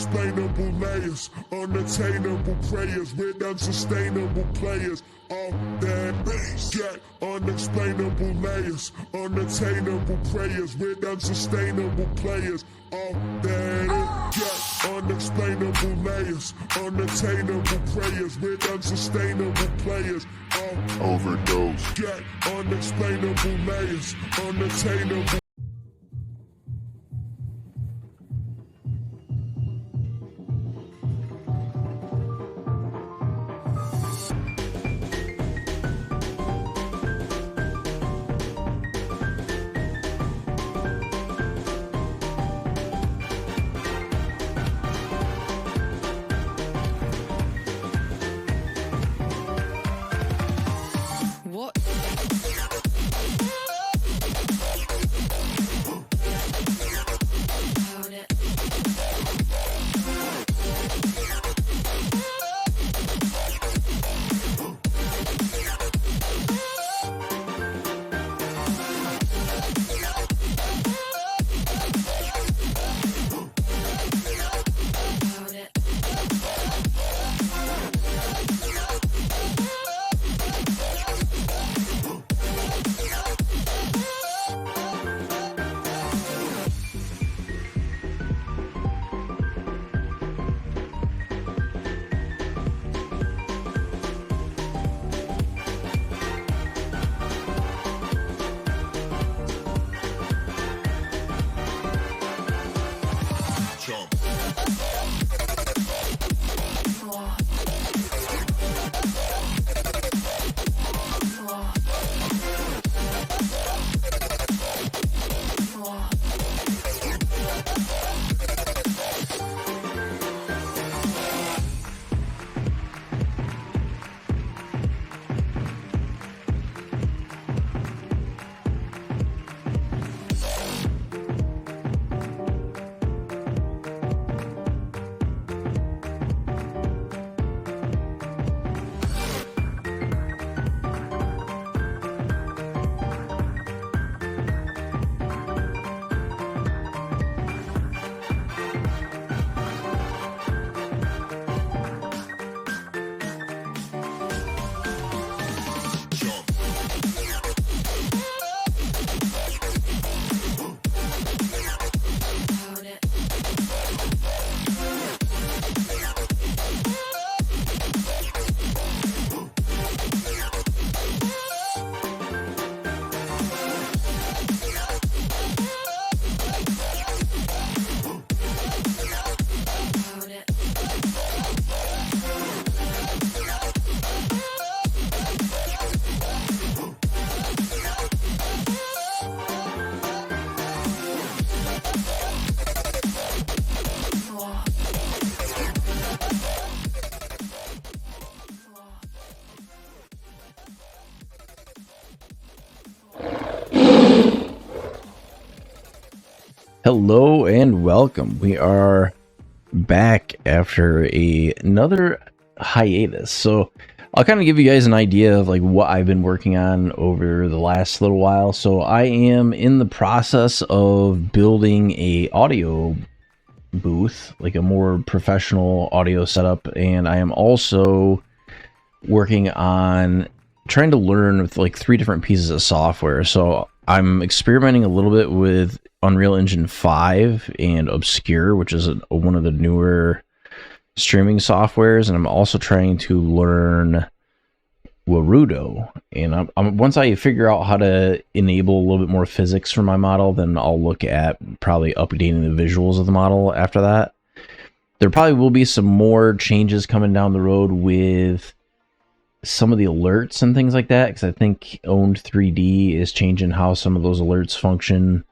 unexplainable layers, unattainable prayers with unsustainable players. All that get unexplainable layers, unattainable prayers with unsustainable players. All that get unexplainable layers, unattainable prayers with unsustainable players. All overdose. Get unexplainable layers, unattainable. Hello and welcome. We are back after another hiatus. So I'll kind of give you guys an idea of like what I've been working on over the last little while. So I am in the process of building a audio booth, like a more professional audio setup, and I am also working on trying to learn with like 3 different pieces of software. So I'm experimenting a little bit with Unreal Engine 5 and Obscure, which is one of the newer streaming softwares, and I'm also trying to learn Warudo. And once I figure out how to enable a little bit more physics for my model, then I'll look at probably updating the visuals of the model after that. There probably will be some more changes coming down the road with some of the alerts and things like that, because I think Owned 3D is changing how some of those alerts function.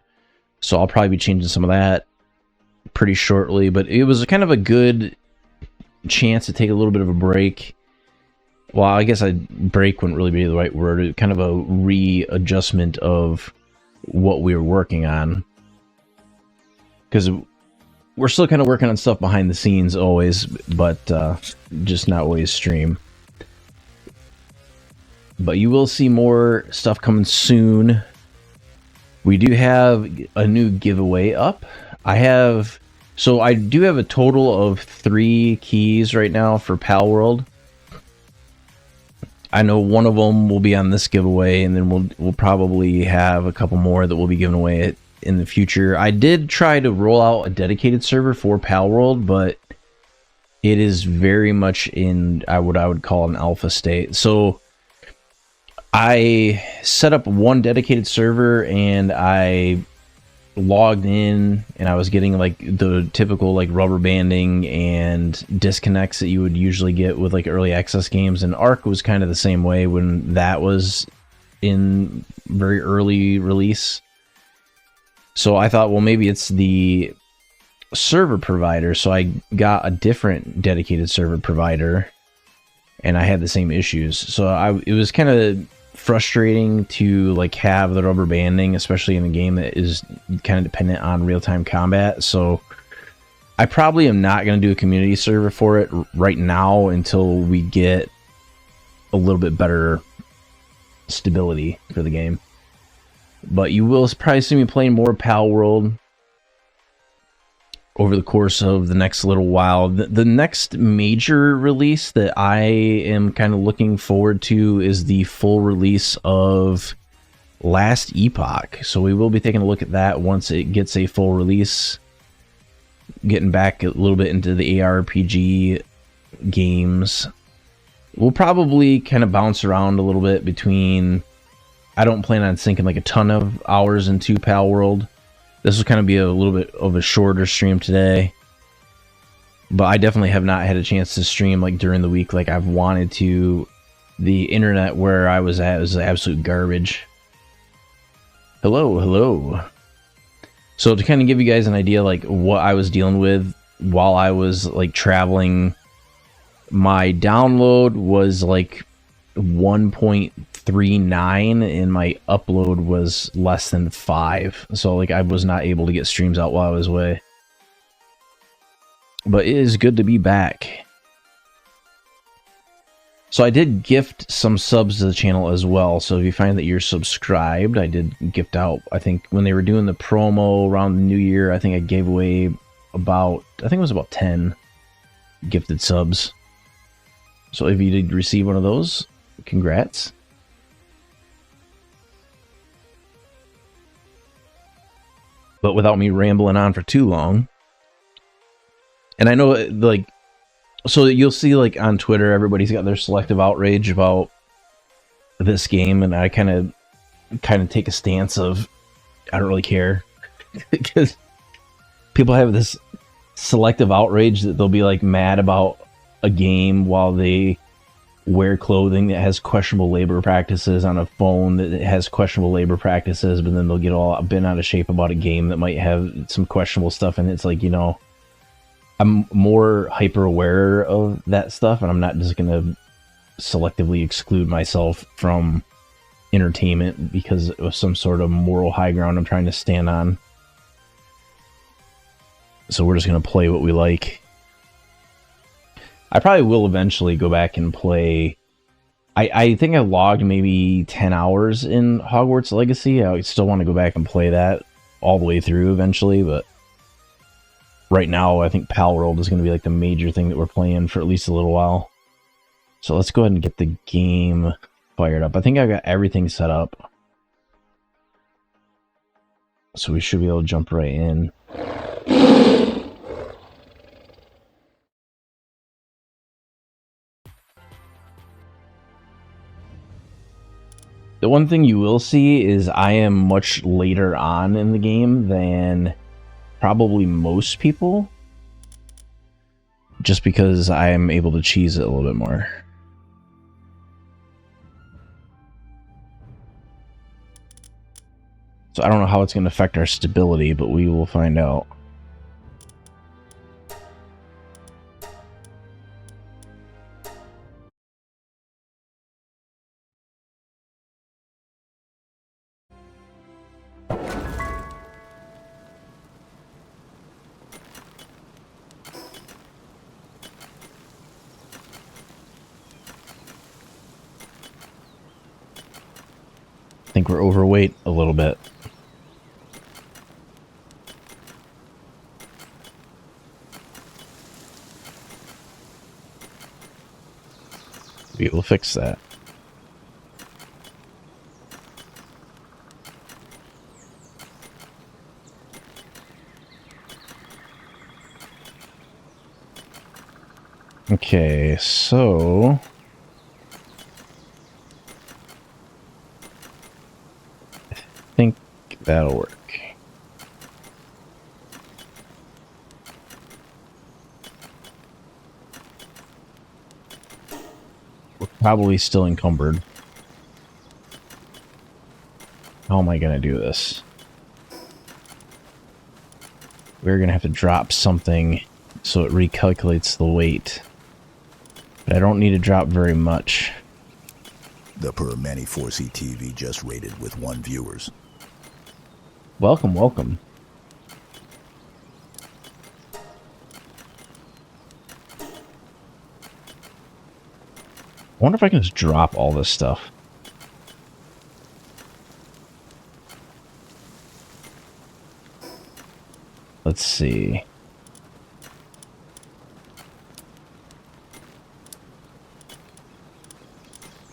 So I'll probably be changing some of that pretty shortly. But it was kind of a good chance to take a little bit of a break. Well, I guess break wouldn't really be the right word. Kind of a readjustment of what we were working on. Because we're still kind of working on stuff behind the scenes always, but just not always stream. But you will see more stuff coming soon. We do have a new giveaway up. I have So I do have a total of 3 keys right now for Palworld. I know one of them will be on this giveaway, and then we'll probably have a couple more that we'll be giving away in the future. I did try to roll out a dedicated server for Palworld, but it is very much in what I would call an alpha state. So I set up one dedicated server, and I logged in, and I was getting like the typical like rubber banding and disconnects that you would usually get with like early access games, and Ark was kind of the same way when that was in very early release. So I thought, well, maybe it's the server provider. So I got a different dedicated server provider, and I had the same issues. So it was kind of frustrating to like have the rubber banding, especially in a game that is kind of dependent on real-time combat. So I probably am not going to do a community server for it right now until we get a little bit better stability for the game. But you will probably see me playing more Palworld over the course of the next little while. The next major release that I am kind of looking forward to is the full release of Last Epoch. So we will be taking a look at that once it gets a full release. Getting back a little bit into the ARPG games. We'll probably kind of bounce around a little bit between... I don't plan on sinking like a ton of hours into Palworld. This will kind of be a little bit of a shorter stream today. But I definitely have not had a chance to stream like during the week like I've wanted to. The internet where I was at was absolute garbage. Hello, hello. So to kind of give you guys an idea like what I was dealing with while I was like traveling, my download was like 1.39 and my upload was less than 5. So like I was not able to get streams out while I was away. But it is good to be back. So I did gift some subs to the channel as well. So if you find that you're subscribed, I did gift out, I think when they were doing the promo around the new year, I think I gave away about, I think it was about 10 gifted subs. So if you did receive one of those, congrats. But without me rambling on for too long, and I know like, so you'll see like on Twitter, everybody's got their selective outrage about this game, and I kind of take a stance of I don't really care because people have this selective outrage that they'll be like mad about a game while they wear clothing that has questionable labor practices on a phone that has questionable labor practices, but then they'll get all bent out of shape about a game that might have some questionable stuff in it. It's like, you know, I'm more hyper aware of that stuff, and I'm not just going to selectively exclude myself from entertainment because of some sort of moral high ground I'm trying to stand on. So we're just going to play what we like. I probably will eventually go back and play. I think I logged maybe 10 hours in Hogwarts Legacy. I still want to go back and play that all the way through eventually, but right now I think Palworld is going to be like the major thing that we're playing for at least a little while. So let's go ahead and get the game fired up. I think I got everything set up. So we should be able to jump right in. The one thing you will see is I am much later on in the game than probably most people, just because I am able to cheese it a little bit more. So I don't know how it's going to affect our stability, but we will find out. I think we're overweight a little bit. be able to fix that. Okay, so I think that'll work. We're probably still encumbered. How am I gonna do this? We're gonna have to drop something so it recalculates the weight. But I don't need to drop very much. The Per Manny 4C TV just rated with 1 viewers. Welcome, welcome. I wonder if I can just drop all this stuff. Let's see.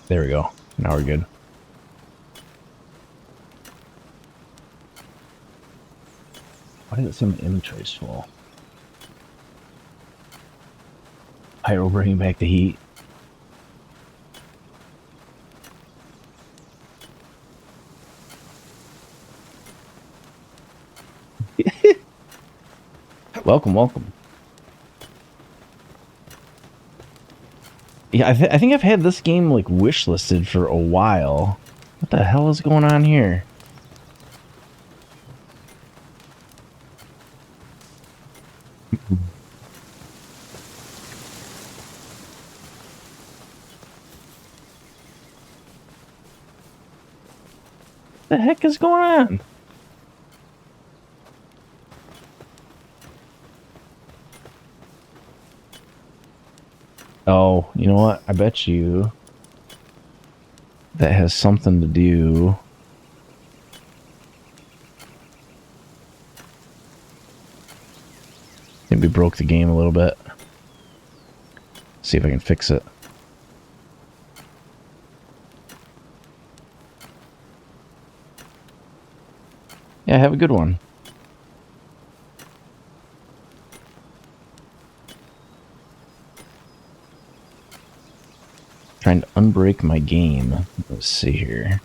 There we go. Now we're good. Why does it say my inventory is full? Pyro bringing back the heat. Welcome, welcome. Yeah, I think I've had this game like wish listed for a while. What the hell is going on here? The heck is going on? Oh, you know what? I bet you that has something to do. I think we broke the game a little bit. See if I can fix it. Yeah, have a good one. Trying to unbreak my game. Let's see here.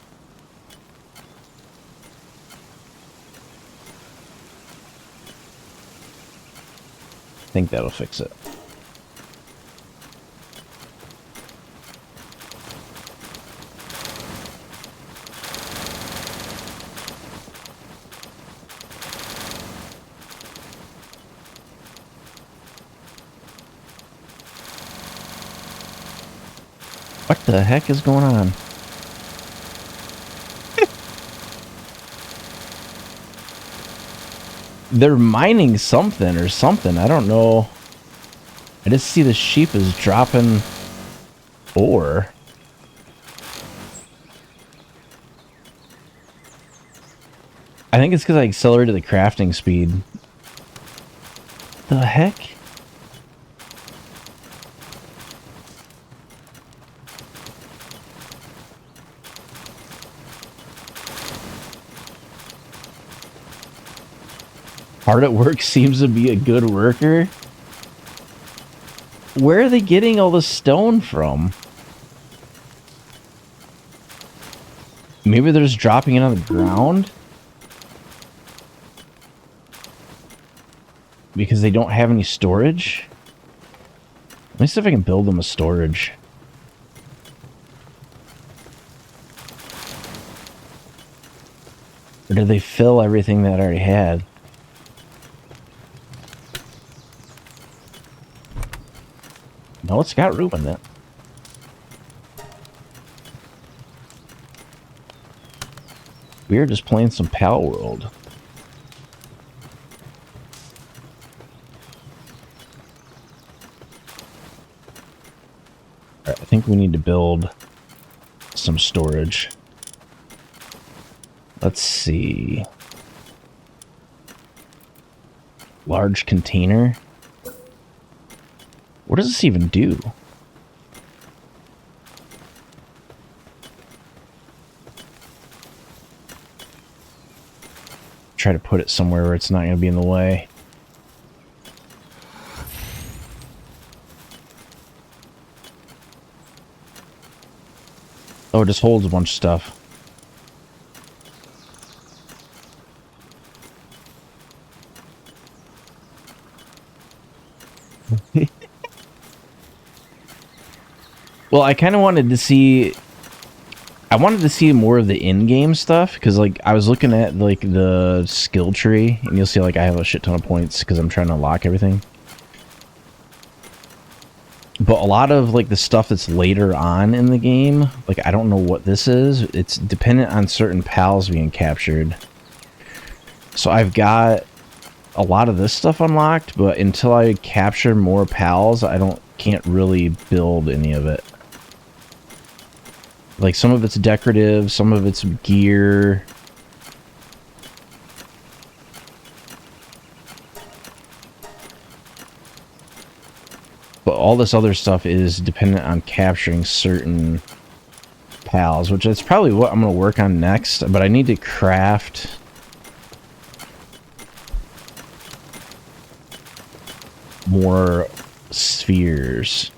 I think that'll fix it. What the heck is going on? They're mining something or something. I don't know. I just see the sheep is dropping ore. I think it's because I accelerated the crafting speed. The heck? Hard at work seems to be a good worker. Where are they getting all the stone from? Maybe they're just dropping it on the ground? Because they don't have any storage? Let me see if I can build them a storage. Or did they fill everything that I already had? No, it's got room in it. We are just playing some Palworld. Alright, I think we need to build some storage. Let's see. Large container. What does this even do? try to put it somewhere where it's not going to be in the way. Oh, it just holds a bunch of stuff. Well, I kind of wanted to see... I wanted to see more of the in-game stuff, because, like, I was looking at, like, the skill tree, and you'll see, like, I have a shit ton of points, because I'm trying to unlock everything. But a lot of, like, the stuff that's later on in the game, like, I don't know what this is. It's dependent on certain pals being captured. So I've got a lot of this stuff unlocked, but until I capture more pals, can't really build any of it. Like, some of it's decorative, some of it's gear. But all this other stuff is dependent on capturing certain pals, which is probably what I'm going to work on next. But I need to craft more spheres.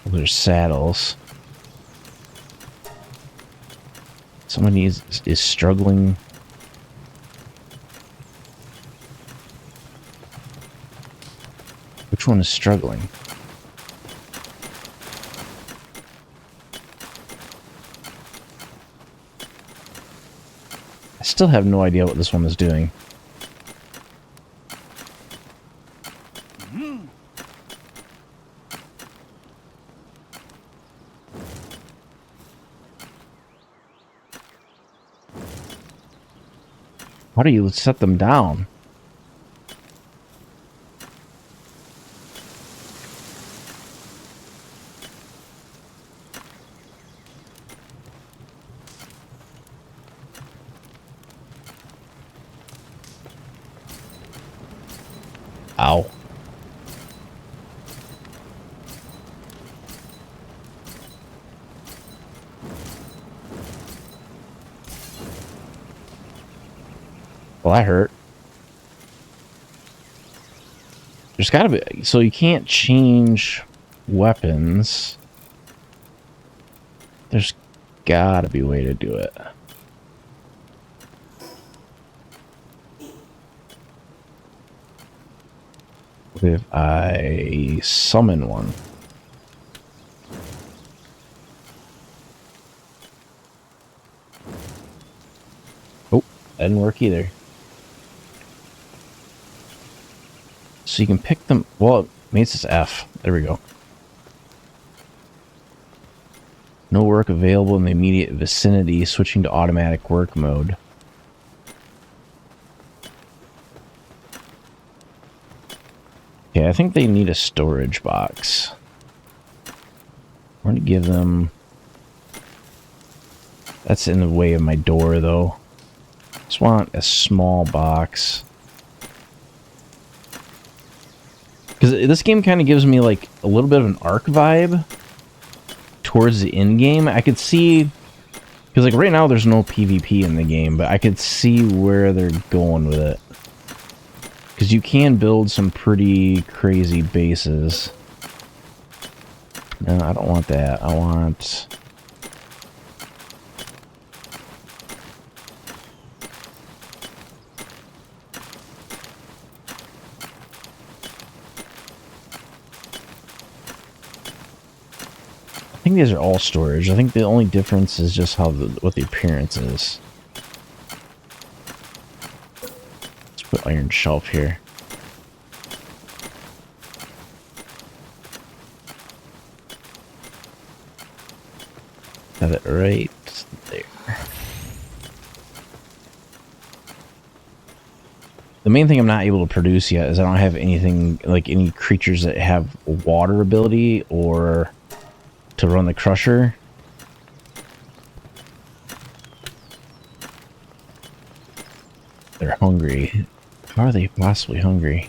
There's saddles. Somebody is struggling. Which one is struggling? I still have no idea what this one is doing. How do you set them down? Ow. Well, that hurt. There's gotta be... So you can't change weapons. There's gotta be a way to do it. What if I summon one? Oh, that didn't work either. So you can pick them... Well, it makes this F. There we go. No work available in the immediate vicinity. Switching to automatic work mode. Okay, I think they need a storage box. I'm going to give them... That's in the way of my door, though. Just want a small box. Because this game kind of gives me, like, a little bit of an Ark vibe towards the end game. I could see... Because, like, right now there's no PvP in the game, but I could see where they're going with it. Because you can build some pretty crazy bases. No, I don't want that. I want... I think these are all storage. I think the only difference is just how what the appearance is. Let's put iron shelf here. Have it right there. The main thing I'm not able to produce yet is I don't have anything, like any creatures that have water ability or to run the crusher. They're hungry. How are they possibly hungry?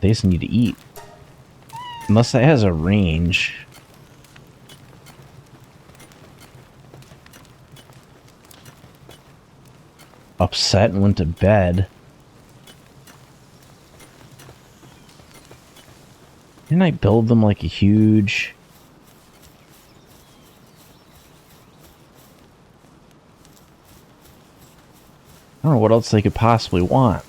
They just need to eat. Unless that has a range. Upset and went to bed. Didn't I build them like a huge... I don't know what else they could possibly want.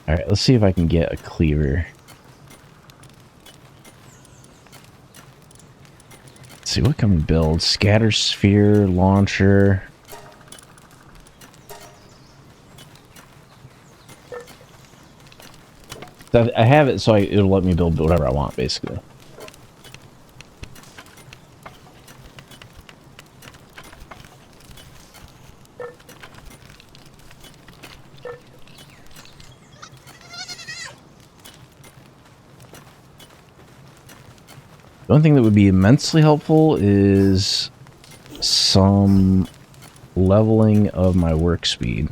Alright, let's see if I can get a cleaver. Let's see, what can we build? Scatter sphere, launcher. I have it so it'll let me build whatever I want, basically. The only thing that would be immensely helpful is some leveling of my work speed.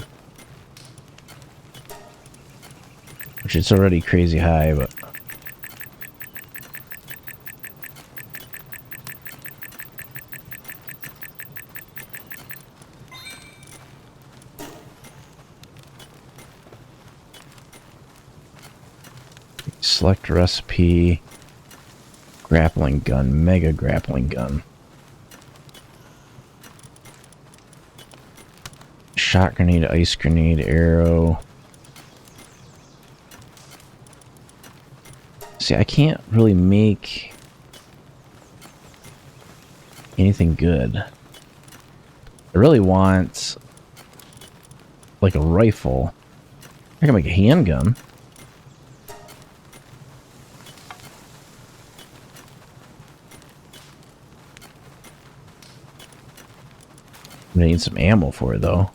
Which it's already crazy high, but... Select recipe. Grappling gun, mega grappling gun. Shot grenade, ice grenade, arrow. See, I can't really make anything good. I really want like a rifle. I can make a handgun. I'm gonna need some ammo for it, though.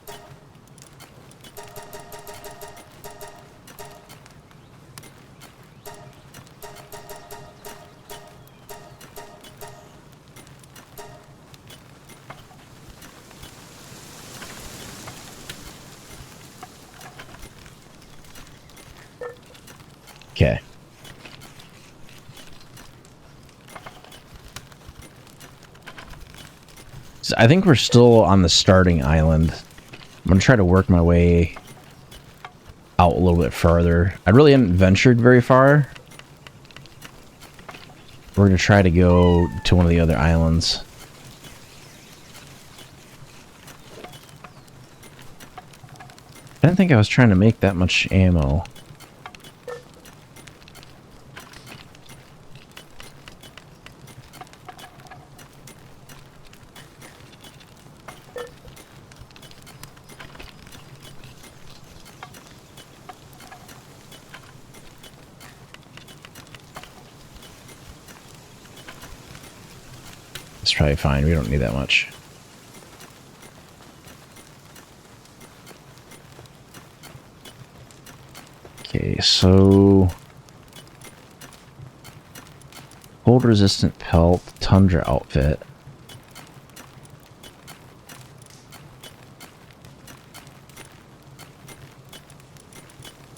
Okay. So I think we're still on the starting island. I'm gonna try to work my way out a little bit farther. I really haven't ventured very far. We're gonna try to go to one of the other islands. I didn't think I was trying to make that much ammo. It's probably fine. We don't need that much. Okay, so cold resistant pelt, tundra outfit.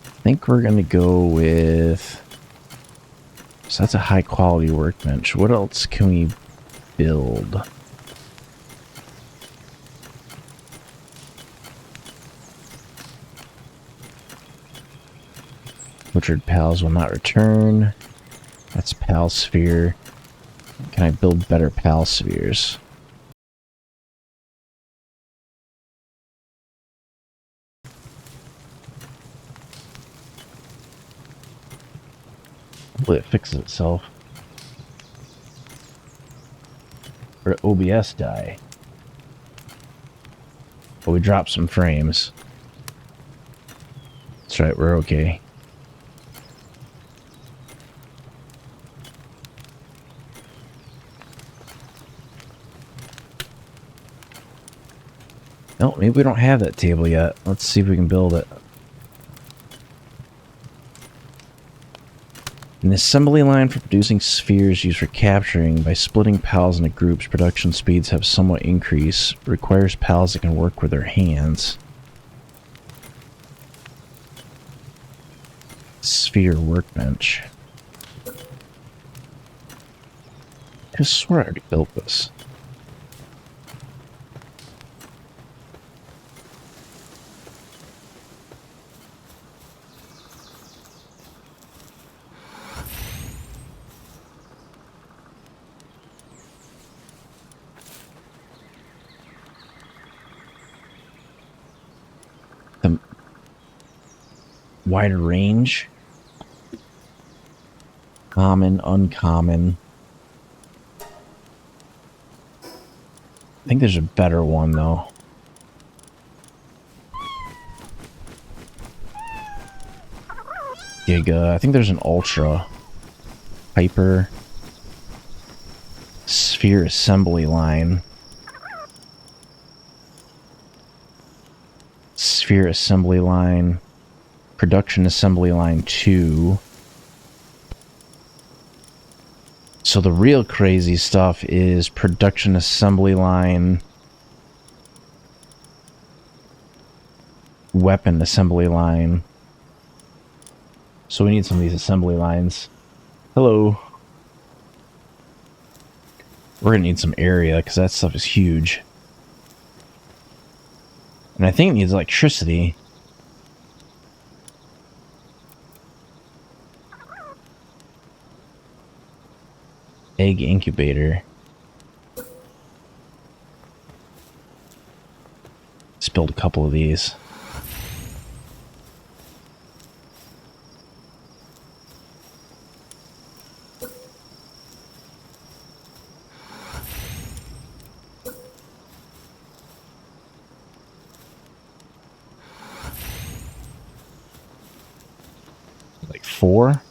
I think we're gonna go with, so that's a high quality workbench. What else can we build? Butchered pals will not return. That's pal sphere. Can I build better pal spheres? Hopefully it fixes itself. Or OBS die. But we dropped some frames. That's right, we're okay. No, maybe we don't have that table yet. Let's see if we can build it. An assembly line for producing spheres used for capturing. By splitting pals into groups, production speeds have somewhat increased. Requires pals that can work with their hands. Sphere workbench. I swear I already built this. The wider range. Common, uncommon. I think there's a better one though. Giga. I think there's an Ultra. Hyper. Sphere assembly line. Sphere assembly line. Production assembly line 2. So the real crazy stuff is production assembly line, weapon assembly line. So we need some of these assembly lines. Hello. We're gonna need some area because that stuff is huge. And I think it needs electricity. Egg incubator. Let's build a couple of these. Like 4?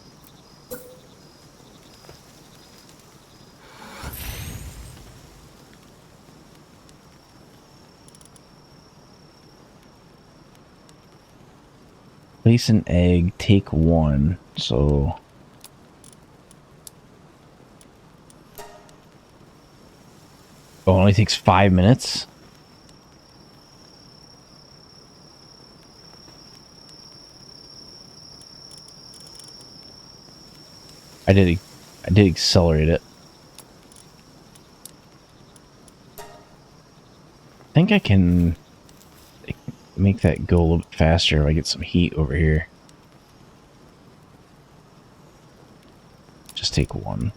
Place an egg, take 1. So oh, it only takes 5 minutes. I did accelerate it. I think I can make that go a little bit faster if I get some heat over here. Just take 1.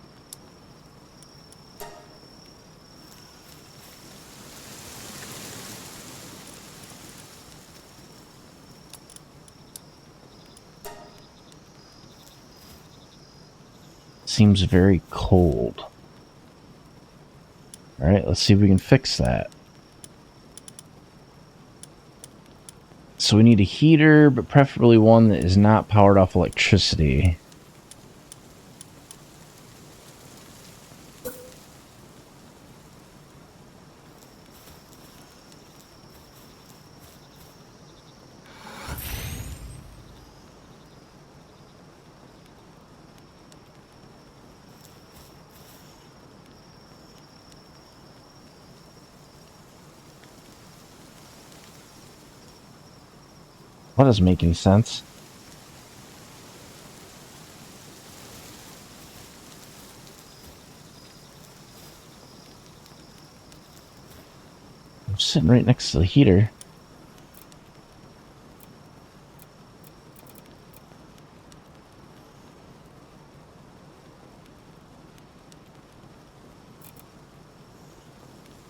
Seems very cold. Alright, let's see if we can fix that. So we need a heater, but preferably one that is not powered off electricity. That doesn't make any sense. I'm sitting right next to the heater.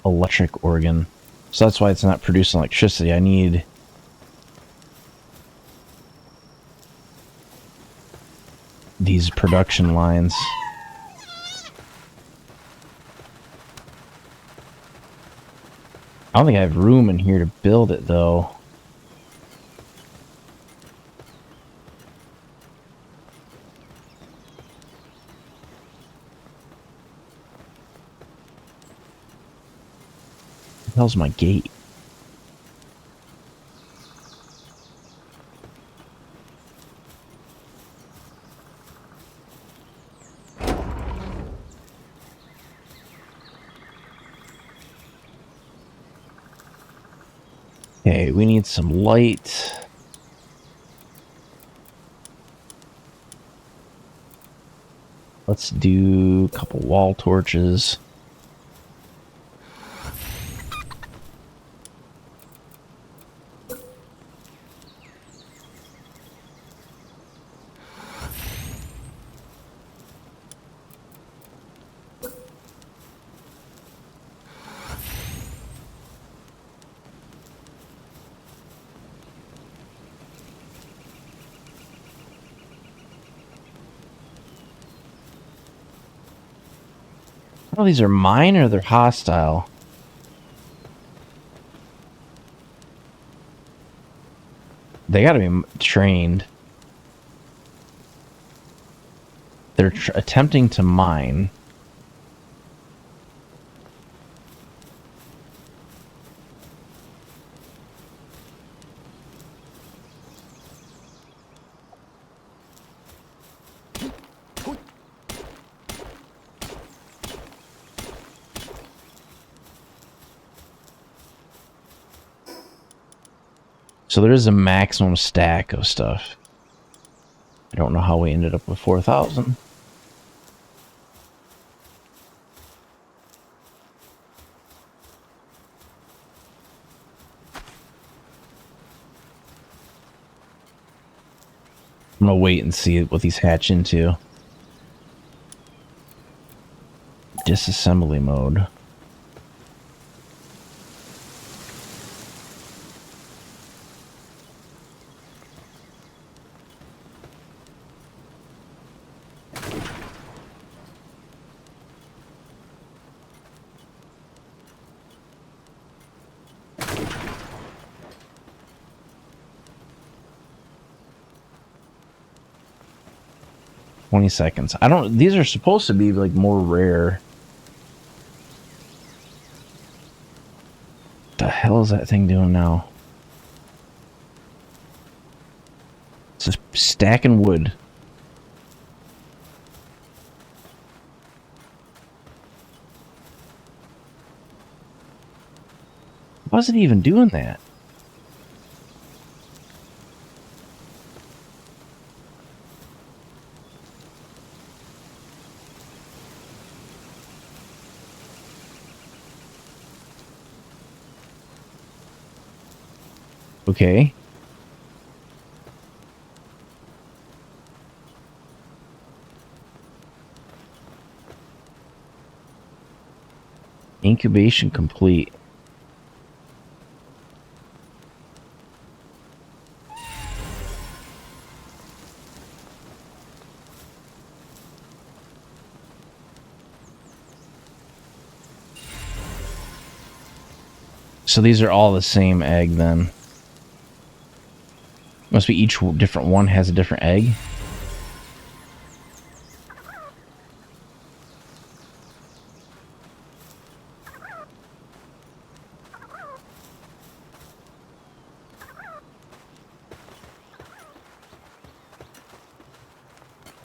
Electric organ. So that's why it's not producing electricity. I need these production lines. I don't think I have room in here to build it though. What the hell's my gate? Okay, we need some light. Let's do a couple wall torches. Oh, these are mine or they're hostile? They gotta be trained. They're attempting to mine. So there is a maximum stack of stuff. I don't know how we ended up with 4,000. I'm gonna wait and see what these hatch into. Disassembly mode. $20. I don't. These are supposed to be like more rare. What the hell is that thing doing now? It's just stacking wood. Why is it even doing that? Okay. Incubation complete. So these are all the same egg then. Must be each different one has a different egg.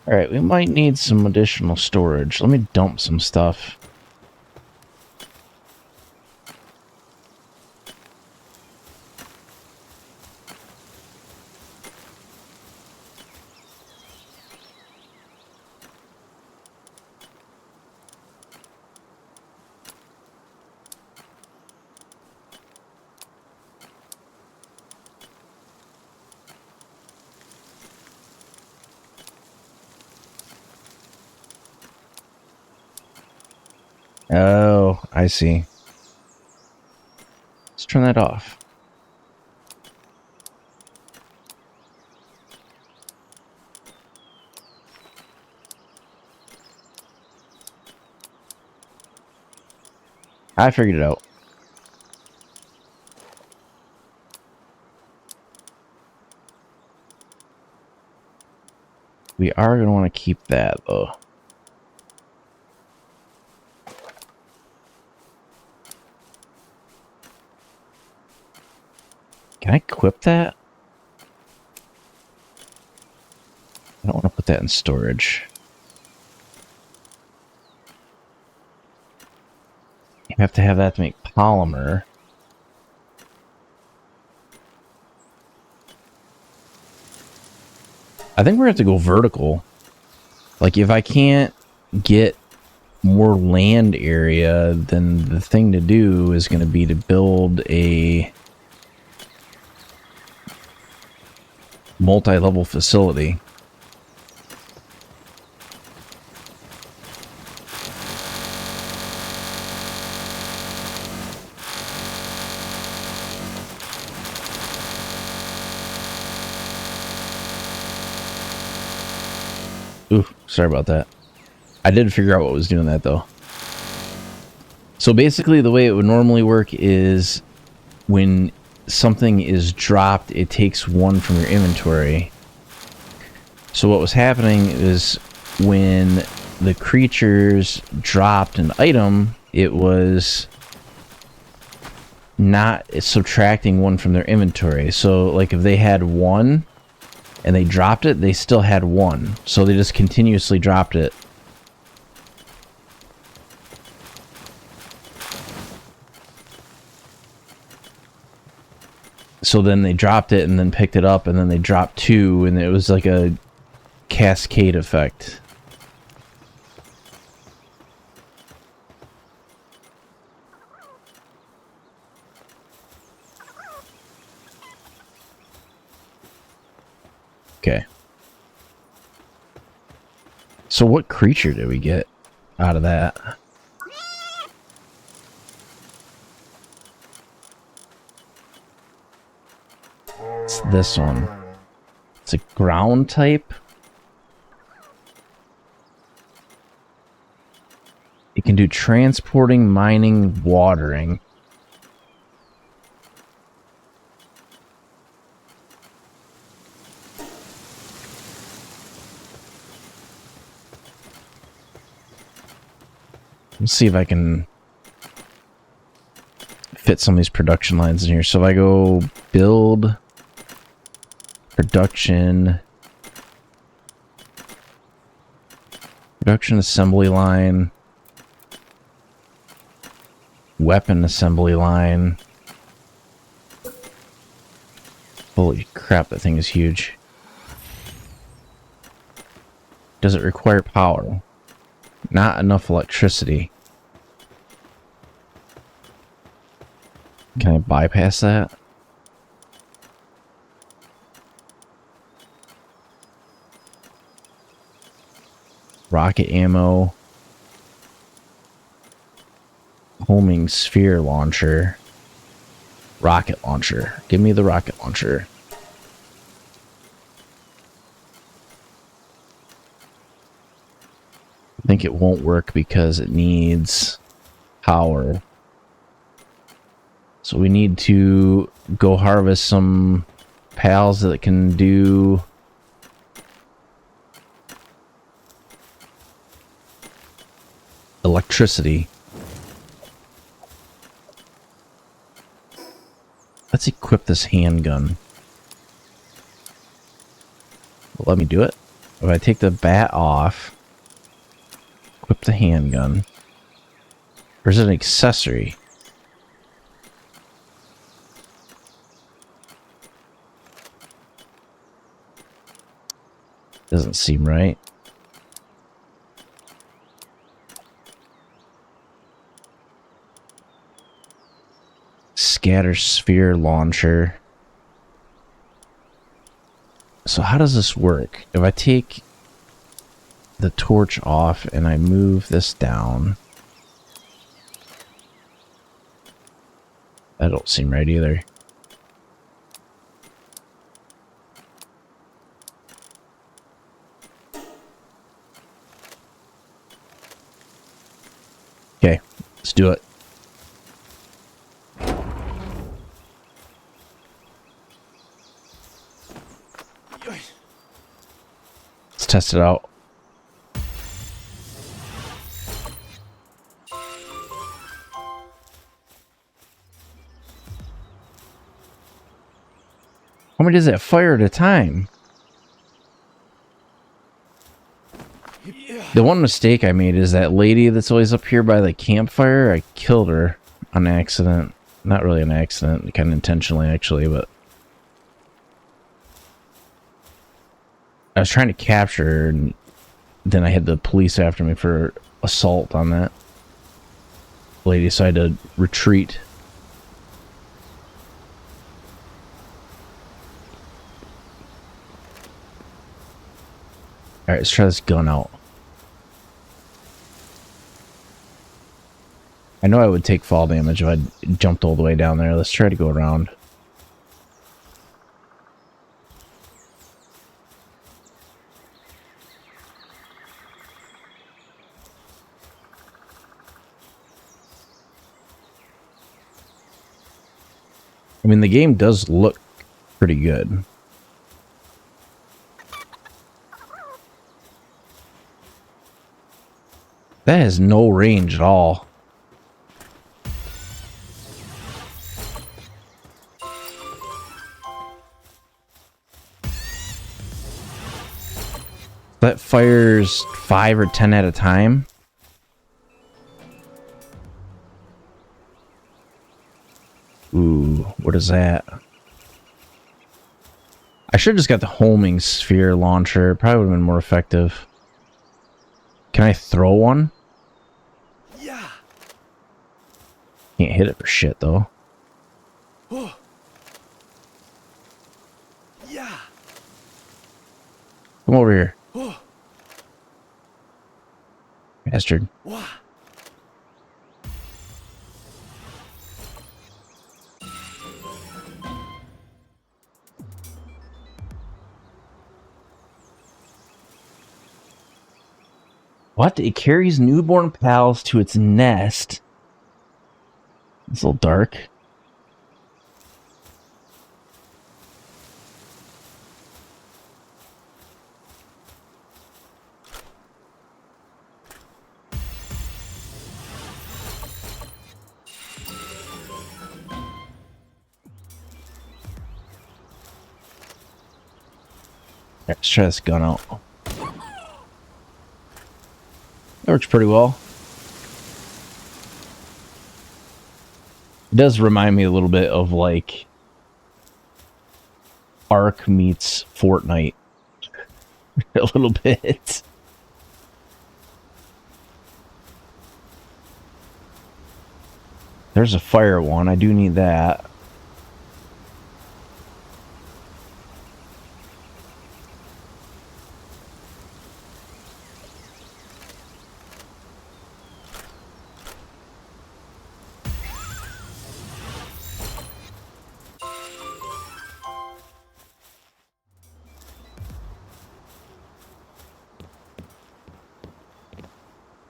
Alright, we might need some additional storage. Let me dump some stuff. Oh, I see. Let's turn that off. I figured it out. We are going to want to keep that, though. Can I equip that? I don't want to put that in storage. You have to have that to make polymer. I think we're going to have to go vertical. Like, if I can't get more land area, then the thing to do is going to be to build a multi-level facility. Ooh, sorry about that. I did figure out what was doing that though. So basically the way it would normally work is when something is dropped, it takes one from your inventory. So what was happening is when the creatures dropped an item, it was not subtracting one from their inventory. So like if they had one and they dropped it, they still had one. So they just continuously dropped it. So then they dropped it and then picked it up and then they dropped two, and it was like a cascade effect. Okay. So what creature did we get out of that? It's this one. It's a ground type. It can do transporting, mining, watering. Let's see if I can fit some of these production lines in here. So if I go build production assembly line, weapon assembly line. Holy crap, that thing is huge. Does it require power? Not enough electricity. Can I bypass that? Rocket ammo. Homing sphere launcher. Rocket launcher. Give me the rocket launcher. I think it won't work because it needs power. So we need to go harvest some pals that can do electricity. Let's equip this handgun. Let me do it. If I take the bat off, equip the handgun. Or is it an accessory? Doesn't seem right. Scatter sphere launcher. So how does this work? If I take the torch off and I move this down, that don't seem right either. Okay, let's do it. Let's test it out. How many does that fire at a time? The one mistake I made is that lady that's always up here by the campfire. I killed her on accident. Not really an accident, kind of intentionally actually, but I was trying to capture her and then I had the police after me for assault on that. The lady decided to retreat. Alright, let's try this gun out. I know I would take fall damage if I jumped all the way down there. Let's try to go around. I mean, the game does look pretty good. That has no range at all. That fires 5 or 10 at a time. Ooh, what is that? I should have just got the homing sphere launcher. Probably would have been more effective. Can I throw one? Yeah. Can't hit it for shit though. Oh. Yeah. Come over here. Oh. Bastard. Wah. What? It carries newborn pals to its nest. It's a little dark. Let's try this gun out. That works pretty well. It does remind me a little bit of like Ark meets Fortnite. A little bit. There's a fire one. I do need that.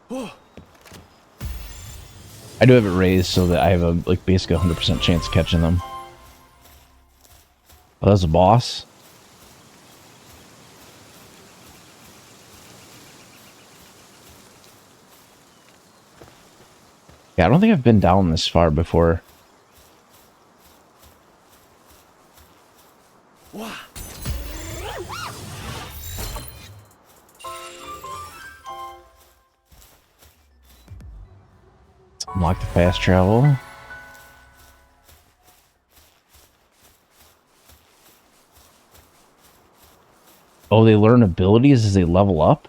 Oh. I do have it raised so that I have a like basically 100% chance of catching them. Oh, that's a boss. Yeah, I don't think I've been down this far before. Wah. Unlock the fast travel. Oh, they learn abilities as they level up?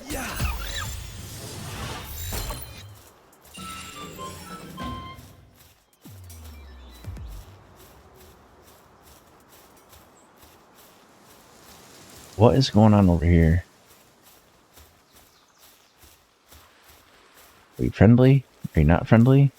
Yeah. What is going on over here? Are you friendly? Are you not friendly?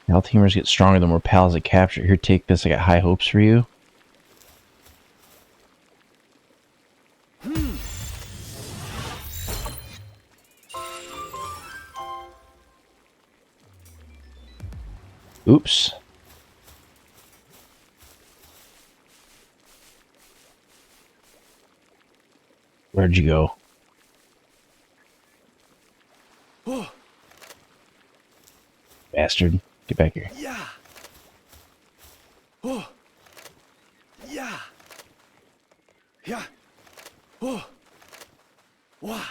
Pal teamers get stronger the more pals they capture. Here, take this. I got high hopes for you. Oops. Where'd you go? Oh. Bastard. Get back here. Yeah. Oh. Yeah. Yeah. Oh. Wah.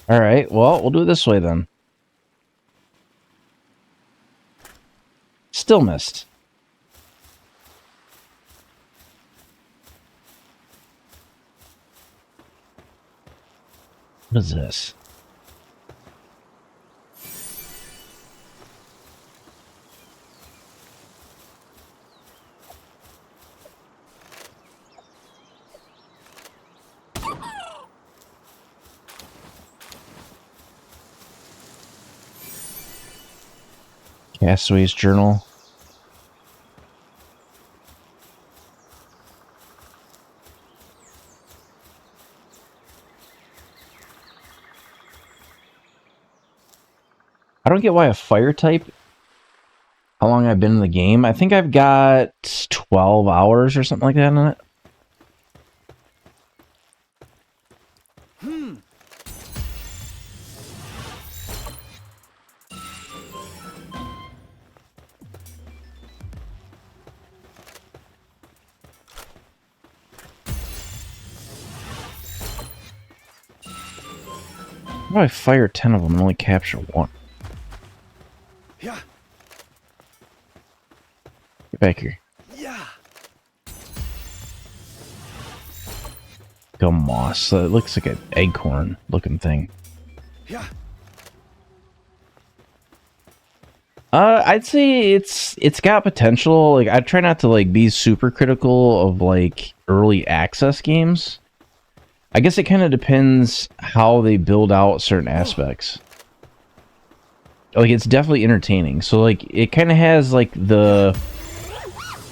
Alright, well, we'll do it this way then. Still missed. What is this? Castaway's journal. I don't get why a fire type. How long I've been in the game? I think I've got 12 hours or something like that on it. Why do I fire 10 of them and only capture 1? Yeah. Get back here. Yeah. Gum moss. It looks like an acorn looking thing. Yeah. I'd say it's got potential. Like, I try not to like be super critical of like early access games. I guess it kind of depends how they build out certain aspects. Like, it's definitely entertaining. So like it kind of has like the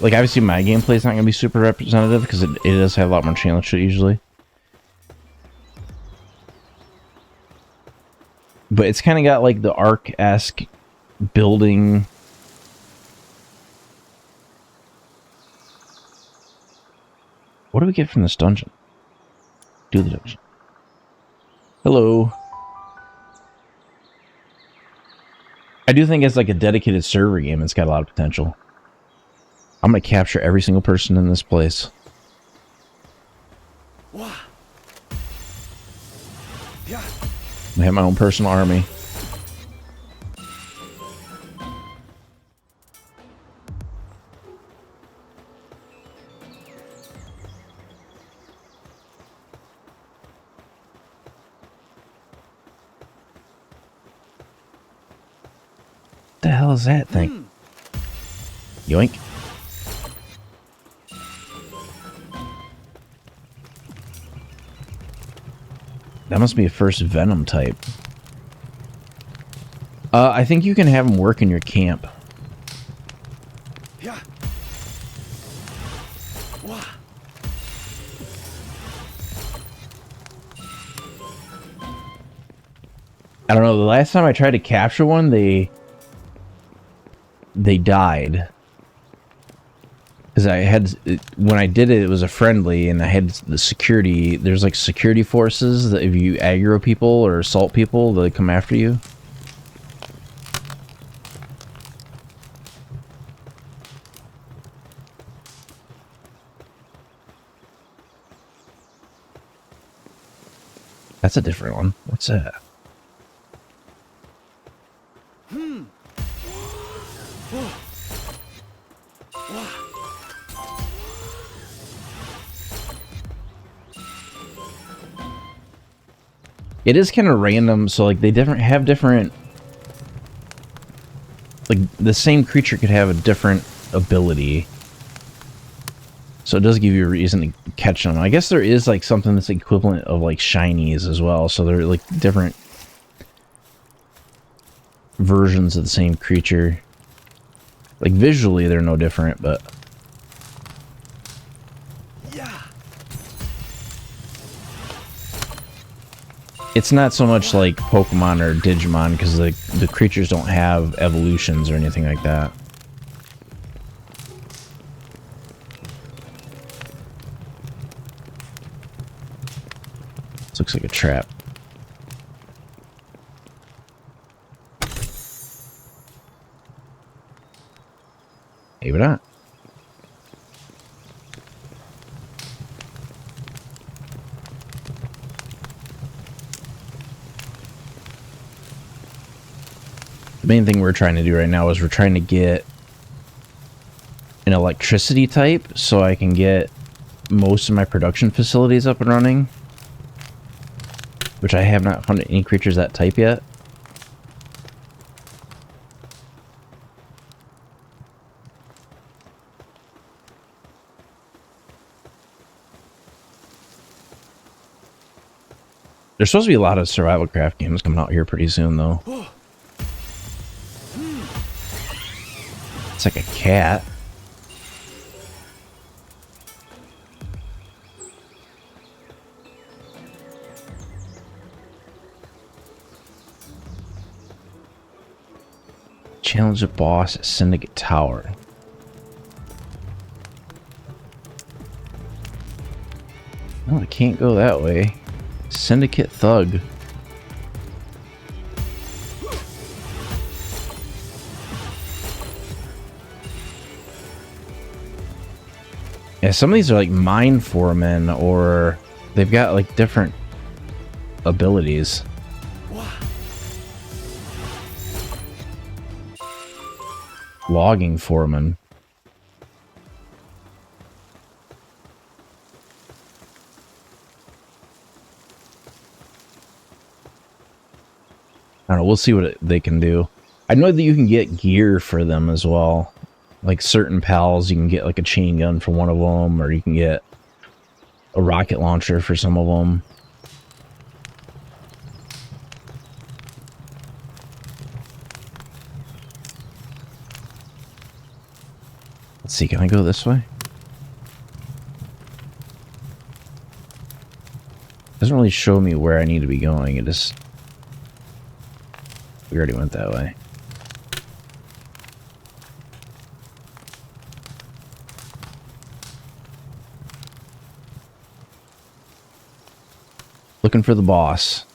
obviously my gameplay is not gonna be super representative because it does have a lot more challenge to it usually. But it's kind of got like the Ark-esque building. What do we get from this dungeon? Do the dungeon. Hello. I do think it's like a dedicated server game. It's got a lot of potential. I'm going to capture every single person in this place. Wow. Yeah. I have my own personal army. What the hell is that thing? Yoink. That must be a first Venom type. I think you can have them work in your camp. Yeah. Wow. I don't know, the last time I tried to capture one, they died. Because I had, when I did it, it was a friendly, and I had the security, there's like security forces that if you aggro people or assault people, they come after you. That's a different one. What's that? It is kind of random, so like they have different, like the same creature could have a different ability. So it does give you a reason to catch them. I guess there is like something that's equivalent of like shinies as well. So they're like different versions of the same creature. Like visually they're no different, but Yeah. it's not so much like Pokemon or Digimon because the creatures don't have evolutions or anything like that. This looks like a trap. Maybe not. The main thing we're trying to do right now is we're trying to get an electricity type so I can get most of my production facilities up and running. Which I have not found any creatures that type yet. There's supposed to be a lot of survival craft games coming out here pretty soon, though. It's like a cat. Challenge the boss at Syndicate Tower. No, I can't go that way. Syndicate Thug. Yeah, some of these are like mine foremen, or they've got like different abilities. Logging foreman. I don't know, we'll see what they can do. I know that you can get gear for them as well. Like certain pals, you can get like a chain gun for one of them, or you can get a rocket launcher for some of them. Let's see, can I go this way? Doesn't really show me where I need to be going. It just... We already went that way. Looking for the boss.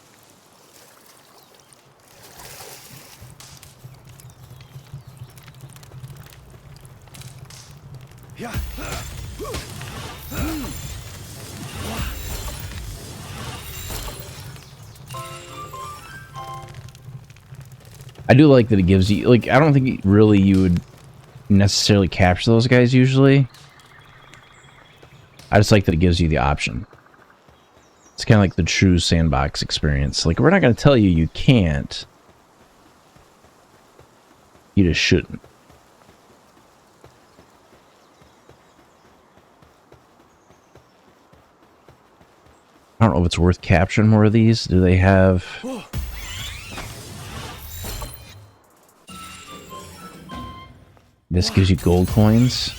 I do like that it gives you, like, I don't think really you would necessarily capture those guys usually. I just like that it gives you the option. It's kind of like the true sandbox experience. Like, we're not going to tell you you can't. You just shouldn't. I don't know if it's worth capturing more of these. Do they have... This gives you gold coins.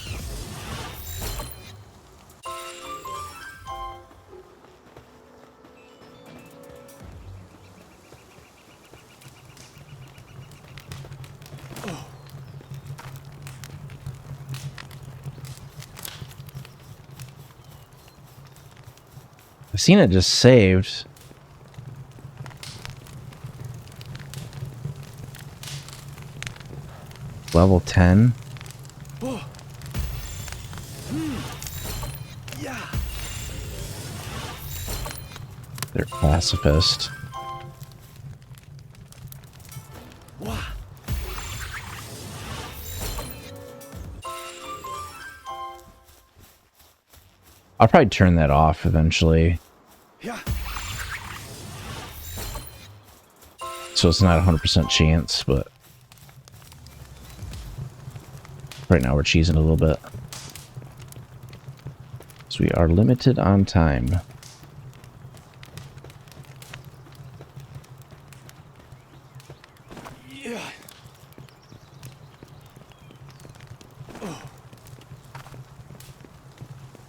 I've seen it just saved. Level 10. They're pacifist. I'll probably turn that off eventually. So it's not a 100% chance, but right now we're cheesing a little bit. So we are limited on time.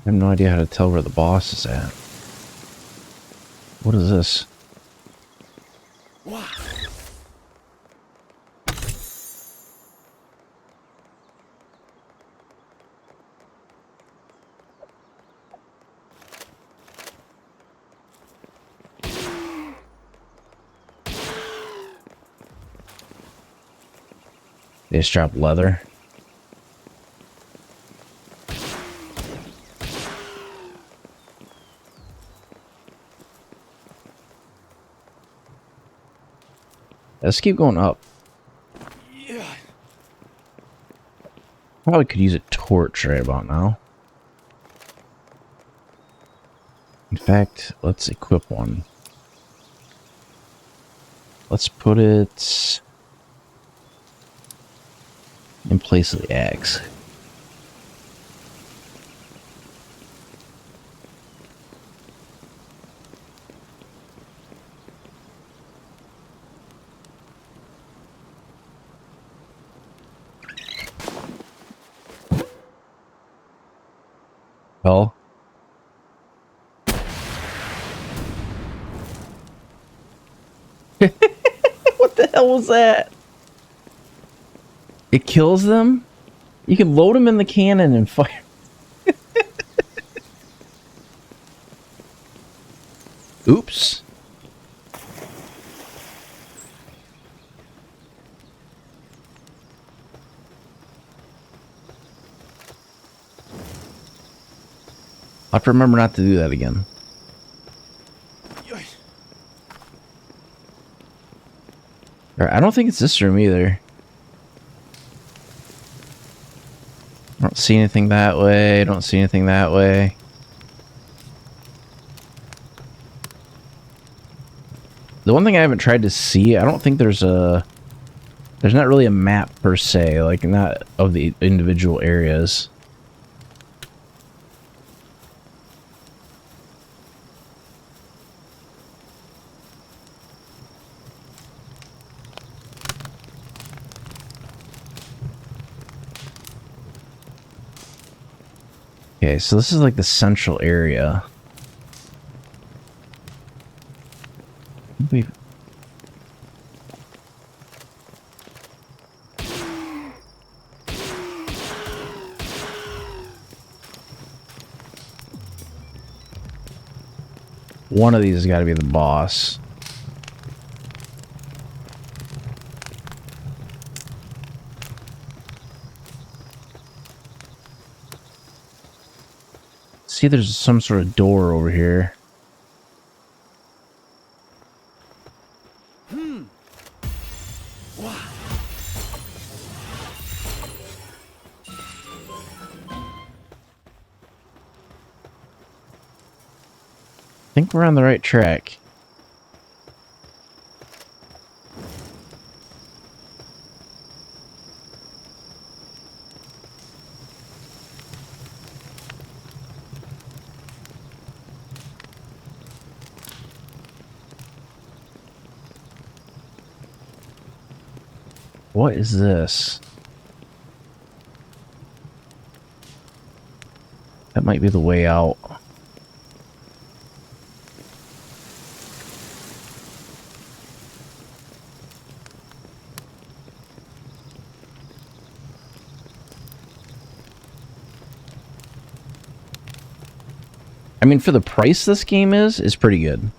I have no idea how to tell where the boss is at. What is this? They just drop leather. Let's keep going up. Probably could use a torch right about now. In fact, let's equip one. Let's put it in place of the axe. Well, what the hell was that? It kills them? You can load them in the cannon and fire. Oops. I'll have to remember not to do that again. Alright, I don't think it's this room either. I don't see anything that way. I don't see anything that way. The one thing I haven't tried to see, I don't think there's not really a map per se, like not of the individual areas. Okay, so this is like the central area. One of these has got to be the boss. See, there's some sort of door over here. I think we're on the right track. What is this? That might be the way out. I mean, for the price this game is pretty good.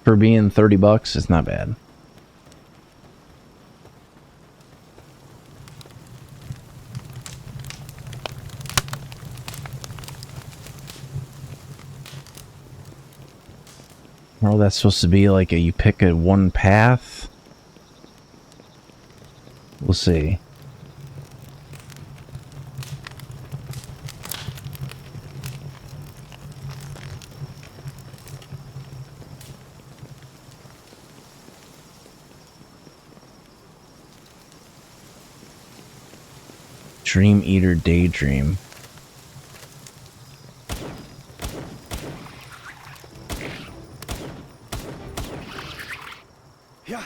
For being 30 bucks, it's not bad. Oh, that's supposed to be like you pick a one path. We'll see. Dream Eater Daydream. Yeah.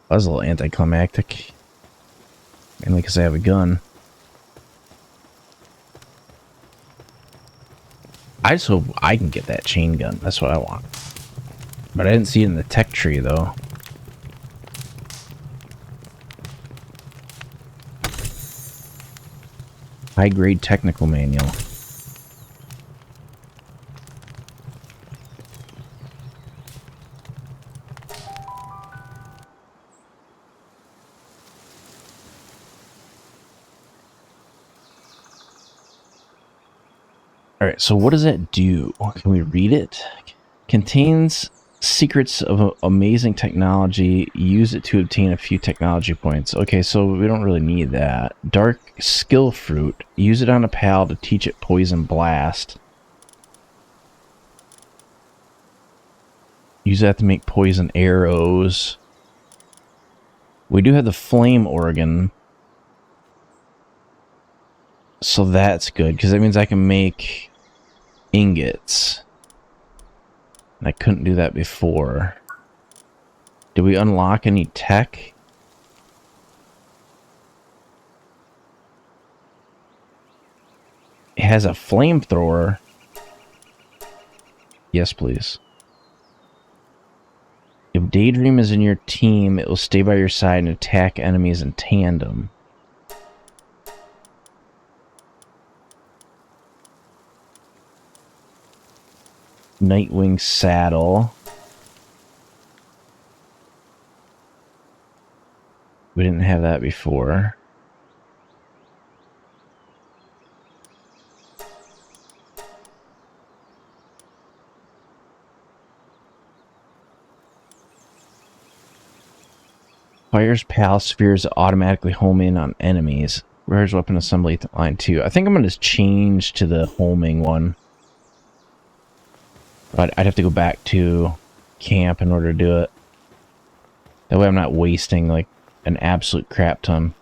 That was a little anticlimactic. Mainly because I have a gun. I just hope I can get that chain gun. That's what I want. But I didn't see it in the tech tree, though. High-grade technical manual. Alright, so what does that do? Can we read it? Contains secrets of amazing technology. Use it to obtain a few technology points. Okay, so we don't really need that. Dark skill fruit. Use it on a pal to teach it poison blast. Use that to make poison arrows. We do have the flame organ. So that's good, because that means I can make ingots. And I couldn't do that before. Did we unlock any tech? It has a flamethrower. Yes, please. If Daydream is in your team, it will stay by your side and attack enemies in tandem. Nightwing saddle. We didn't have that before. Fires pal spheres automatically home in on enemies. Requires weapon assembly line 2. I think I'm going to change to the homing one. But I'd have to go back to camp in order to do it. That way I'm not wasting like an absolute crap ton.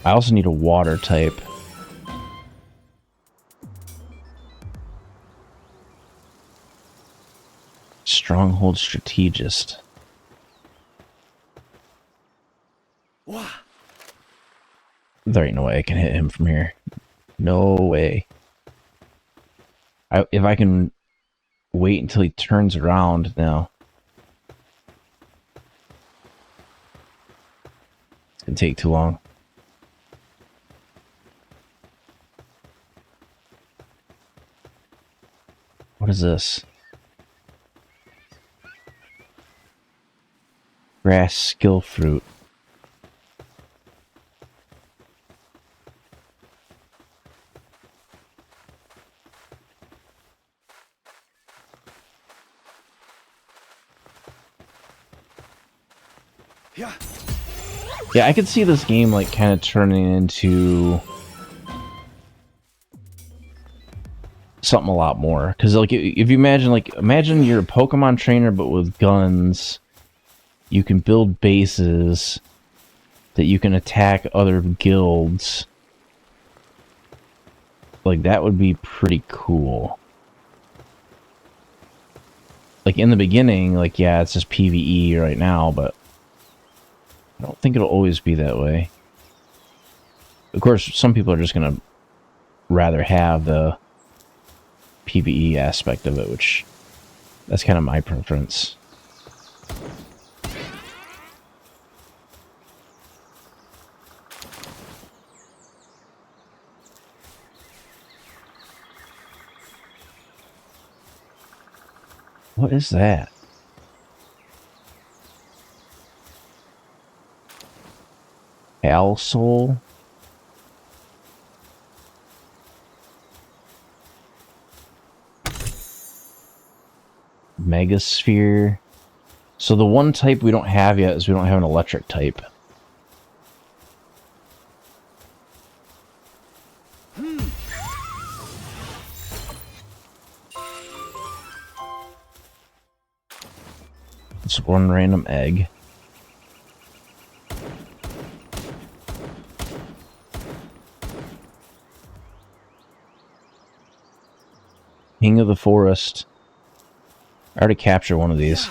I also need a water type. Stronghold strategist. There ain't no way I can hit him from here. No way. If I can wait until he turns around now. It's gonna take too long. What is this? Grass skill fruit. Yeah, I could see this game like kind of turning into something a lot more. Because like if you imagine you're a Pokemon trainer but with guns, you can build bases that you can attack other guilds. Like that would be pretty cool. Like in the beginning, like yeah, it's just PvE right now, but I don't think it'll always be that way. Of course, some people are just gonna rather have the PvE aspect of it, which that's kind of my preference. What is that? Al Soul? Megasphere. So the one type we don't have yet is we don't have an electric type. It's one random egg. King of the Forest. I already captured one of these.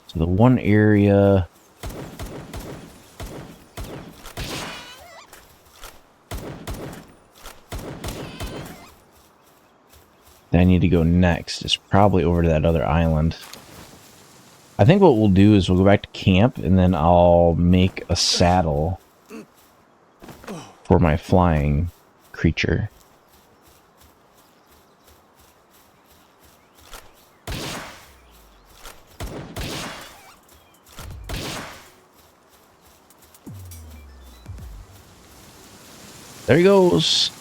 So the one area... that I need to go next is probably over to that other island. I think what we'll do is we'll go back to camp, and then I'll make a saddle for my flying creature. There he goes.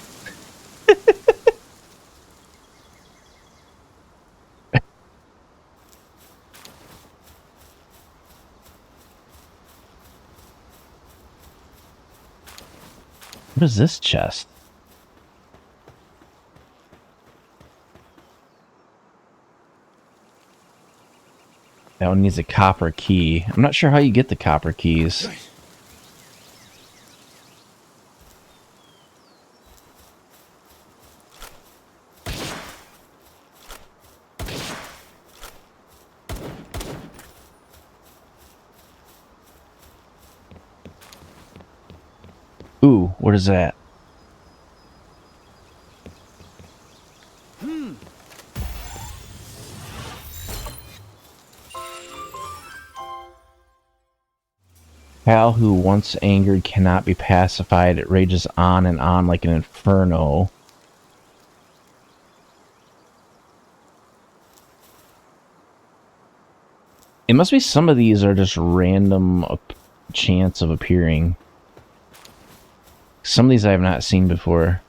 What is this chest? That one needs a copper key. I'm not sure how you get the copper keys. Ooh, what is that? Hal, who once angered, cannot be pacified. It rages on and on like an inferno. It must be some of these are just random chance of appearing. Some of these I have not seen before.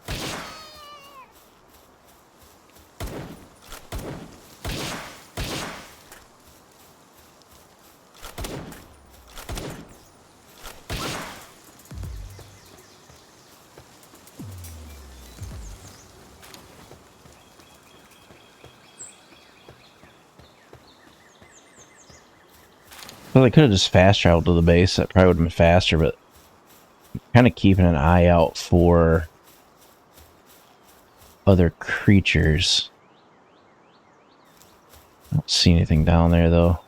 Well, I could have just fast traveled to the base. That probably would have been faster, but I'm kind of keeping an eye out for other creatures. I don't see anything down there, though.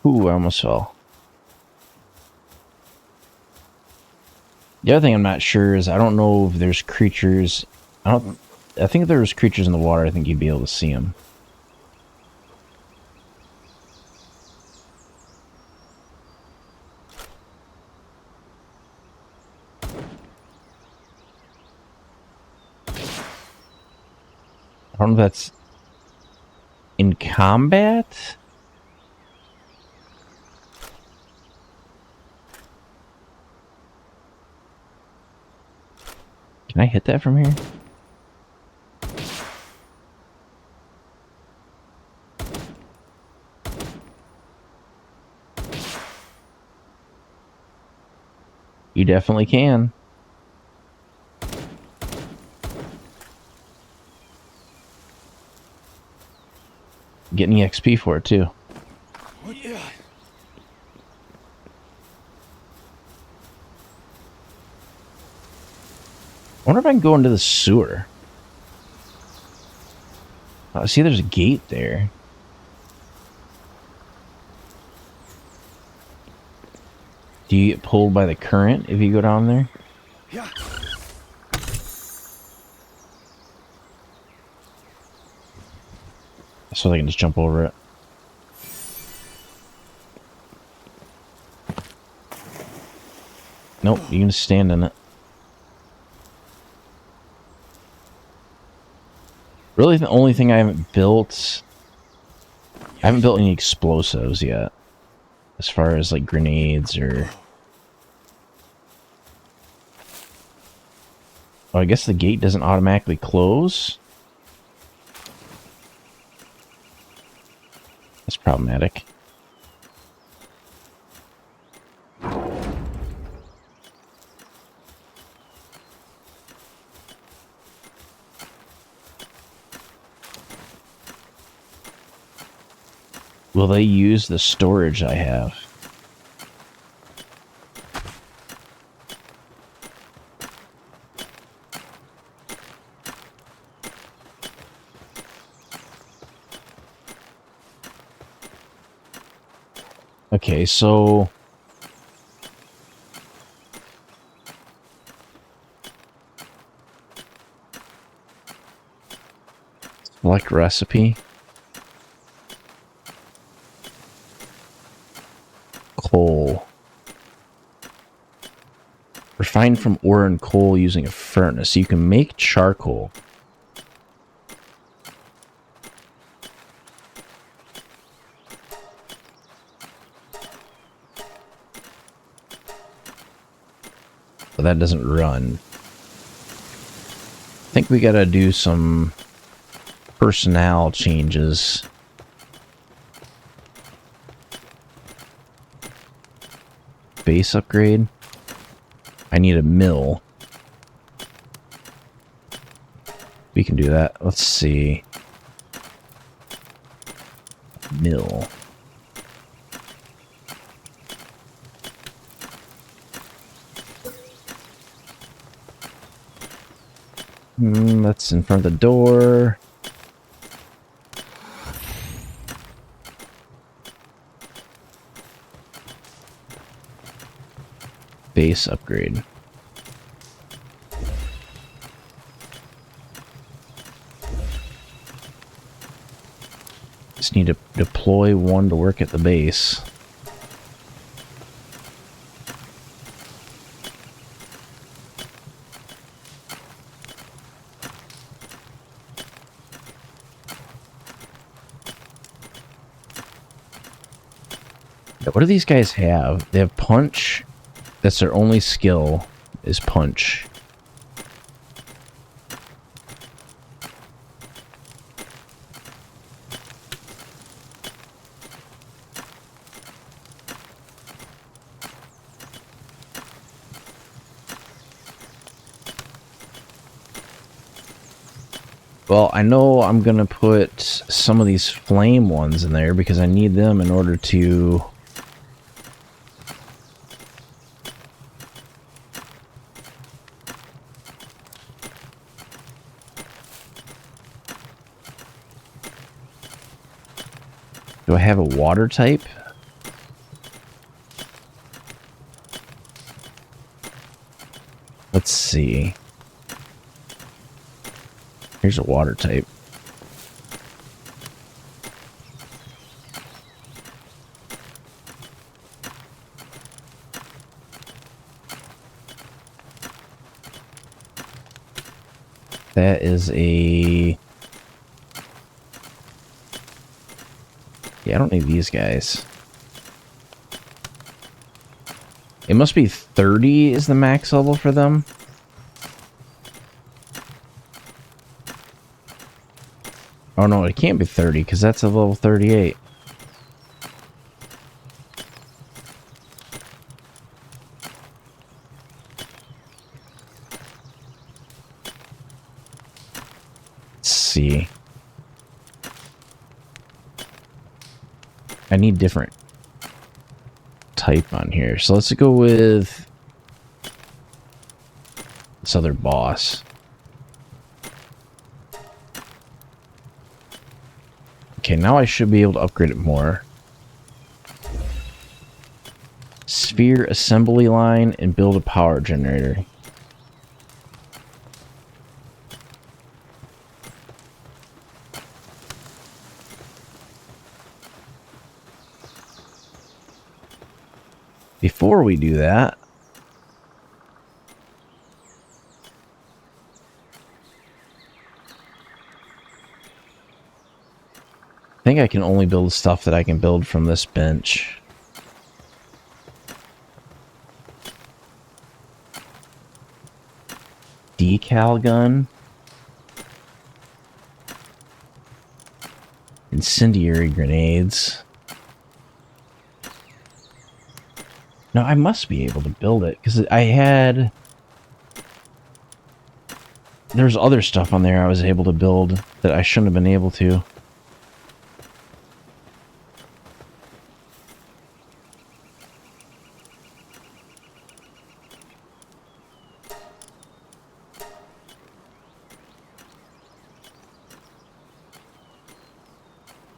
Ooh, I almost fell. The other thing I'm not sure is I don't know if there's creatures. I think if there was creatures in the water, I think you'd be able to see them. I don't know if that's in combat. Can I hit that from here? You definitely can. Getting EXP for it too. Yeah. I wonder if I can go into the sewer. See, there's a gate there. Do you get pulled by the current if you go down there? Yeah. So I can just jump over it. Nope, you can just stand in it. Really, the only thing I haven't built... I haven't built any explosives yet. As far as, like, grenades or... Oh, I guess the gate doesn't automatically close? That's problematic. Will they use the storage I have? Okay, so select recipe. Coal. Refined from ore and coal using a furnace. So you can make charcoal. But that doesn't run. I think we gotta do some personnel changes. Base upgrade. I need a mill. We can do that. Let's see. Mill. That's in front of the door. Base upgrade. Just need to deploy one to work at the base. What do these guys have? They have punch. That's their only skill, is punch. Well, I know I'm gonna put some of these flame ones in there because I need them in order to... Do I have a water type? Let's see. Here's a water type. That is a... Yeah, I don't need these guys. It must be 30 is the max level for them. Oh no, it can't be 30 because that's a level 38. Let's see. I need different type on here. So let's go with this other boss. Okay, now I should be able to upgrade it more. Sphere assembly line and build a power generator. Before we do that, I think I can only build stuff that I can build from this bench. Decal gun. Incendiary grenades. No, I must be able to build it, because I had... There's other stuff on there I was able to build that I shouldn't have been able to.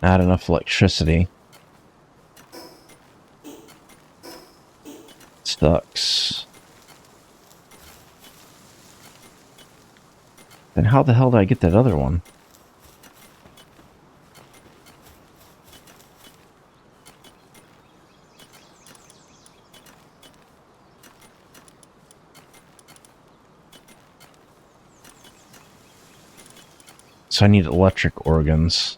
Not enough electricity. sucks. Then how the hell did I get that other one? So I need electric organs.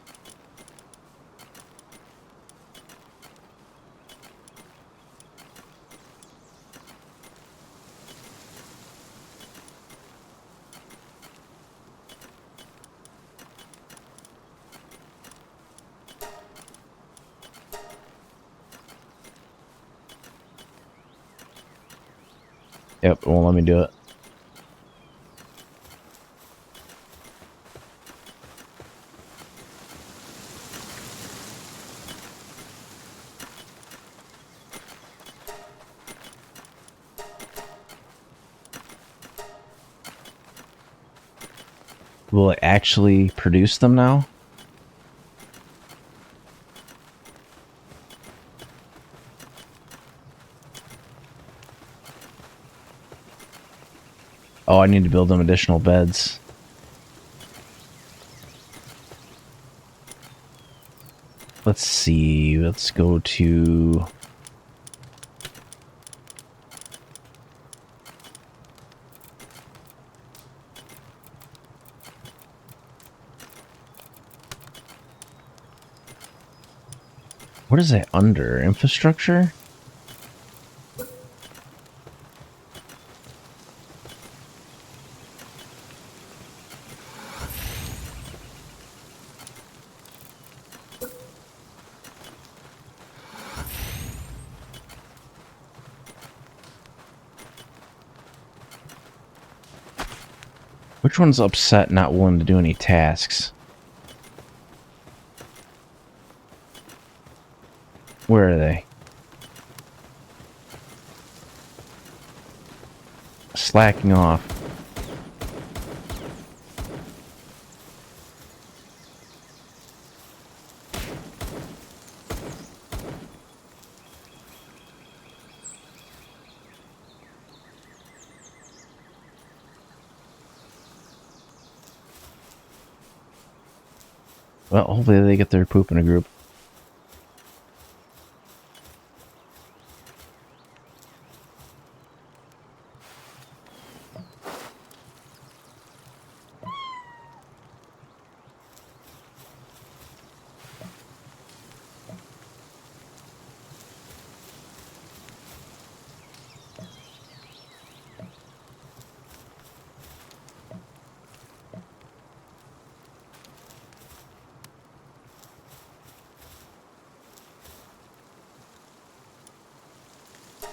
Yep, it won't let me do it. Will it actually produce them now? Oh, I need to build them additional beds. Let's see. Let's go to... What is that under? Infrastructure? Which one's upset, not willing to do any tasks? Where are they? Slacking off. Well, hopefully they get their poop in a group.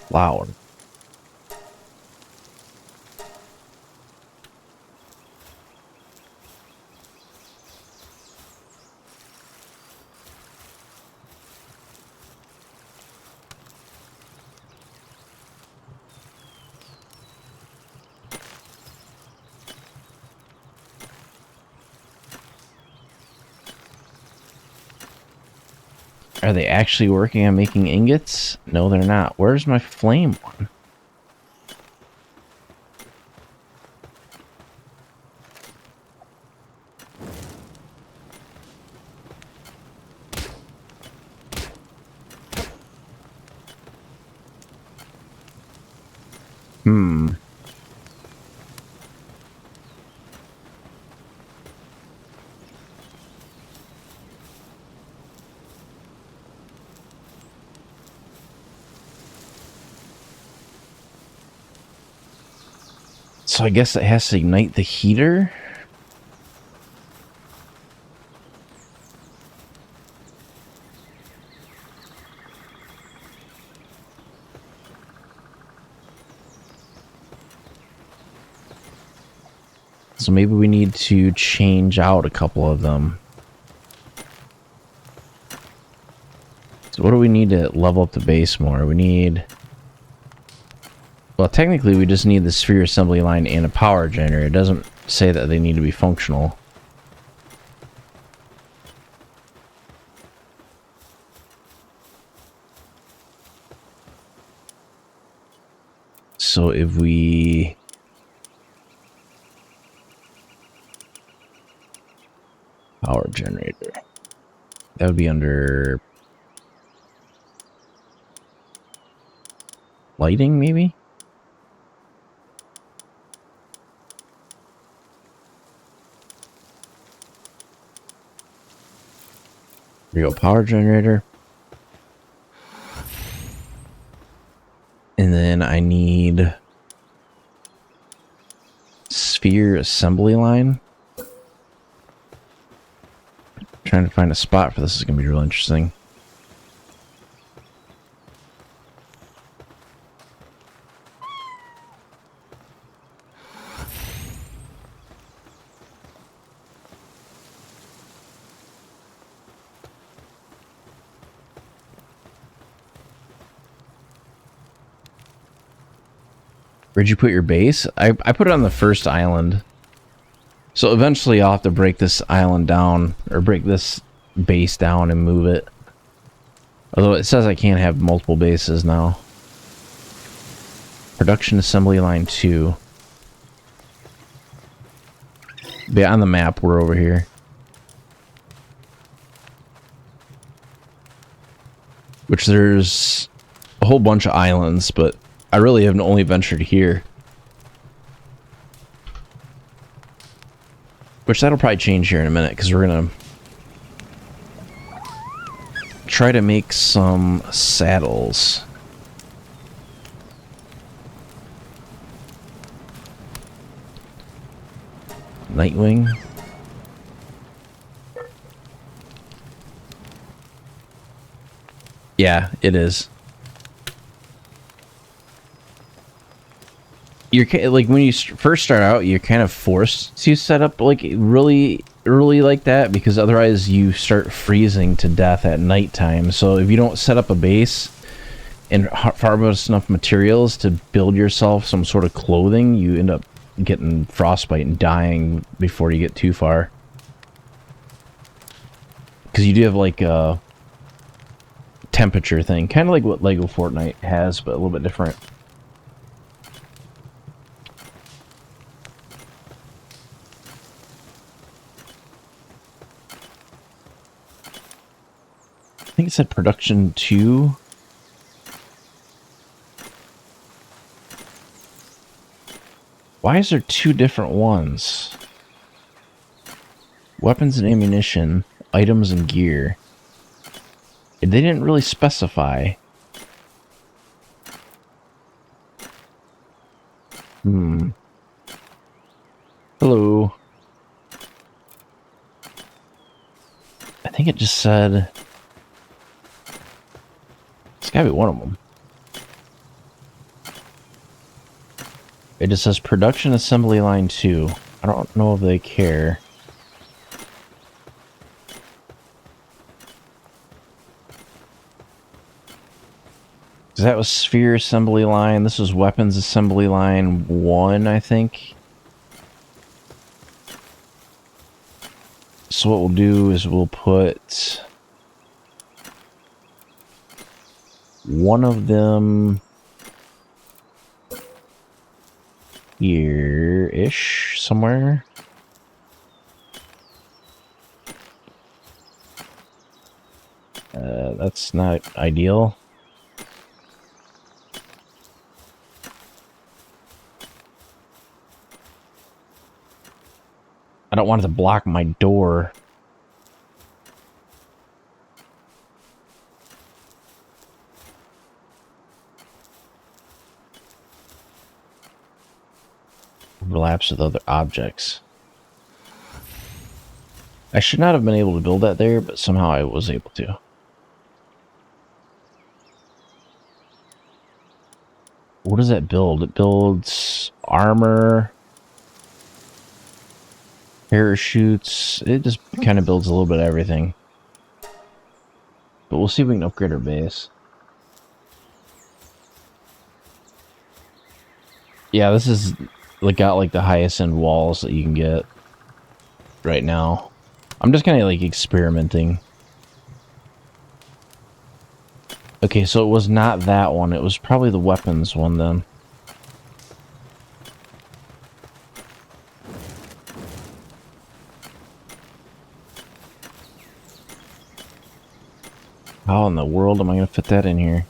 Loud. Are they actually working on making ingots? No, they're not. Where's my flame one? Hmm. So I guess it has to ignite the heater? So maybe we need to change out a couple of them. So what do we need to level up the base more? We need... Well, technically we just need the sphere assembly line and a power generator. It doesn't say that they need to be functional. so if we... Power generator. That would be under... lighting, maybe? Here we go, power generator. And then I need sphere assembly line. Trying to find a spot for this is going to be real interesting. Where'd you put your base? I put it on the first island. So eventually I'll have to break this island down, or break this base down and move it. Although it says I can't have multiple bases now. Production assembly line 2. But yeah, on the map we're over here. Which there's a whole bunch of islands, but I really have only ventured here. Which that'll probably change here in a minute, because we're gonna try to make some saddles. Nightwing. Yeah, it is. You're like, when you first start out, you're kind of forced to set up like really early like that, because otherwise you start freezing to death at nighttime. So if you don't set up a base and harvest enough materials to build yourself some sort of clothing, you end up getting frostbite and dying before you get too far. Because you do have like a temperature thing, kind of like what Lego Fortnite has, but a little bit different. I think it said production 2. Why is there 2 different ones? Weapons and ammunition, items and gear. They didn't really specify. Hello. I think it just said... It's gotta be one of them. It just says production assembly line 2. I don't know if they care. That was sphere assembly line. This was weapons assembly line 1, I think. So what we'll do is we'll put one of them here-ish somewhere. That's not ideal. I don't want it to block my door. Overlaps with other objects. I should not have been able to build that there, but somehow I was able to. What does that build? It builds armor, parachutes. It just kind of builds a little bit of everything. But we'll see if we can upgrade our base. Yeah, this is like got like the highest end walls that you can get right now. I'm just kind of like experimenting. Okay, so it was not that one. It was probably the weapons one then. How in the world am I going to fit that in here?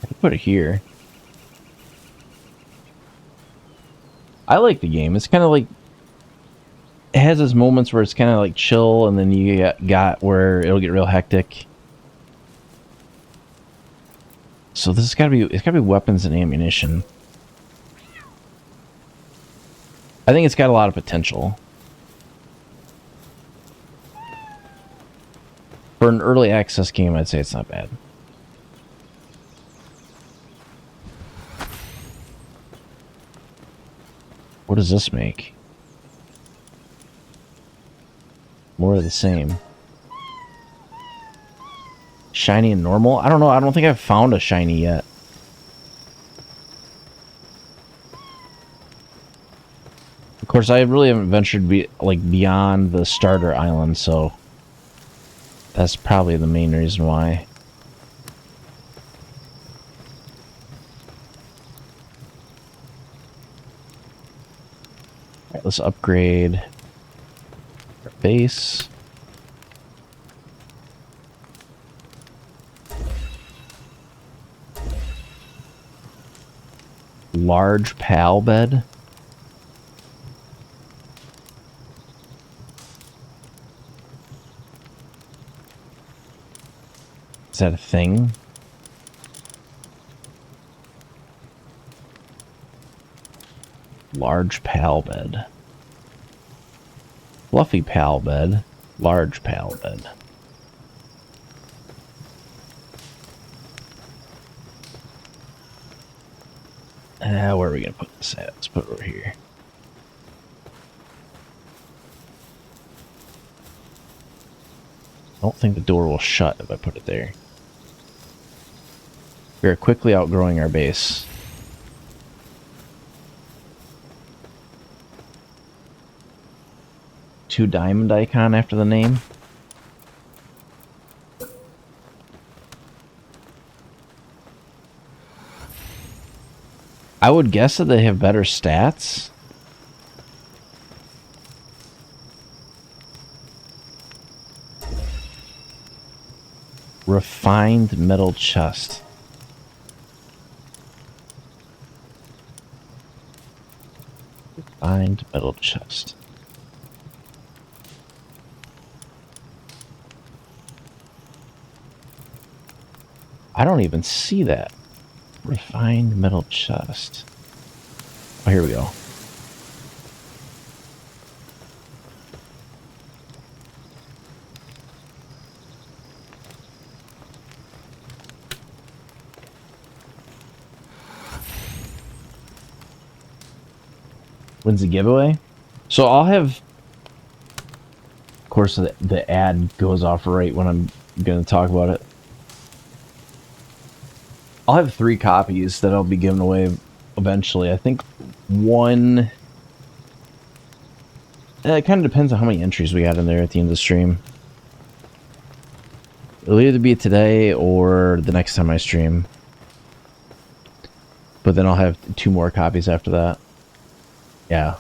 I can put it here. I like the game. It's kind of like... It has its moments where it's kind of like chill, and then you got where it'll get real hectic. So this has got to be... It's got to be weapons and ammunition. I think it's got a lot of potential. For an early access game, I'd say it's not bad. What does this make? More of the same. Shiny and normal? I don't know. I don't think I've found a shiny yet. Of course, I really haven't ventured beyond the starter island, so that's probably the main reason why. Alright, let's upgrade our base. Large pal bed. Is that a thing? Large pal bed. Fluffy pal bed. Large pal bed. Where are we going to put this at? Let's put it over here. I don't think the door will shut if I put it there. We are quickly outgrowing our base. Two diamond icon after the name. I would guess that they have better stats. Refined metal chest. Refined metal chest. I don't even see that. Refined metal chest. Oh, here we go. When's the giveaway? So I'll have... Of course, the ad goes off right when I'm going to talk about it. I'll have 3 copies that I'll be giving away eventually. I think one... It kind of depends on how many entries we got in there at the end of the stream. It'll either be today or the next time I stream. But then I'll have 2 more copies after that. Yeah.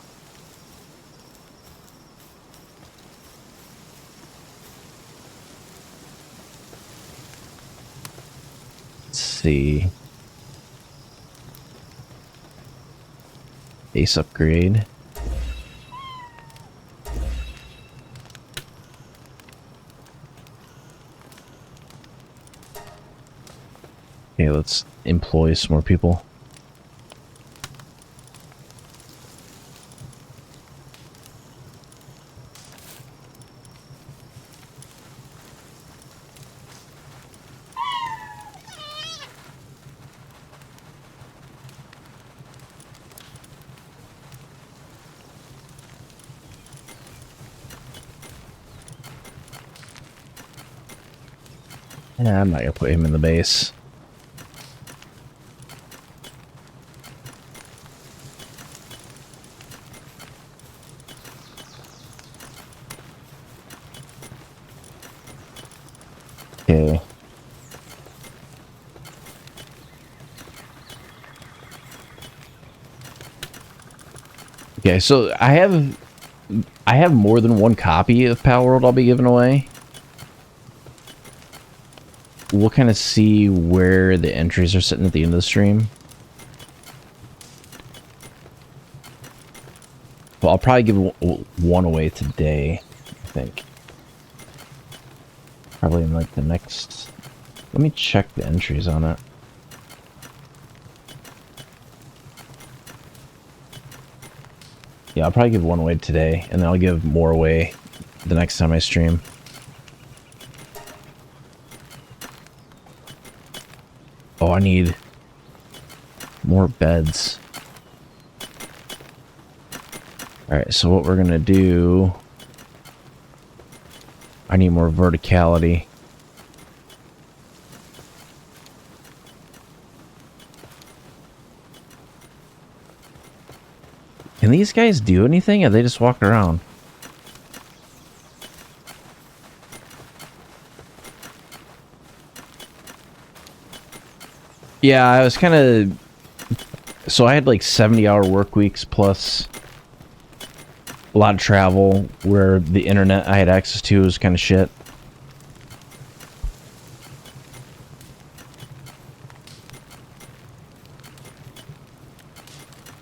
Let's see. Base upgrade. Okay, let's employ some more people. Yeah, I'm not gonna put him in the base. Okay. Okay, so I have more than one copy of Palworld I'll be giving away. We'll kind of see where the entries are sitting at the end of the stream. Well, I'll probably give one away today, I think. Probably in like the next... Let me check the entries on it. Yeah, I'll probably give one away today, and then I'll give more away the next time I stream. Oh, I need more beds. Alright, so what we're gonna do... I need more verticality. Can these guys do anything, or they just walk around? Yeah, I was kind of... So I had like 70-hour work weeks plus a lot of travel where the internet I had access to was kind of shit.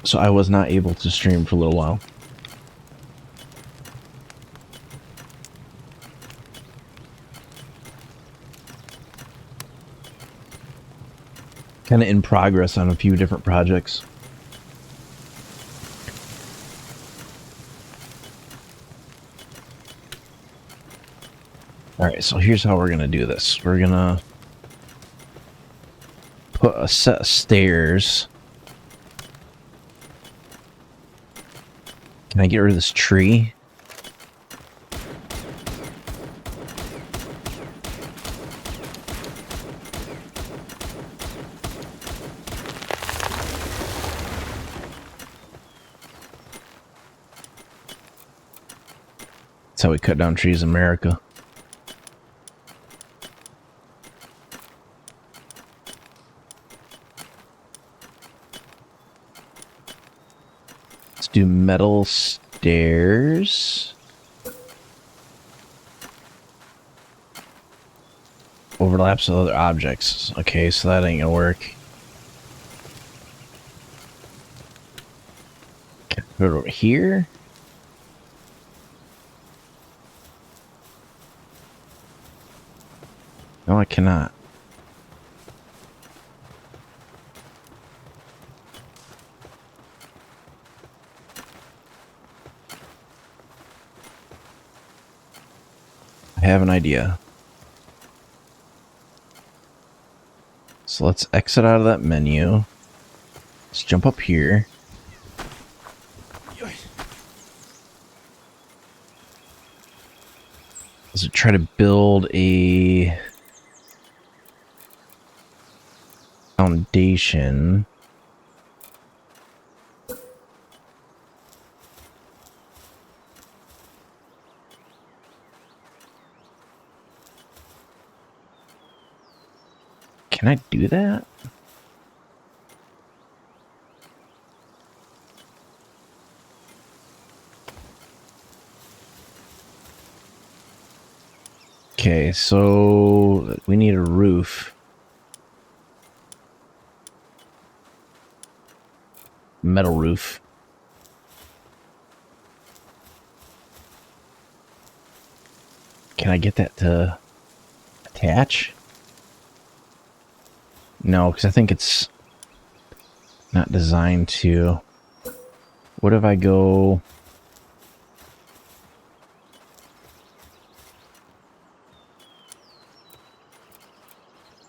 So I was not able to stream for a little while. Kind of in progress on a few different projects. Alright, so here's how we're going to do this. We're going to put a set of stairs. Can I get rid of this tree? That's how we cut down trees in America. Let's do metal stairs. Overlaps with other objects. Okay, so that ain't gonna work. Can I put it over here? No, I cannot. I have an idea. So let's exit out of that menu. Let's jump up here. Let's try to build a foundation. Can I do that? Okay, so we need a roof. Metal roof. Can I get that to attach? No, because I think it's not designed to. What if I go...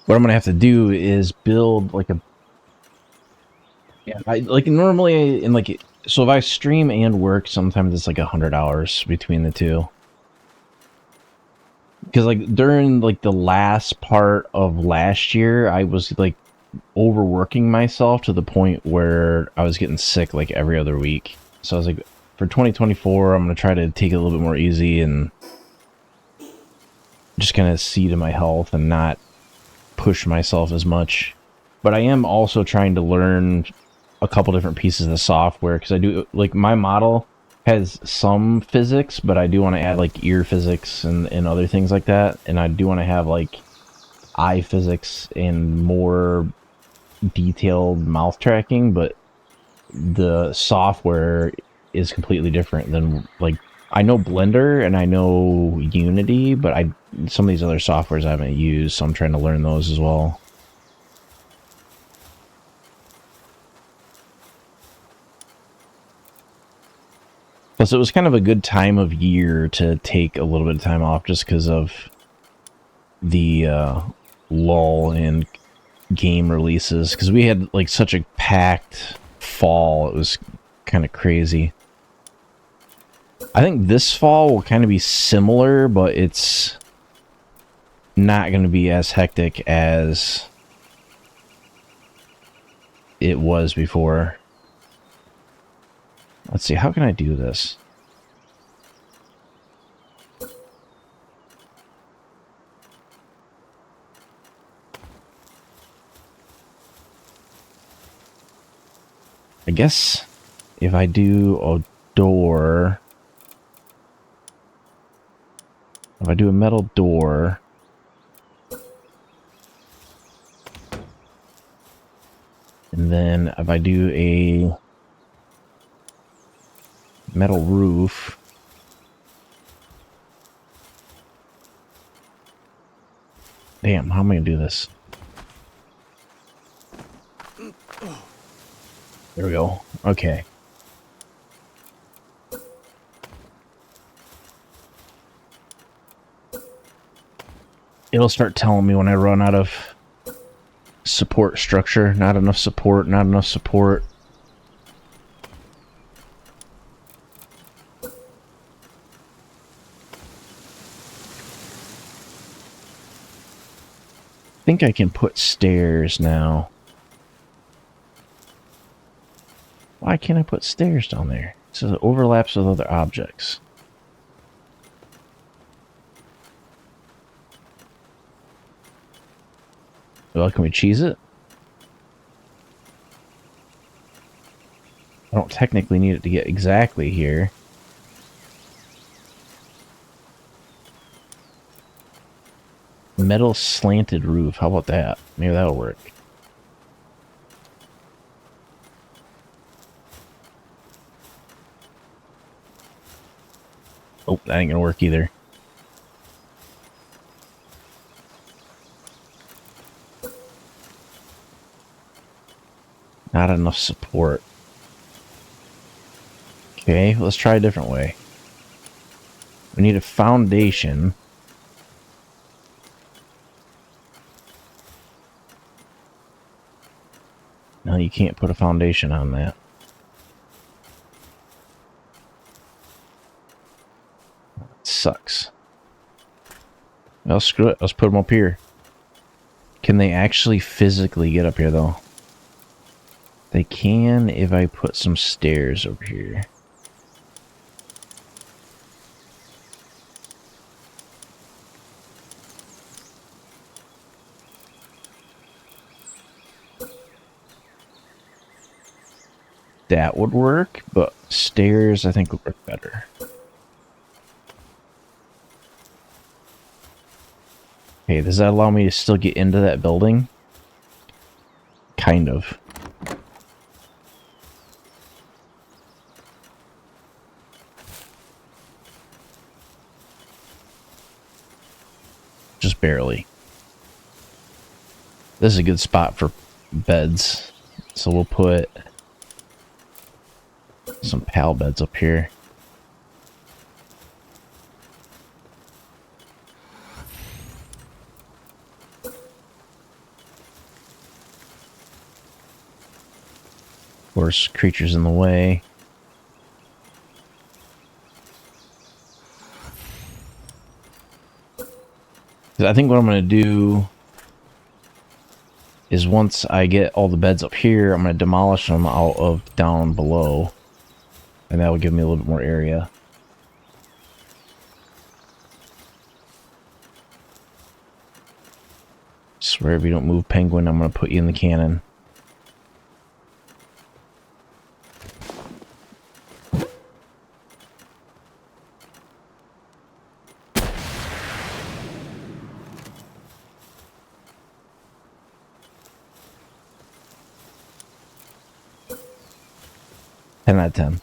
What I'm going to have to do is build like a... Yeah, like normally in like... So if I stream and work, sometimes it's like 100 hours between the two. Because like during like the last part of last year, I was like overworking myself to the point where I was getting sick like every other week. So I was like, for 2024, I'm going to try to take it a little bit more easy and just kind of see to my health and not push myself as much. But I am also trying to learn a couple different pieces of software, because I do, like, my model has some physics, but I do want to add like ear physics and other things like that, and I do want to have like eye physics and more detailed mouth tracking, but the software is completely different than, like, I know Blender and I know Unity, but some of these other softwares I haven't used, so I'm trying to learn those as well. Plus, it was kind of a good time of year to take a little bit of time off just because of the lull in game releases. Because we had like such a packed fall, it was kind of crazy. I think this fall will kind of be similar, but it's not going to be as hectic as it was before. Let's see, how can I do this? I guess if I do a door, if I do a metal door, and then if I do a metal roof, damn, how am I gonna do this? There we go. Okay. It'll start telling me when I run out of support structure. Not enough support, not enough support. I think I can put stairs now. Why can't I put stairs down there? So it overlaps with other objects. Well, can we cheese it? I don't technically need it to get exactly here. Metal slanted roof. How about that? Maybe that'll work. Oh, that ain't gonna work either. Not enough support. Okay, let's try a different way. We need a foundation. No, you can't put a foundation on that. That sucks. Well, screw it. Let's put them up here. Can they actually physically get up here, though? They can if I put some stairs over here. That would work, but stairs I think would work better. Okay, does that allow me to still get into that building? Kind of. Just barely. This is a good spot for beds, so we'll put some pal beds up here. Of course, creatures in the way. I think what I'm going to do is once I get all the beds up here, I'm going to demolish them out of down below. And that will give me a little bit more area. Swear if you don't move, penguin, I'm going to put you in the cannon. 10 out of 10.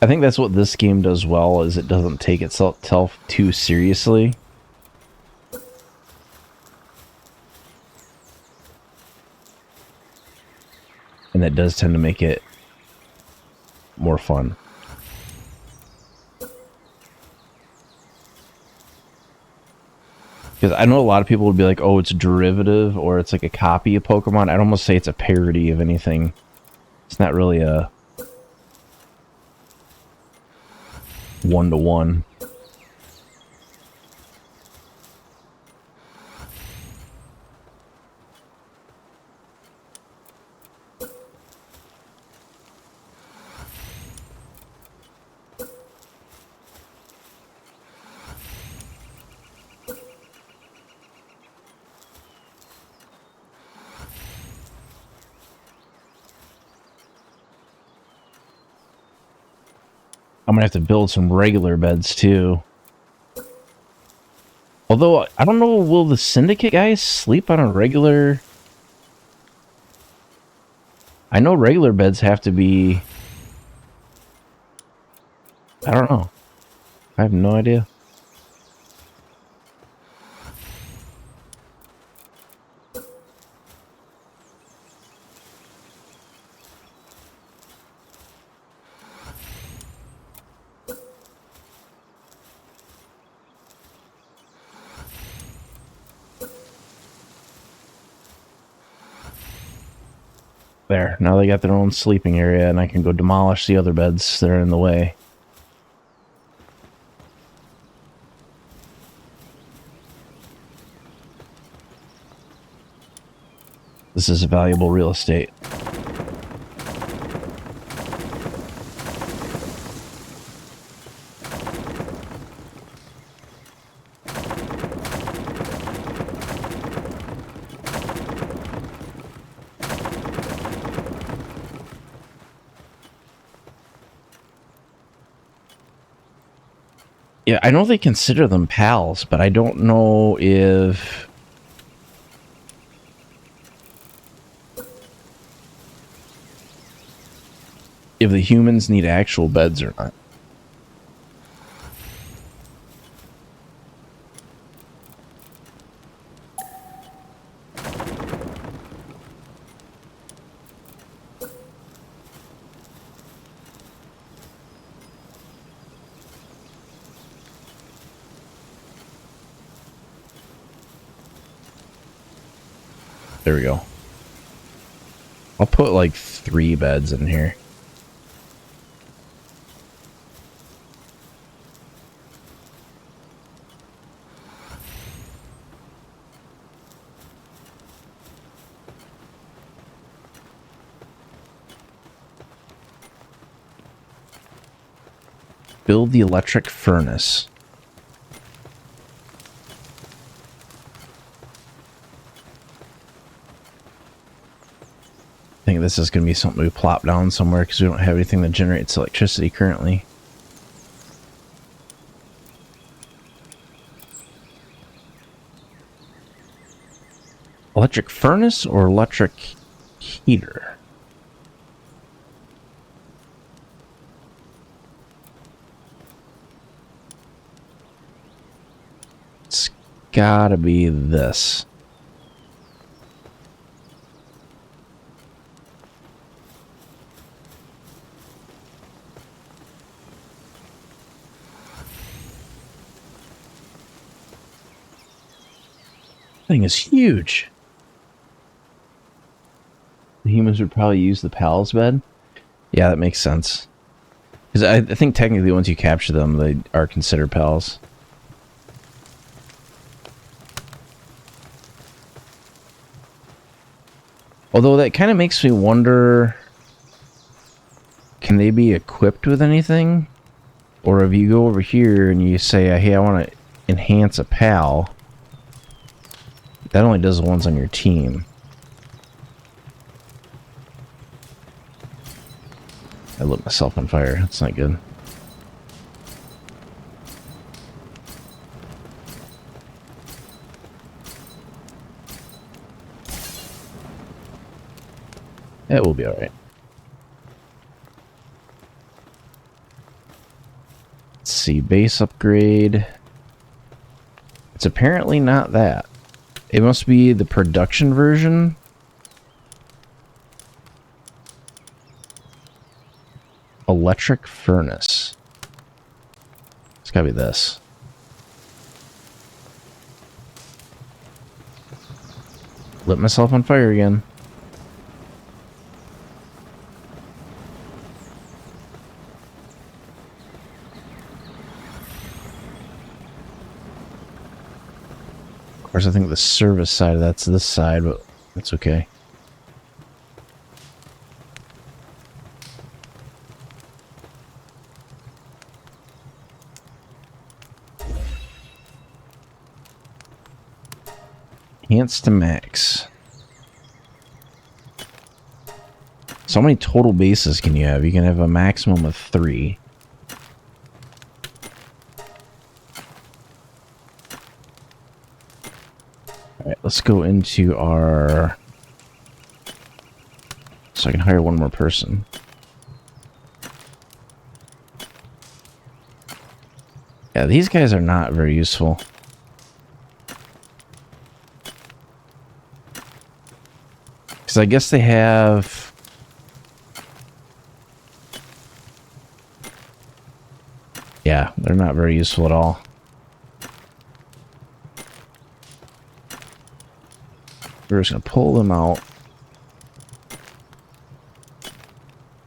I think that's what this game does well, is it doesn't take itself too seriously. And that does tend to make it more fun. Because I know a lot of people would be like, oh, it's derivative, or it's like a copy of Pokemon. I'd almost say it's a parody of anything. It's not really a one-to-one. I'm gonna have to build some regular beds too. Although, I don't know, will the Syndicate guys sleep on a regular... I know regular beds have to be... I don't know. I have no idea. There, now they got their own sleeping area, and I can go demolish the other beds that are in the way. This is valuable real estate. Yeah, I know they consider them pals, but I don't know if the humans need actual beds or not. There we go. I'll put like 3 beds in here. Build the electric furnace. I think this is going to be something we plop down somewhere because we don't have anything that generates electricity currently. Electric furnace or electric heater? It's gotta be this. Thing is huge. The humans would probably use the pal's bed. Yeah, that makes sense. Because I think technically once you capture them, they are considered pals. Although that kind of makes me wonder, can they be equipped with anything? Or if you go over here and you say, hey, I want to enhance a pal, that only does the ones on your team. I lit myself on fire. That's not good. It will be alright. Let's see, base upgrade. It's apparently not that. It must be the production version. Electric furnace. It's gotta be this. Lit myself on fire again. Of course, I think the service side of that's this side, but that's okay. Enhance to max. So how many total bases can you have? You can have a maximum of 3. Alright, let's go into our... So I can hire one more person. Yeah, these guys are not very useful. Because I guess they have... Yeah, they're not very useful at all. We're just going to pull them out.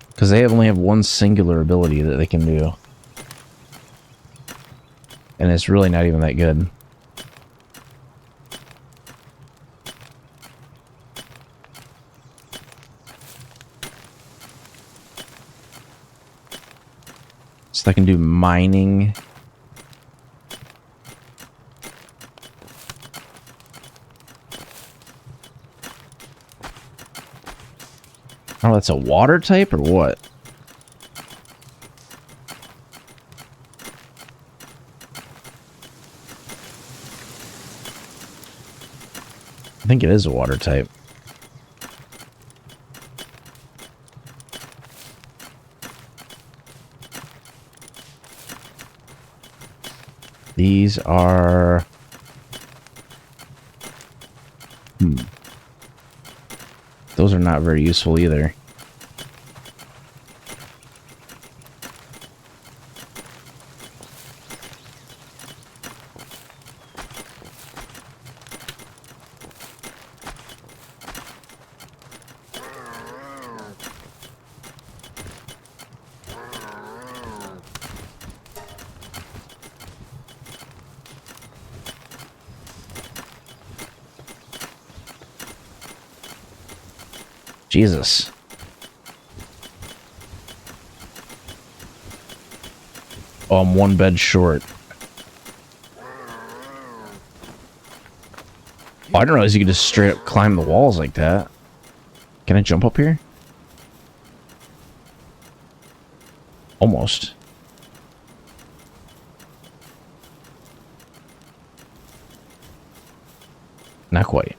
Because they only have one singular ability that they can do. And it's really not even that good. So I can do mining. Oh, that's a water type or what? I think it is a water type. These are... Those are not very useful either. Jesus. Oh, I'm one bed short. Oh, I didn't realize you could just straight up climb the walls like that. Can I jump up here? Almost. Not quite.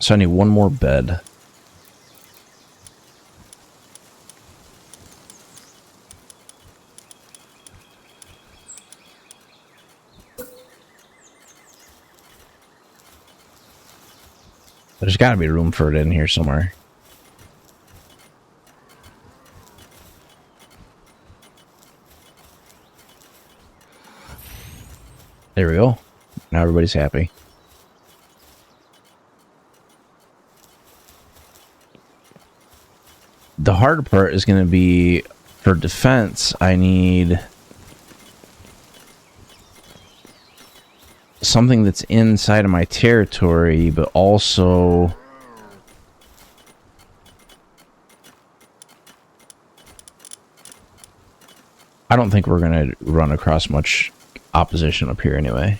So I need one more bed. There's got to be room for it in here somewhere. There we go. Now everybody's happy. The hard part is going to be, for defense, I need something that's inside of my territory, but also I don't think we're going to run across much opposition up here anyway.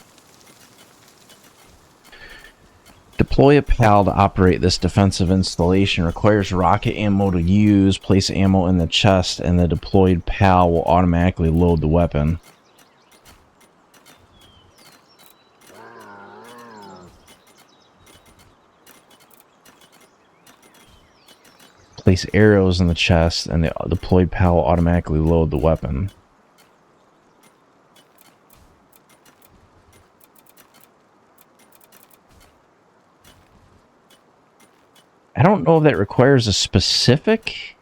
Deploy a PAL to operate this defensive installation. Requires rocket ammo to use. Place ammo in the chest and the deployed PAL will automatically load the weapon. Place arrows in the chest, and the deployed PAL will automatically load the weapon. I don't know if that requires a specific...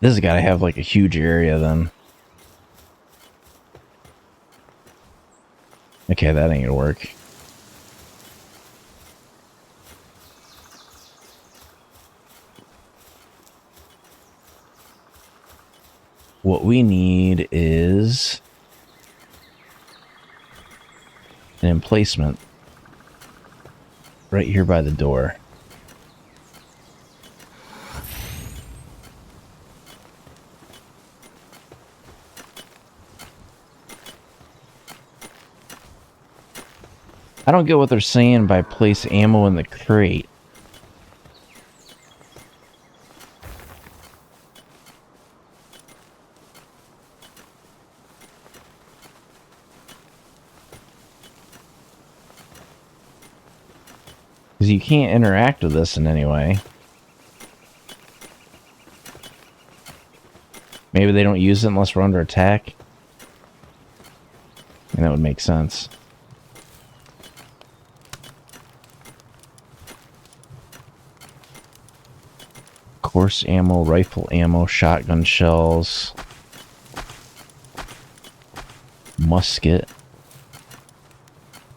This has got to have like a huge area then. Okay, that ain't gonna work. What we need is an emplacement right here by the door. I don't get what they're saying by place ammo in the crate. Because you can't interact with this in any way. Maybe they don't use it unless we're under attack. And that would make sense. Course ammo, rifle ammo, shotgun shells, musket,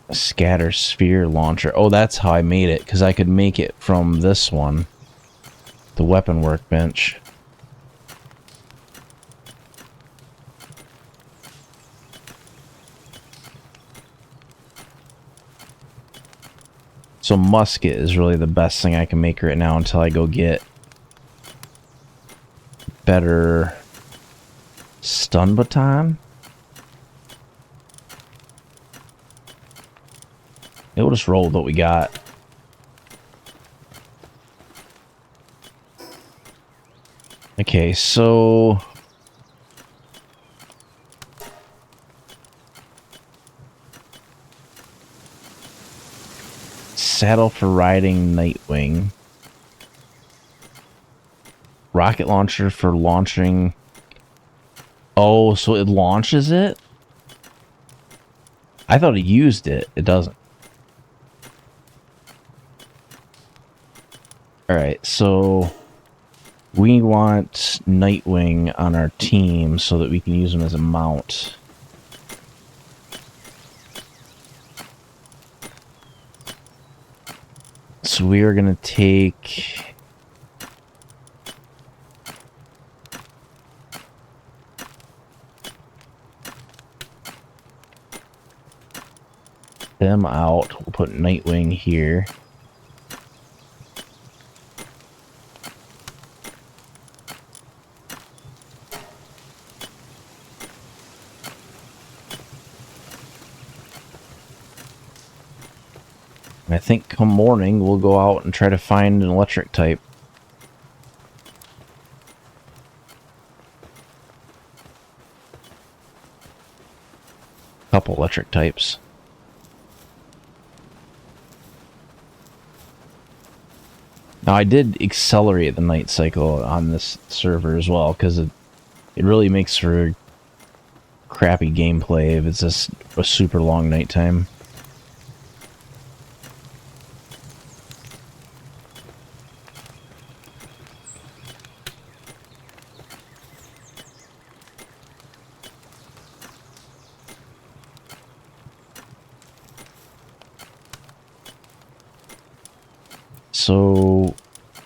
a scatter sphere launcher. Oh, that's how I made it, because I could make it from this one, the weapon workbench. So musket is really the best thing I can make right now until I go get better stun baton. We'll just roll with what we got. Okay, so saddle for riding Nightwing. Rocket launcher for launching. Oh, so it launches it? I thought it used it. It doesn't. Alright, so we want Nightwing on our team so that we can use him as a mount. So we are going to take... them out. We'll put Nightwing here. And I think come morning we'll go out and try to find an electric type. Couple electric types. Now I did accelerate the night cycle on this server as well, because it really makes for crappy gameplay if it's just a super long nighttime. So,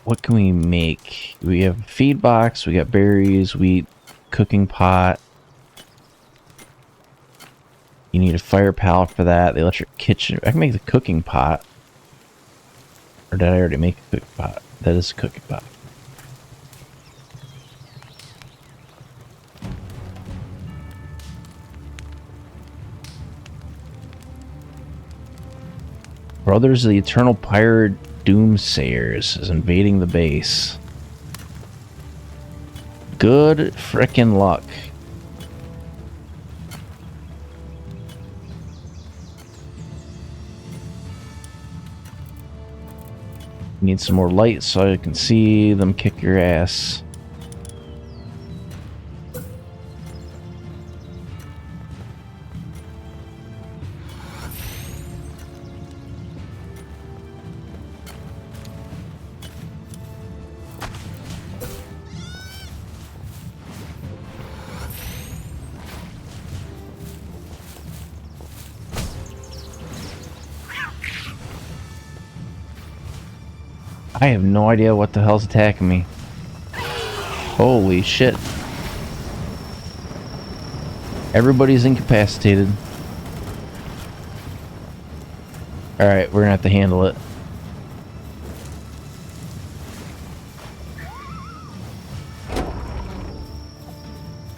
what can we make? We have a feed box, we got berries, wheat, cooking pot. You need a fire pallet for that, the electric kitchen. I can make the cooking pot. Or did I already make a cooking pot? That is a cooking pot. Brothers of the Eternal Pirate Doomsayers is invading the base. Good frickin' luck. Need some more light so I can see them kick your ass. I have no idea what the hell's attacking me. Holy shit. Everybody's incapacitated. Alright, we're gonna have to handle it.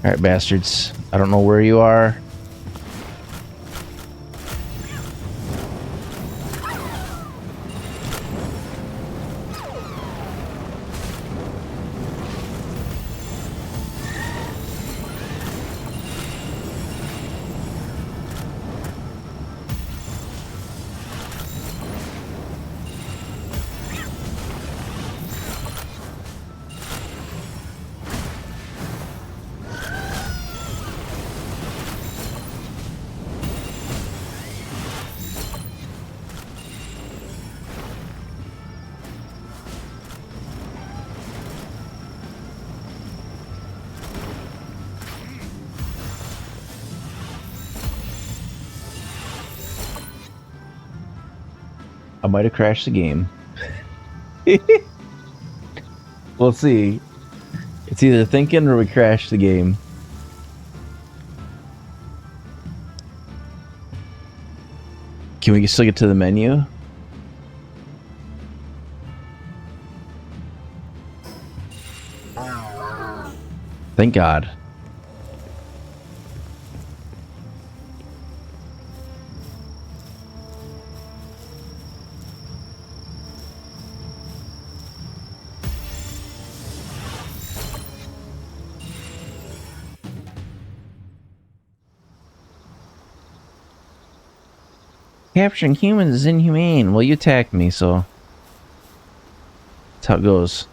Alright, bastards. I don't know where you are. I might have crashed the game. We'll see. It's either thinking or we crashed the game. Can we still get to the menu? Thank God. Capturing humans is inhumane. Well, you attacked me, so that's how it goes.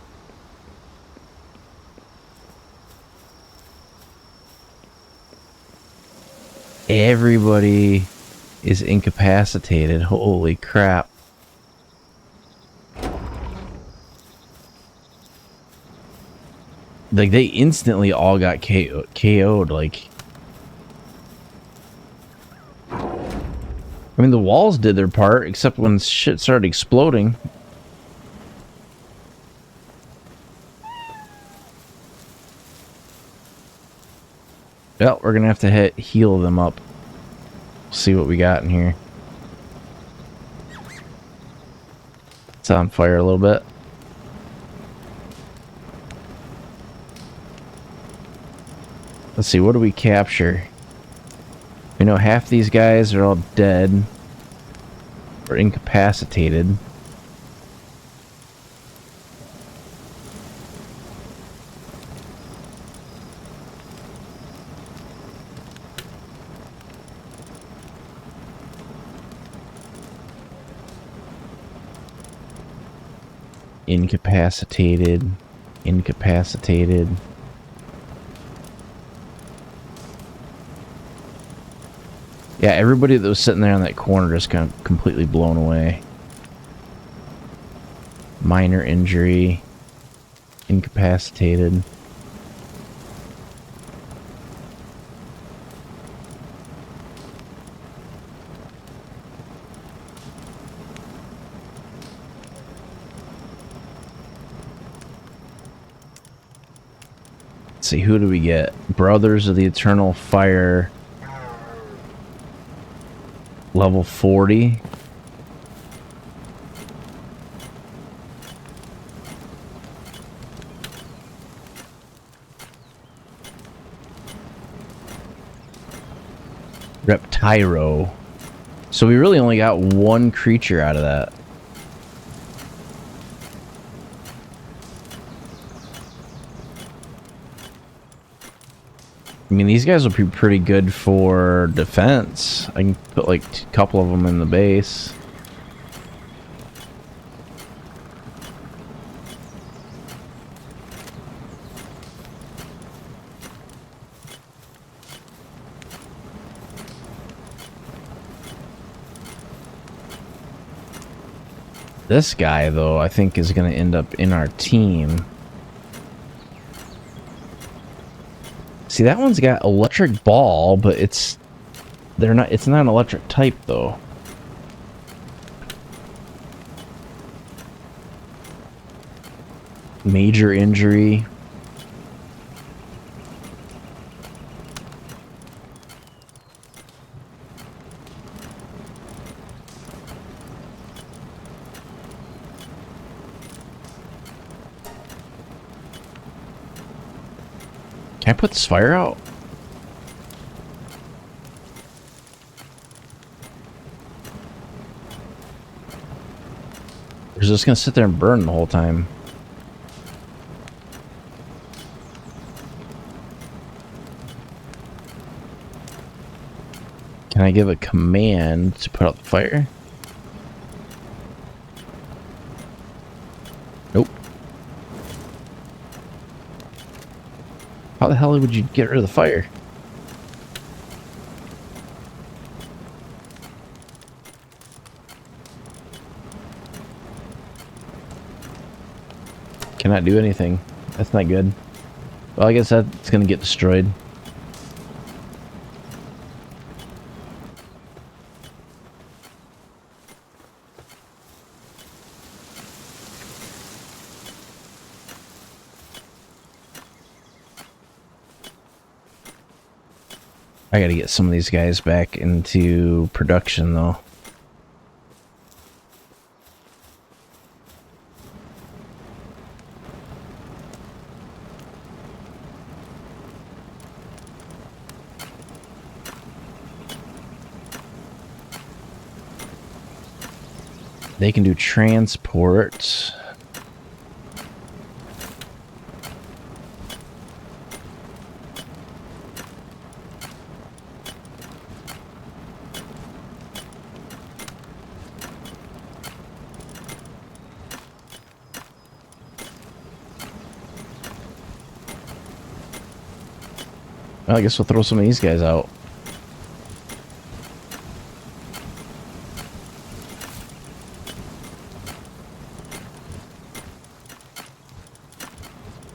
Everybody is incapacitated. Holy crap. Like, they instantly all got KO'd, like... I mean, the walls did their part, except when shit started exploding. Well, we're gonna have to heal them up. See what we got in here. It's on fire a little bit. Let's see, what do we capture? We know half these guys are all dead or incapacitated. Incapacitated. Incapacitated. Yeah, everybody that was sitting there on that corner just got completely blown away. Minor injury. Incapacitated. Let's see, who do we get? Brothers of the Eternal Fire. Level 40. Reptyro. So we really only got one creature out of that. I mean, these guys will be pretty good for defense. I can put like a couple of them in the base. This guy, though, I think is going to end up in our team. See, that one's got electric ball, but it's not an electric type, though. Major injury. Can I put this fire out? Or is this gonna sit there and burn the whole time? Can I give a command to put out the fire? Nope. How the hell would you get rid of the fire? Cannot do anything. That's not good. Well, I guess that's gonna get destroyed. I gotta get some of these guys back into production, though. They can do transport. Well, I guess we'll throw some of these guys out.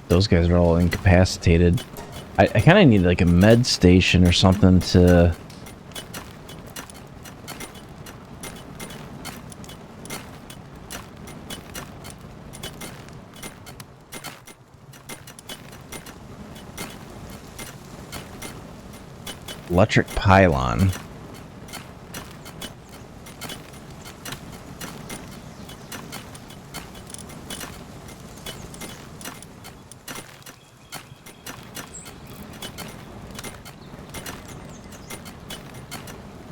Those guys are all incapacitated. I kind of need like a med station or something to... Electric pylon.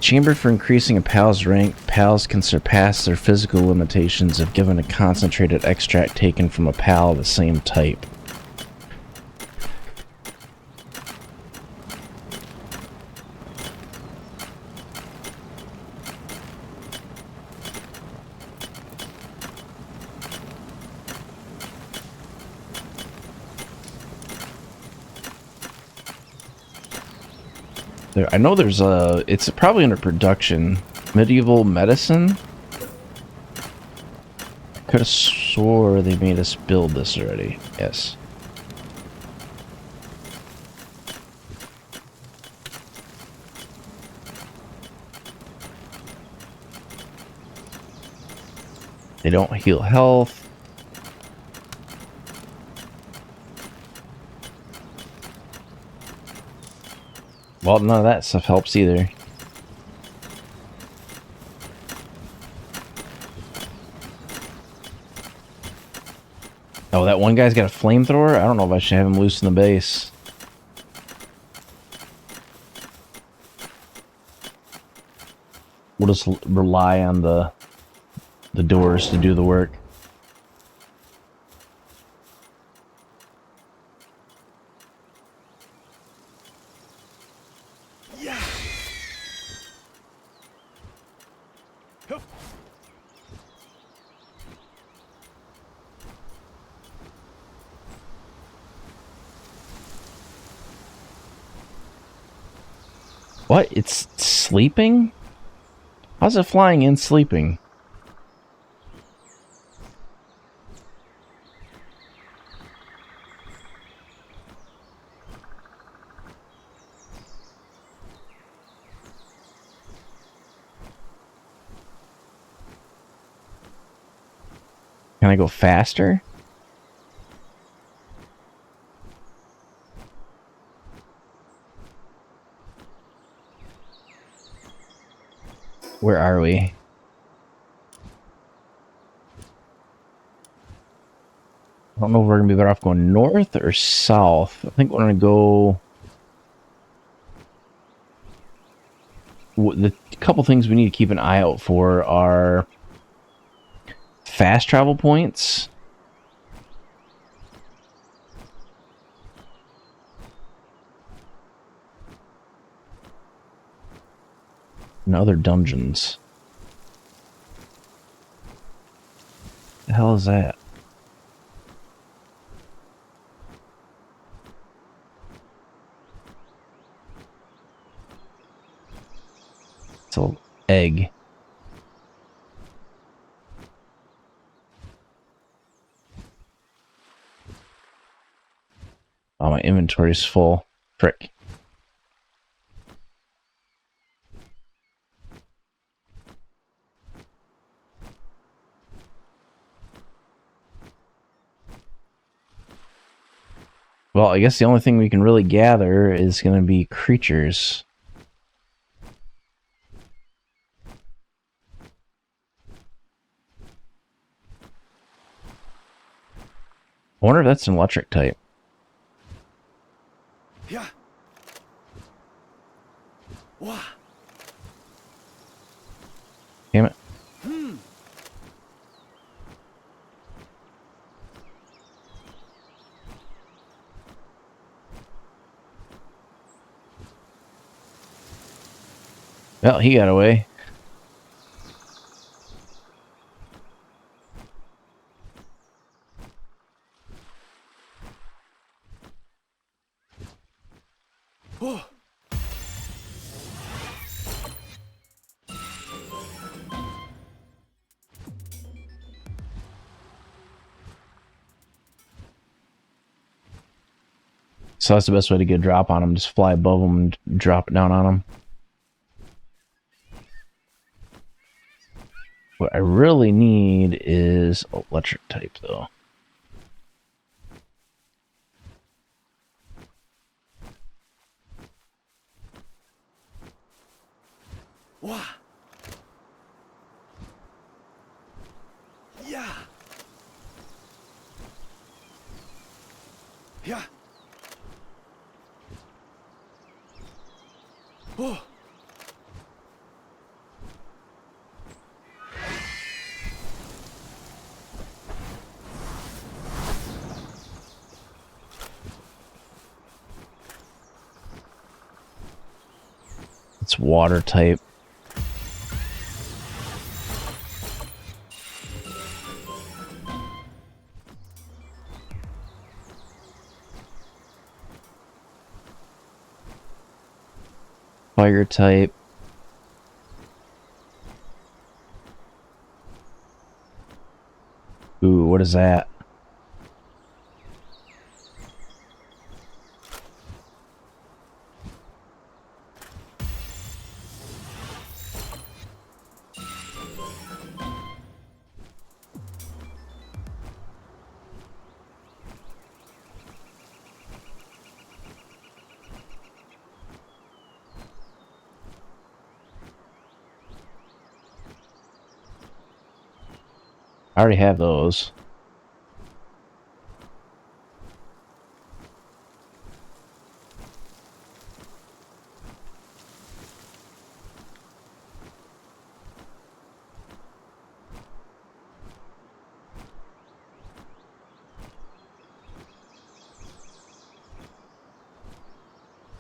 Chamber for increasing a pal's rank. Pals can surpass their physical limitations if given a concentrated extract taken from a pal of the same type. I know there's a... It's probably under production. Medieval medicine? I could have swore they made us build this already. Yes. They don't heal health. Well, none of that stuff helps either. Oh, that one guy's got a flamethrower? I don't know if I should have him loose in the base. We'll just rely on the doors to do the work. What? It's sleeping? How's it flying and sleeping? Can I go faster? Where are we? I don't know if we're going to be better off going north or south. I think we're going to go... The couple things we need to keep an eye out for are fast travel points. And other dungeons. The hell is that? It's an egg. Oh, my inventory's full. Frick. Well, I guess the only thing we can really gather is going to be creatures. I wonder if that's an electric type. Yeah. Wow. Damn it. Well, he got away. Oh. So that's the best way to get a drop on him. Just fly above him and drop it down on him. What I really need is electric type, though. Wow. Yeah. Yeah. Oh. It's water type. Fire type. Ooh, what is that? I already have those.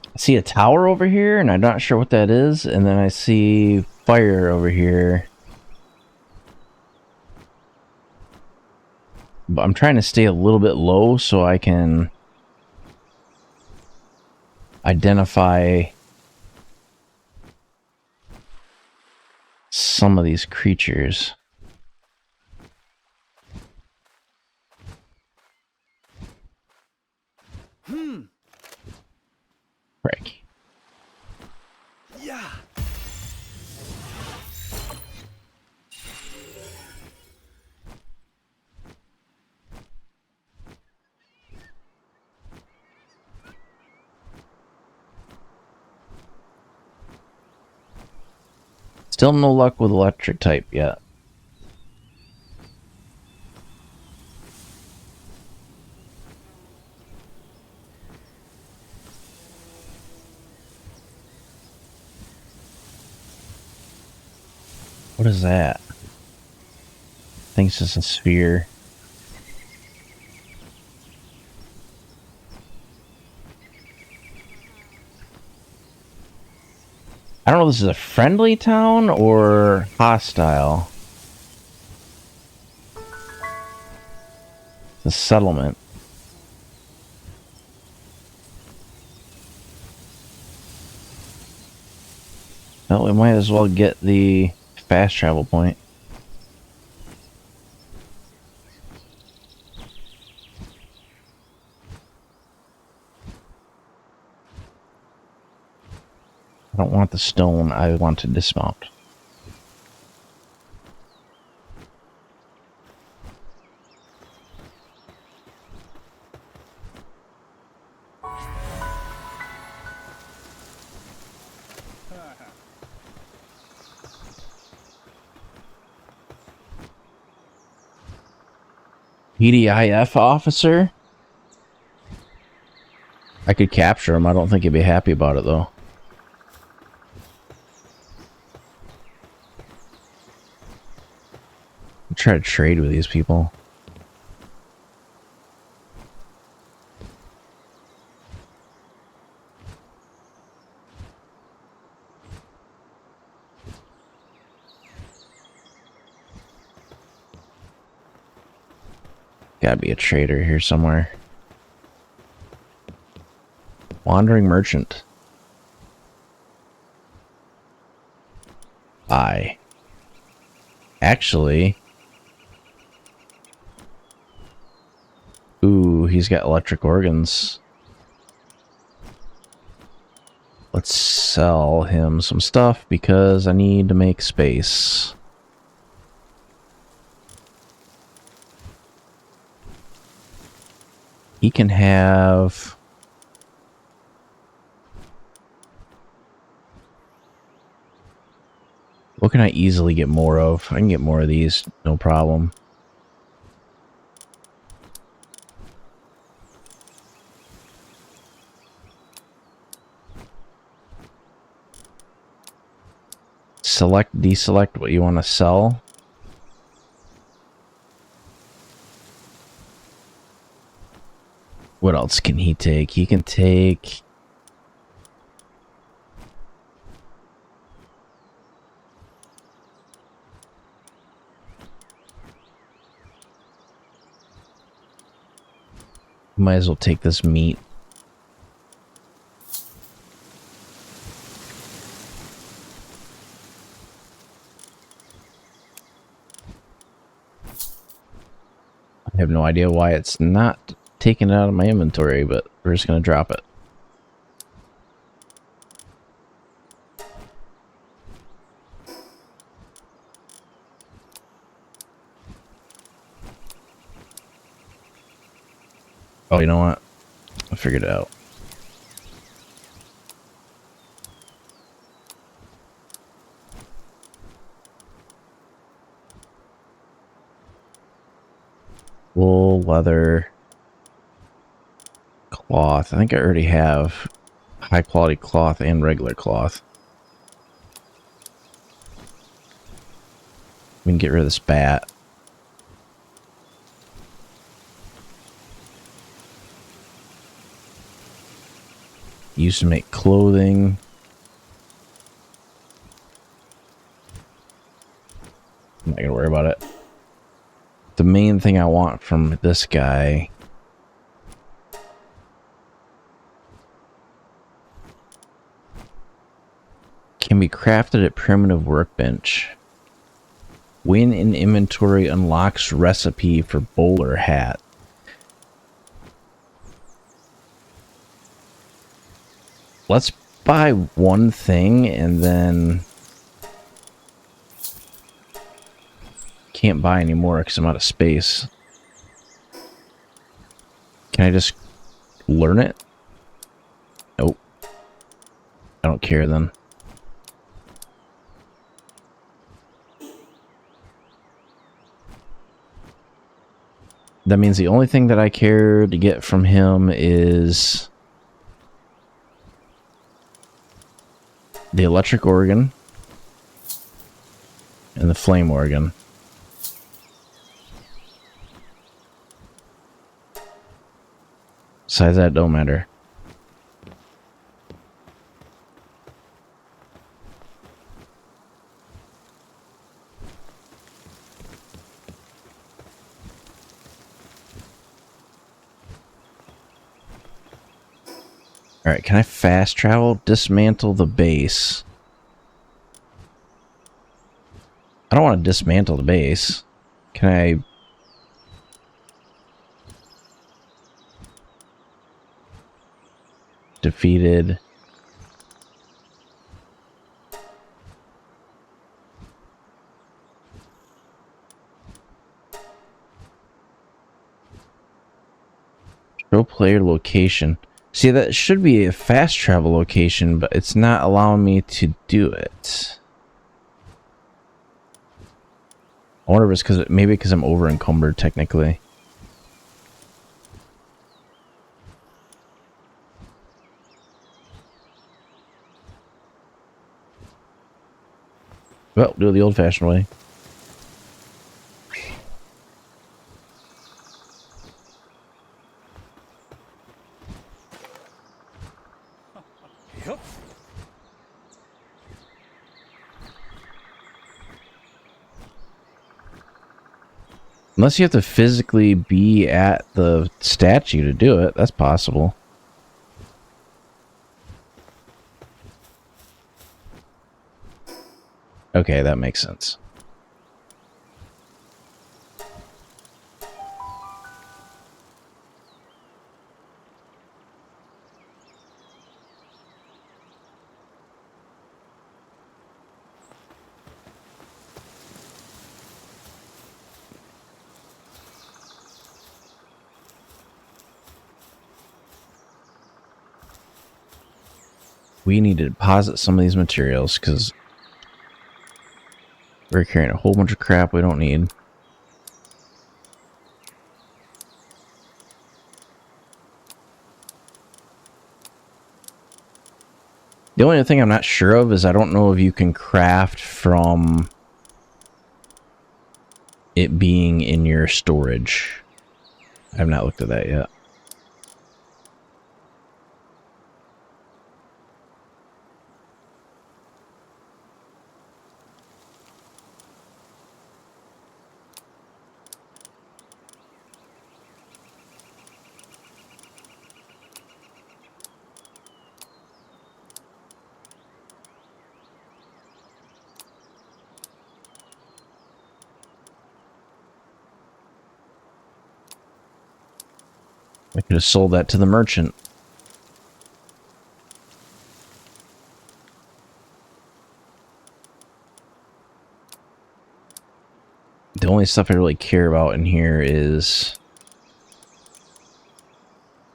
I see a tower over here, and I'm not sure what that is. And then I see fire over here. But I'm trying to stay a little bit low so I can identify some of these creatures. Frick. Yeah. Still no luck with electric type yet. What is that? I think it's just a sphere. I don't know if this is a friendly town or hostile. The settlement. Well, we might as well get the fast travel point. I don't want the stone, I want to dismount. PDIF officer? I could capture him, I don't think he'd be happy about it though. Try to trade with these people. Gotta be a trader here somewhere. Wandering merchant. Actually... Ooh, he's got electric organs. Let's sell him some stuff because I need to make space. He can have... What can I easily get more of? I can get more of these, no problem. Select, deselect what you want to sell. What else can he take? He can take... Might as well take this meat. I have no idea why it's not taken out of my inventory, but we're just going to drop it. Oh, you know what? I figured it out. Wool, leather, cloth. I think I already have high quality cloth and regular cloth. We can get rid of this bat. Used to make clothing. I'm not gonna worry about it. The main thing I want from this guy can be crafted at primitive workbench. Win in inventory unlocks recipe for bowler hat. Let's buy one thing and then can't buy anymore because I'm out of space. Can I just learn it? Nope. I don't care then. That means the only thing that I care to get from him is the electric organ and the flame organ. Besides that, don't matter. Alright, can I fast travel? Dismantle the base. I don't want to dismantle the base. Can I... Defeated. Show player location. See, that should be a fast travel location, but it's not allowing me to do it. I wonder if it's because maybe because I'm over encumbered technically. Well, do it the old-fashioned way. Yup. Unless you have to physically be at the statue to do it, that's possible. Okay, that makes sense. We need to deposit some of these materials because we're carrying a whole bunch of crap we don't need. The only thing I'm not sure of is I don't know if you can craft from it being in your storage. I have not looked at that yet. I could have sold that to the merchant. The only stuff I really care about in here is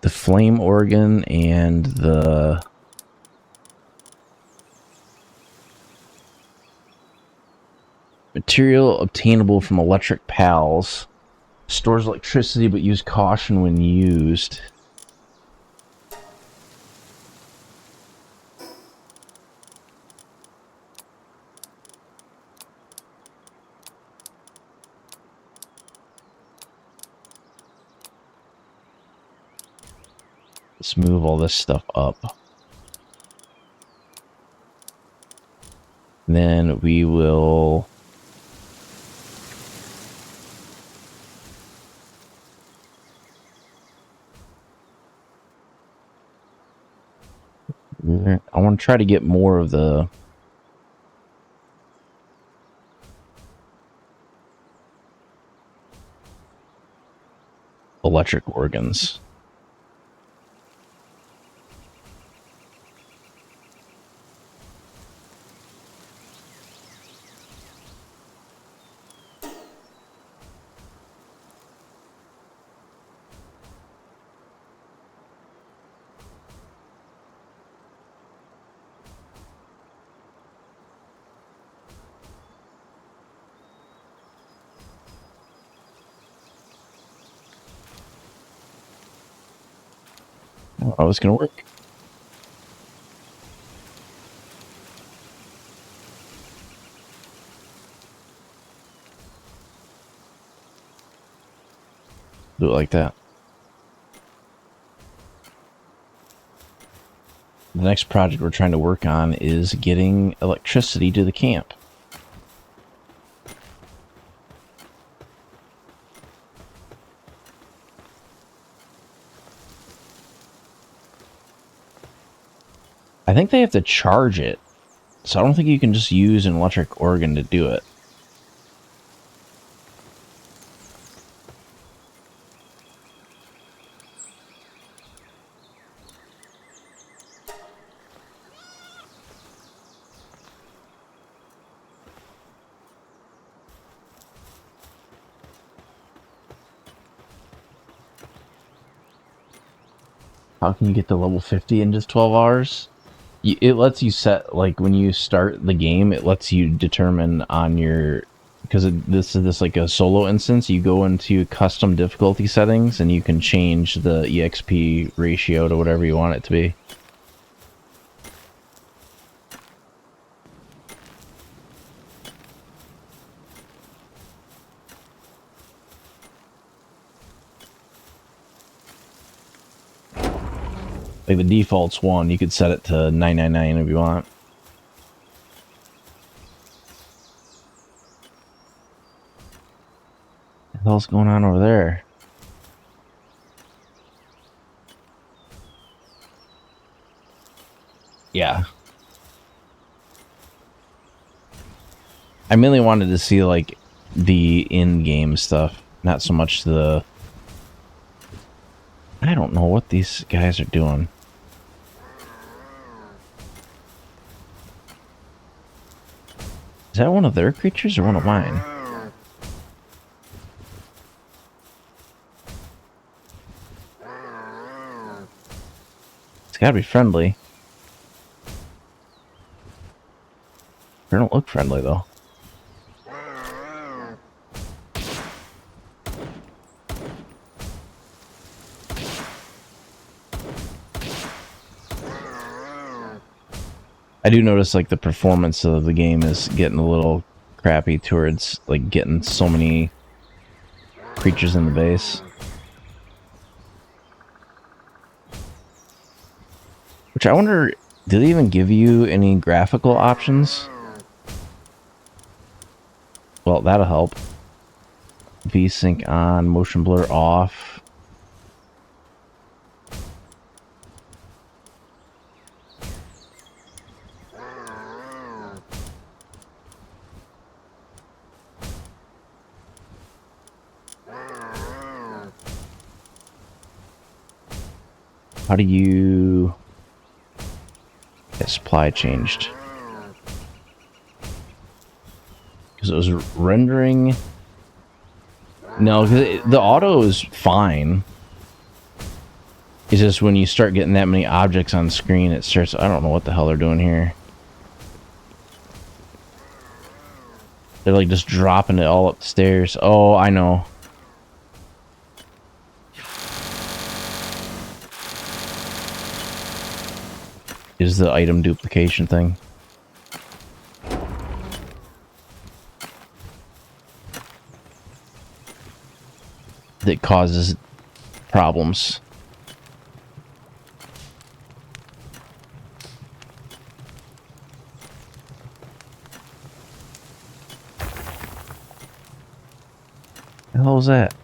the flame organ and the material obtainable from electric pals. Stores electricity but use caution when used. Let's move all this stuff up. Then we will... I want to try to get more of the electric organs. I don't know how it's gonna work. Do it like that. The next project we're trying to work on is getting electricity to the camp. I think they have to charge it, so I don't think you can just use an electric organ to do it. How can you get to level 50 in just 12 hours? It lets you set, like, when you start the game, it lets you determine on your... Because this is like a solo instance, you go into custom difficulty settings, and you can change the EXP ratio to whatever you want it to be. Like, the default's 1, you could set it to 999 if you want. What the hell's going on over there? Yeah. I mainly wanted to see, like, the in-game stuff, not so much the... I don't know what these guys are doing. Is that one of their creatures or one of mine? It's gotta be friendly. They don't look friendly, though. I do notice, like, the performance of the game is getting a little crappy towards, like, getting so many creatures in the base. Which I wonder, do they even give you any graphical options? Well, that'll help. V-Sync on, motion blur off. How do you... get supply changed? Because it was rendering... No, because the auto is fine. It's just when you start getting that many objects on screen, it starts... I don't know what the hell they're doing here. They're like just dropping it all upstairs. Oh, I know. Is the item duplication thing. That causes problems. The hell was that?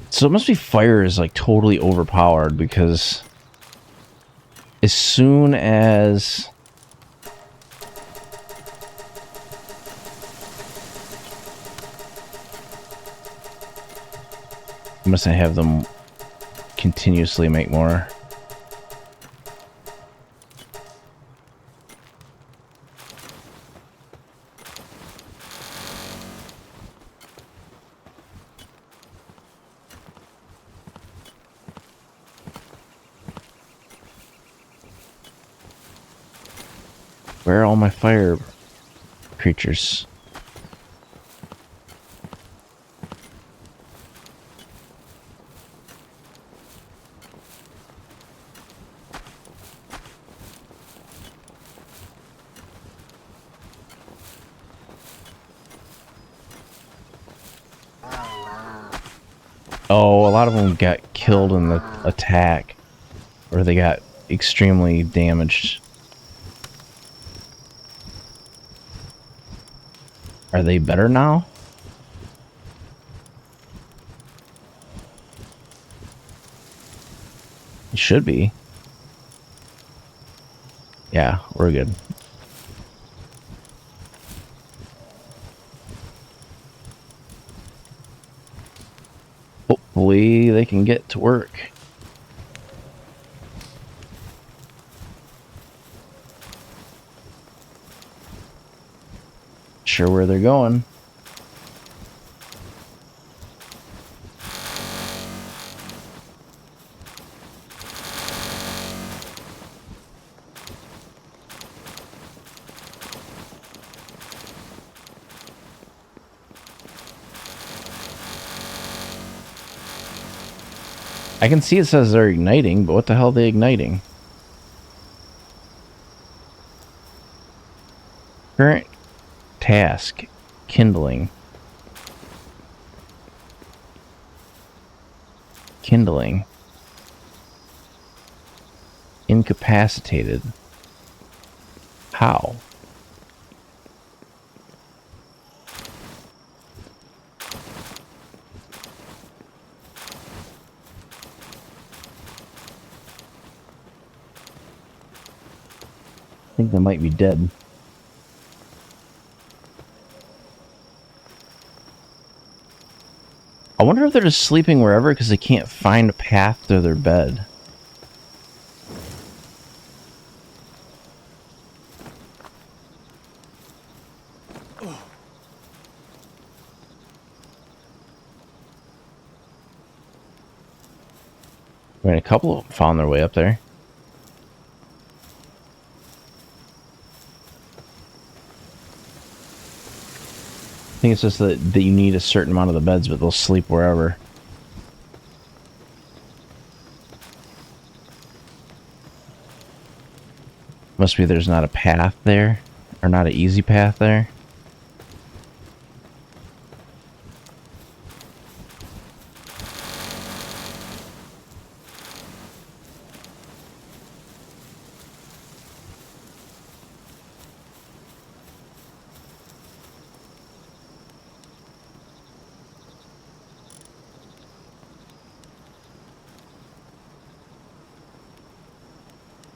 So it must be fire is like totally overpowered, because as soon as I must have them continuously make more. Where are all my fire creatures? lot of them got killed in the attack, or they got extremely damaged. Are they better now? It should be. Yeah, we're good. Hopefully they can get to work. Sure where they're going. I can see it says they're igniting, but what the hell are they igniting? Current task, kindling. Kindling. Incapacitated. How? I think they might be dead. I wonder if they're just sleeping wherever because they can't find a path to their bed. I mean, a couple of them found their way up there. I think it's just that you need a certain amount of the beds, but they'll sleep wherever. Must be there's not a path there, or not an easy path there.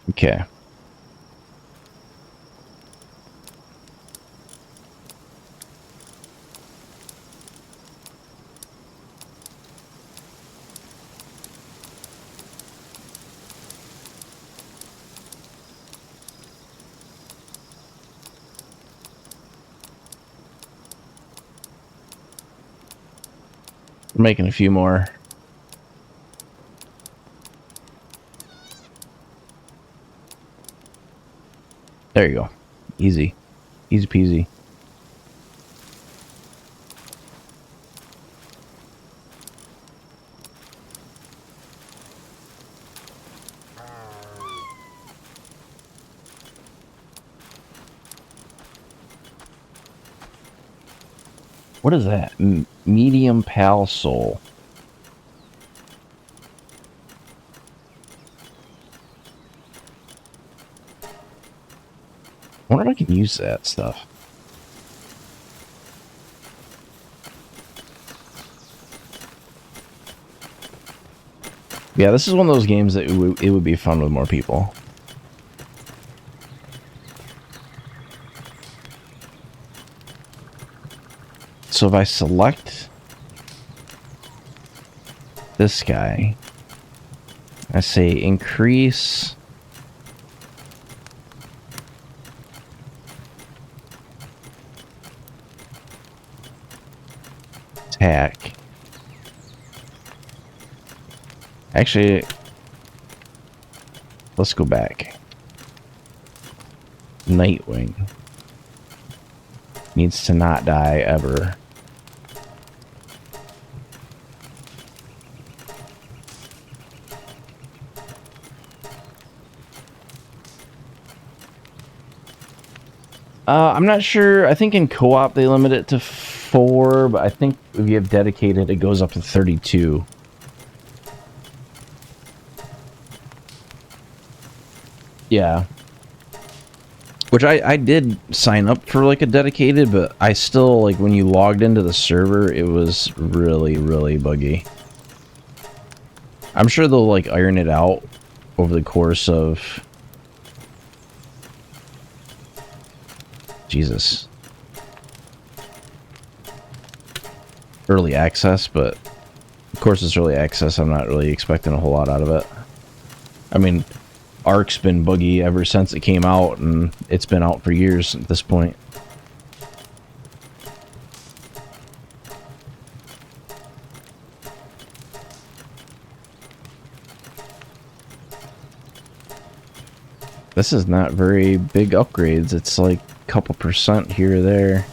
Okay. We're making a few more. There you go. Easy. Easy peasy. What is that? Medium Pal Soul. I wonder if I can use that stuff. Yeah, this is one of those games that it would be fun with more people. So if I select this guy, I say increase attack. Actually, let's go back. Nightwing needs to not die ever. I'm not sure. I think in co-op they limit it to 4, but I think if you have dedicated, it goes up to 32. Yeah. Which I did sign up for like a dedicated, but I still, like, when you logged into the server, it was really, really buggy. I'm sure they'll like iron it out over the course of... Jesus. Early access, but of course it's early access. I'm not really expecting a whole lot out of it. I mean, Ark's been buggy ever since it came out, and it's been out for years at this point. This is not very big upgrades. It's like a couple percent here or there.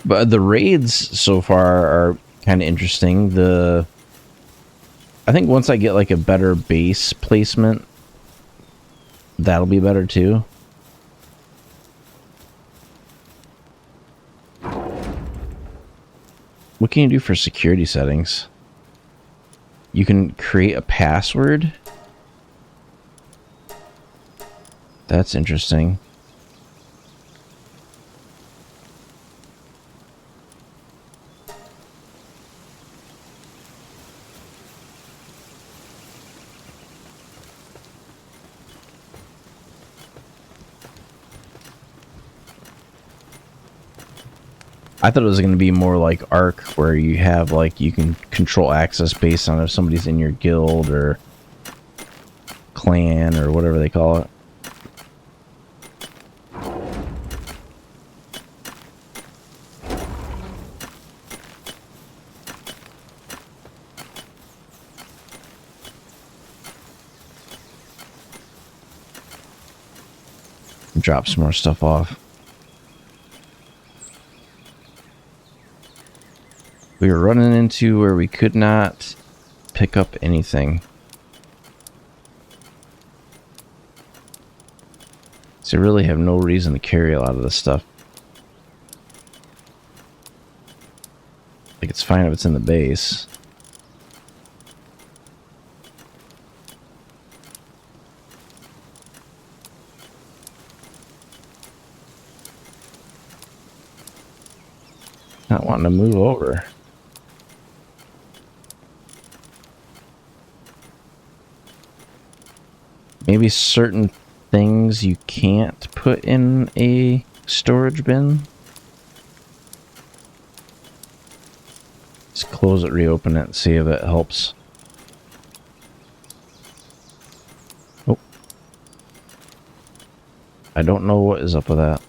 But the raids so far are kind of interesting. I think once I get like a better base placement, that'll be better too. What can you do for security settings? You can create a password. That's interesting. I thought it was going to be more like Ark, where you have, like, you can control access based on if somebody's in your guild or clan or whatever they call it. Drop some more stuff off. We were running into where we could not pick up anything. So I really have no reason to carry a lot of this stuff. Like, it's fine if it's in the base. Not wanting to move over. Maybe certain things you can't put in a storage bin. Let's close it, reopen it, and see if it helps. Oh. I don't know what is up with that.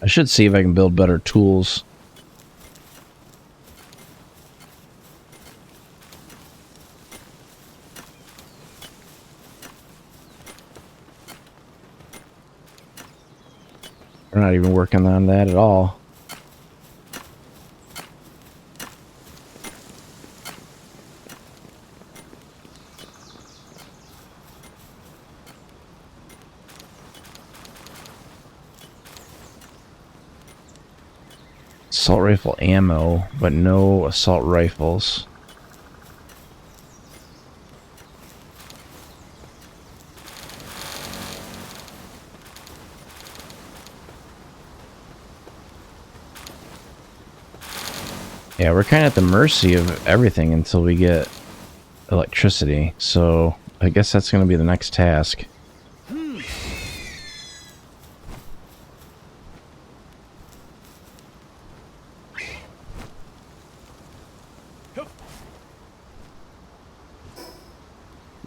I should see if I can build better tools. We're not even working on that at all. Assault rifle ammo, but no assault rifles. Yeah, we're kind of at the mercy of everything until we get electricity, so I guess that's going to be the next task.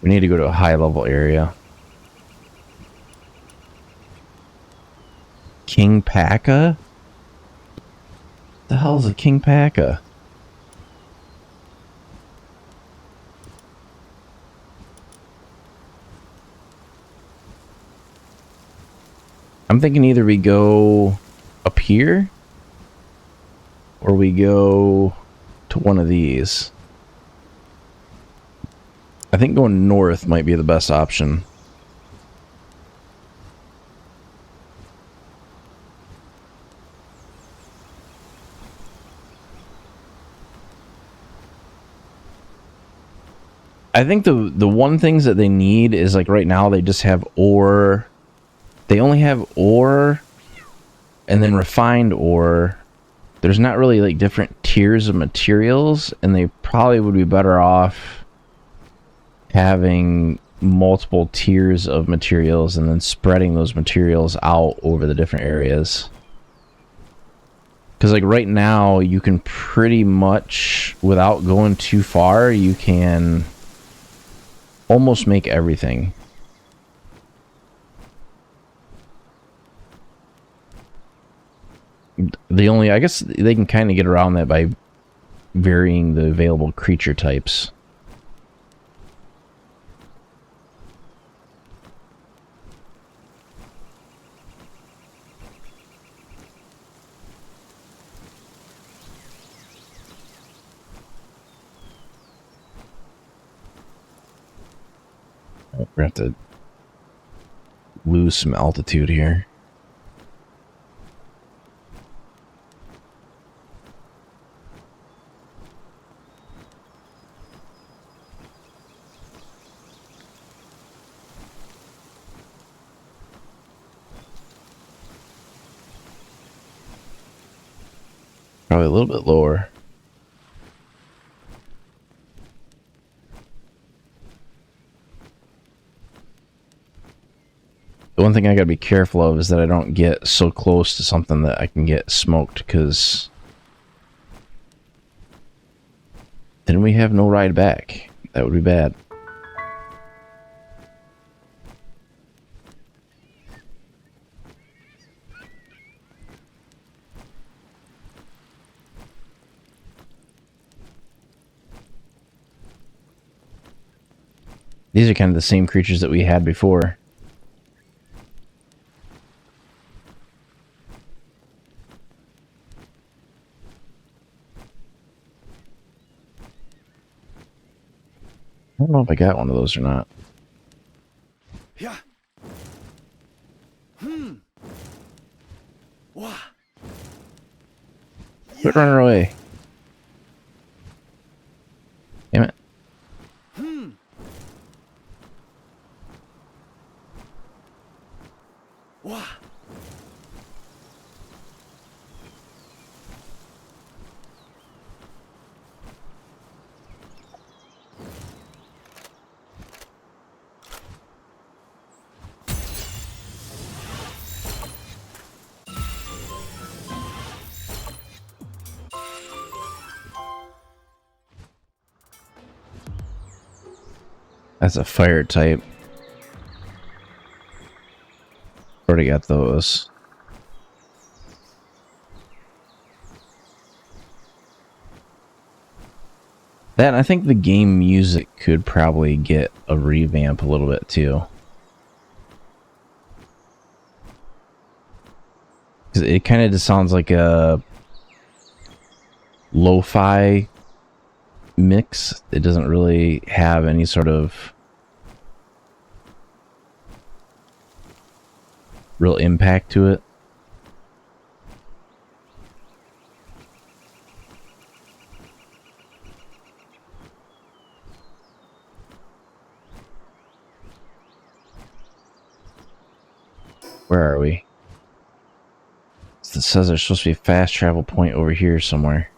We need to go to a high level area. King Paka? The hell's a King Paka? I'm thinking either we go up here or we go to one of these. I think going north might be the best option. I think the one things that they need is, like, right now they just have ore. They only have ore and then refined ore. There's not really like different tiers of materials, and they probably would be better off having multiple tiers of materials and then spreading those materials out over the different areas. Because like right now you can pretty much, without going too far, you can almost make everything. I guess they can kind of get around that by varying the available creature types. We're gonna have to lose some altitude here. Probably a little bit lower. The one thing I gotta be careful of is that I don't get so close to something that I can get smoked, because then we have no ride back. That would be bad. These are kind of the same creatures that we had before. I don't know if I got one of those or not. Yeah. Wah. Quit running away. Damn it. Wah. That's a fire type. Already got those. That, and I think the game music could probably get a revamp a little bit too. 'Cause it kind of just sounds like a lo-fi mix. It doesn't really have any sort of real impact to it. Where are we? It says there's supposed to be a fast travel point over here somewhere.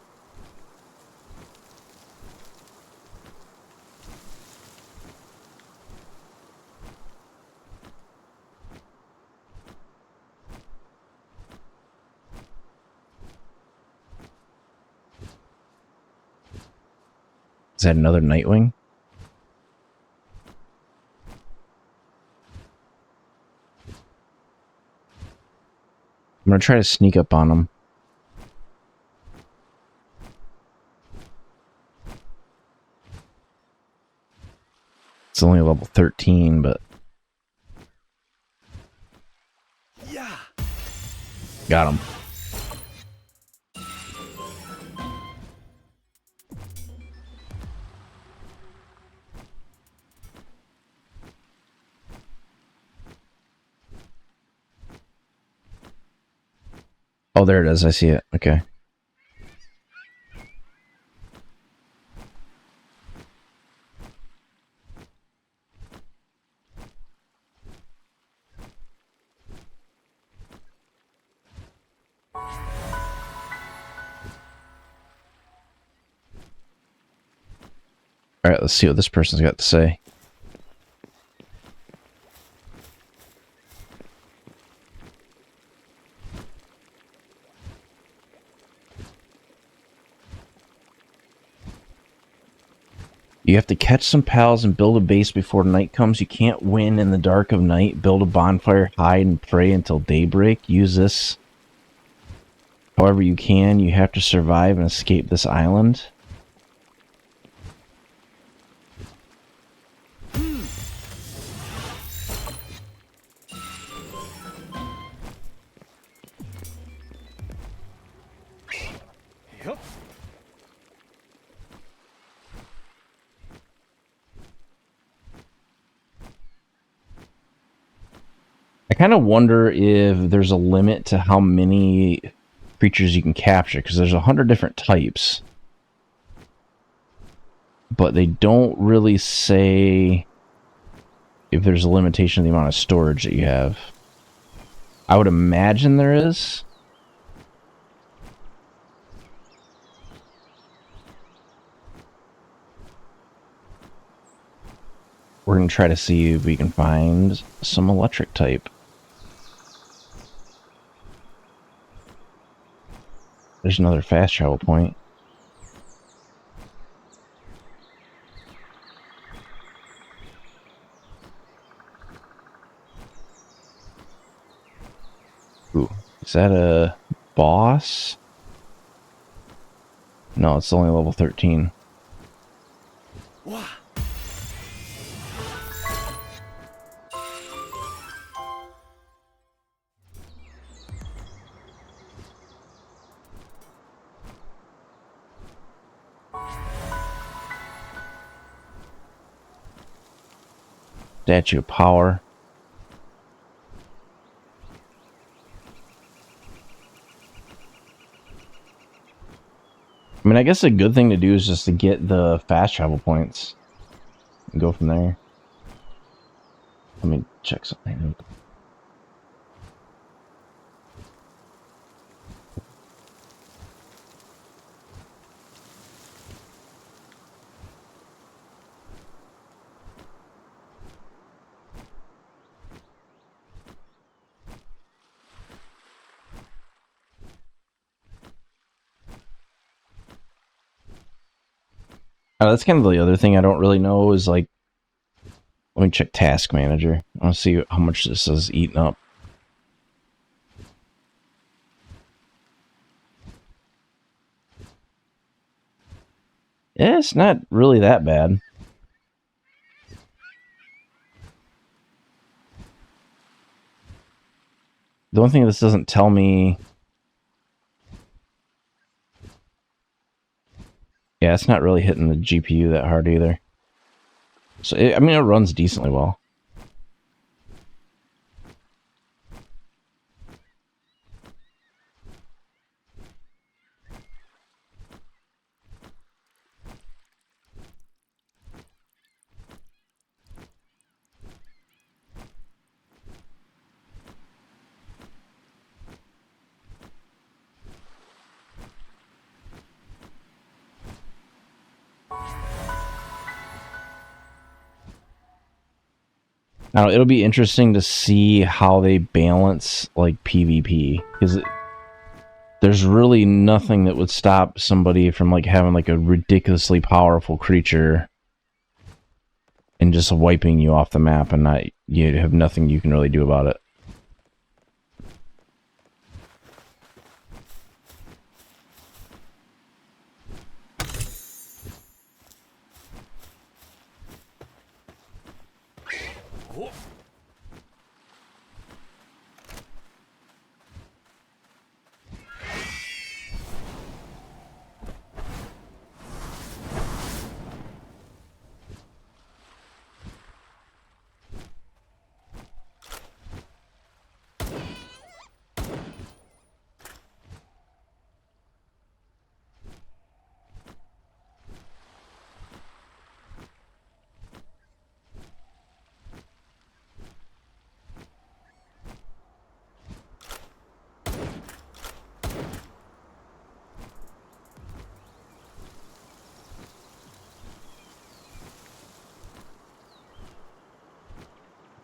Is that another Nightwing? I'm gonna try to sneak up on them. It's only level 13, but... Yeah. Got him. Oh, there it is. I see it. Okay. Alright, let's see what this person's got to say. You have to catch some pals and build a base before night comes. You can't win in the dark of night. Build a bonfire, hide, and pray until daybreak. Use this however you can. You have to survive and escape this island. Yup. I kind of wonder if there's a limit to how many creatures you can capture, because there's 100 different types. But they don't really say if there's a limitation of the amount of storage that you have. I would imagine there is. We're going to try to see if we can find some electric type. There's another fast travel point. Ooh, is that a boss? No, it's only level 13. Wow. Statue of Power. I mean, I guess a good thing to do is just to get the fast travel points and go from there. Let me check something. That's kind of the other thing I don't really know is like, let me check Task Manager. I want to see how much this is eating up. Yeah, it's not really that bad. The only thing this doesn't tell me... Yeah, it's not really hitting the GPU that hard either. So, I mean, it runs decently well. Now, it'll be interesting to see how they balance, like, PvP. Because there's really nothing that would stop somebody from, like, having, like, a ridiculously powerful creature and just wiping you off the map and not, you have nothing you can really do about it.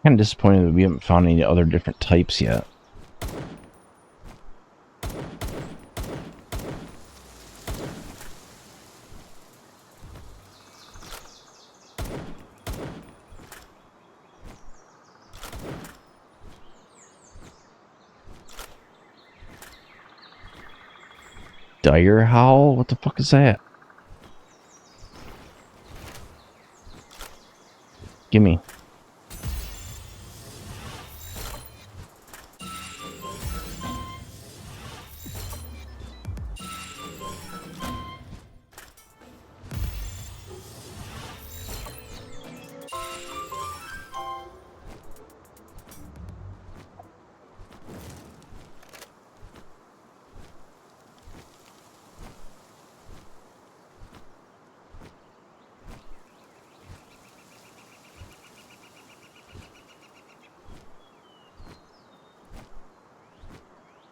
Kind of disappointed that we haven't found any other different types yet. Dire Howl? What the fuck is that? Gimme.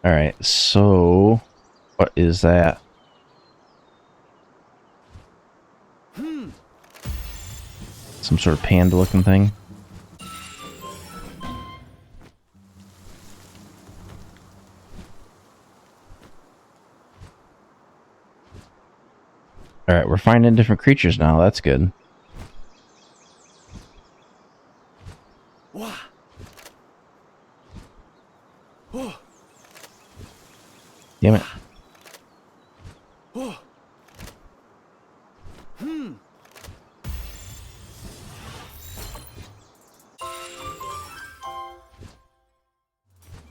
Alright, so what is that? Some sort of panda looking thing? Alright, we're finding different creatures now, that's good. Wah. Oh. Damn it. Oh.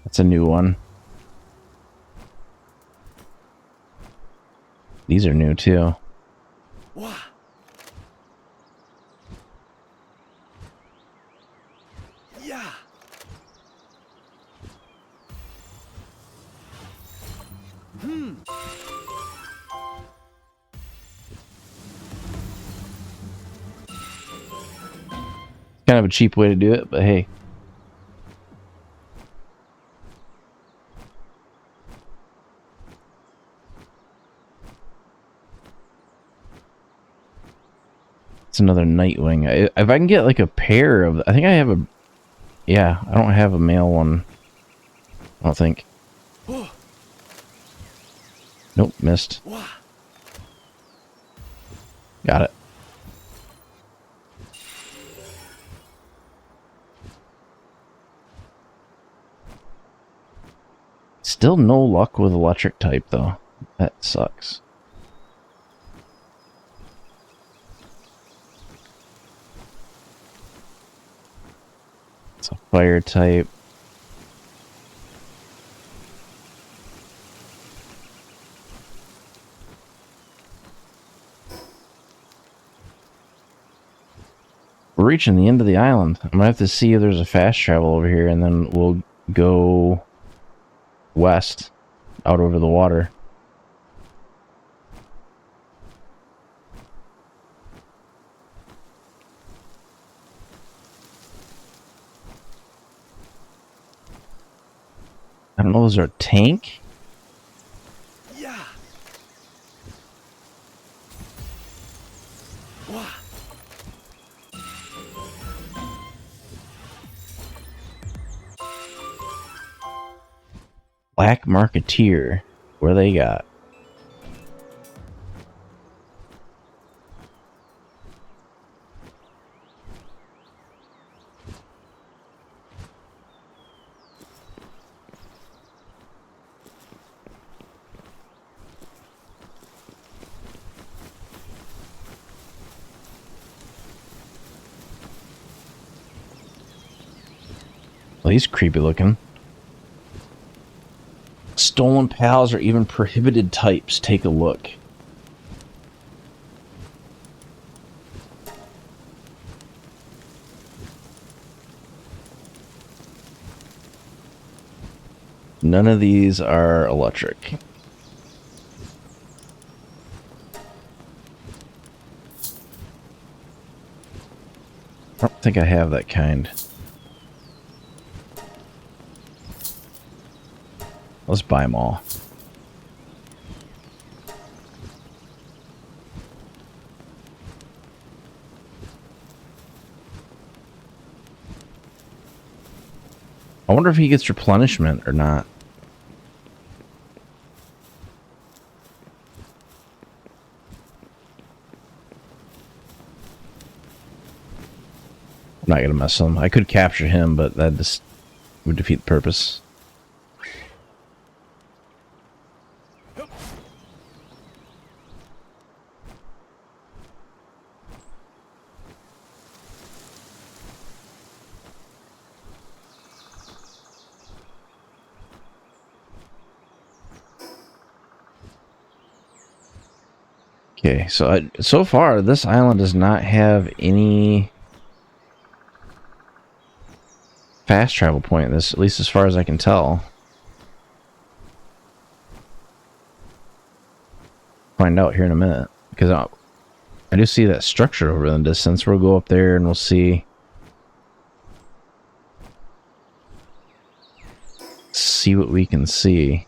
That's a new one. These are new too. Wah. Yeah. Kind of a cheap way to do it, but hey. It's another Nightwing. If I can get like a pair of... I think I have a... Yeah, I don't have a male one. I don't think. Oh. Nope, missed. Wah. Got it. Still no luck with electric type, though. That sucks. It's a fire type. We're reaching the end of the island. I'm gonna have to see if there's a fast travel over here, and then we'll go west, out over the water. I don't know, is there a tank? Yeah. Wah. Black Marketeer. Where they got? Well, he's creepy looking. Stolen pals or even prohibited types. Take a look. None of these are electric. I don't think I have that kind. Let's buy them all. I wonder if he gets replenishment or not. I'm not gonna mess with him. I could capture him, but that just would defeat the purpose. Okay, so far this island does not have any fast travel point. This, at least as far as I can tell. Find out here in a minute, because I do see that structure over in the distance. We'll go up there and we'll see what we can see.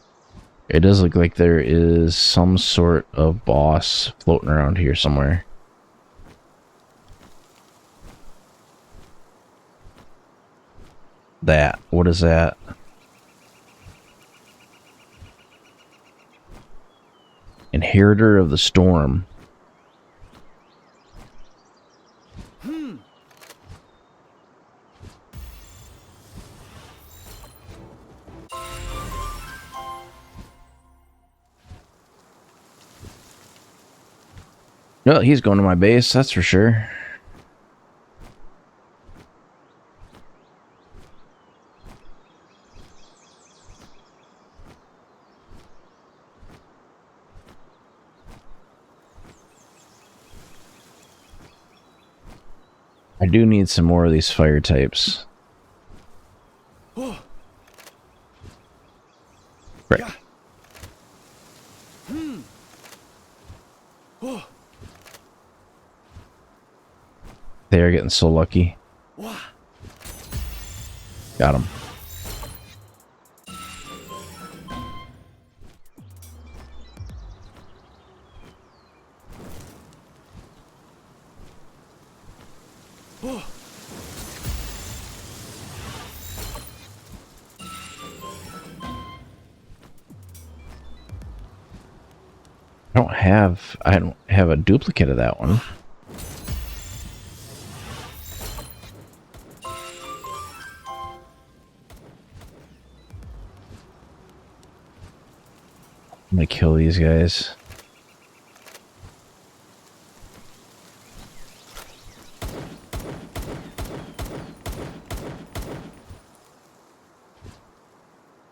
It does look like there is some sort of boss floating around here somewhere. That, what is that? Inheritor of the Storm. No, he's going to my base, that's for sure. I do need some more of these fire types. Oh. Right. Yeah. Oh. They are getting so lucky. Wah. Got him. Oh. I don't have a duplicate of that one. I'm gonna kill these guys.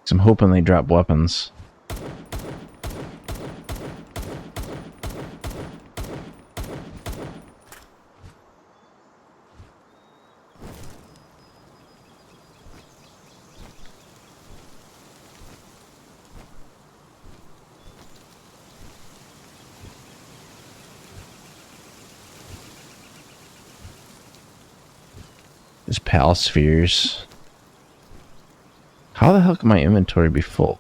So I'm hoping they drop weapons. There's pal spheres. How the hell can my inventory be full?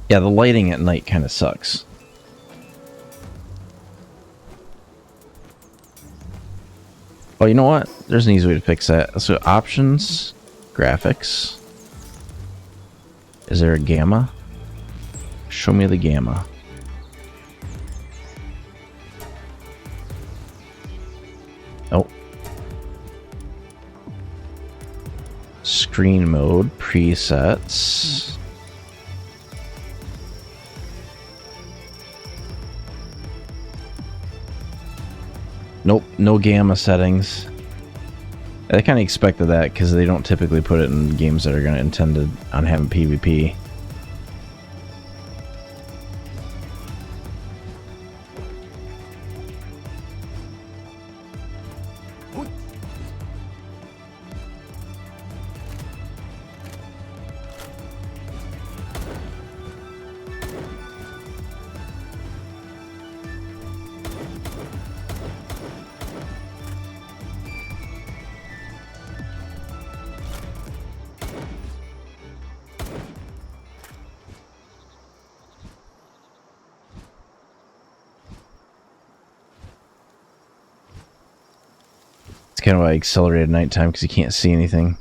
Yeah, the lighting at night kind of sucks. Oh, you know what? There's an easy way to fix that. So options, graphics. Is there a gamma? Show me the gamma. Oh. Screen mode, presets. Nope, no gamma settings. I kind of expected that because they don't typically put it in games that are going to intended on having PvP. kind of why I accelerated nighttime, because you can't see anything.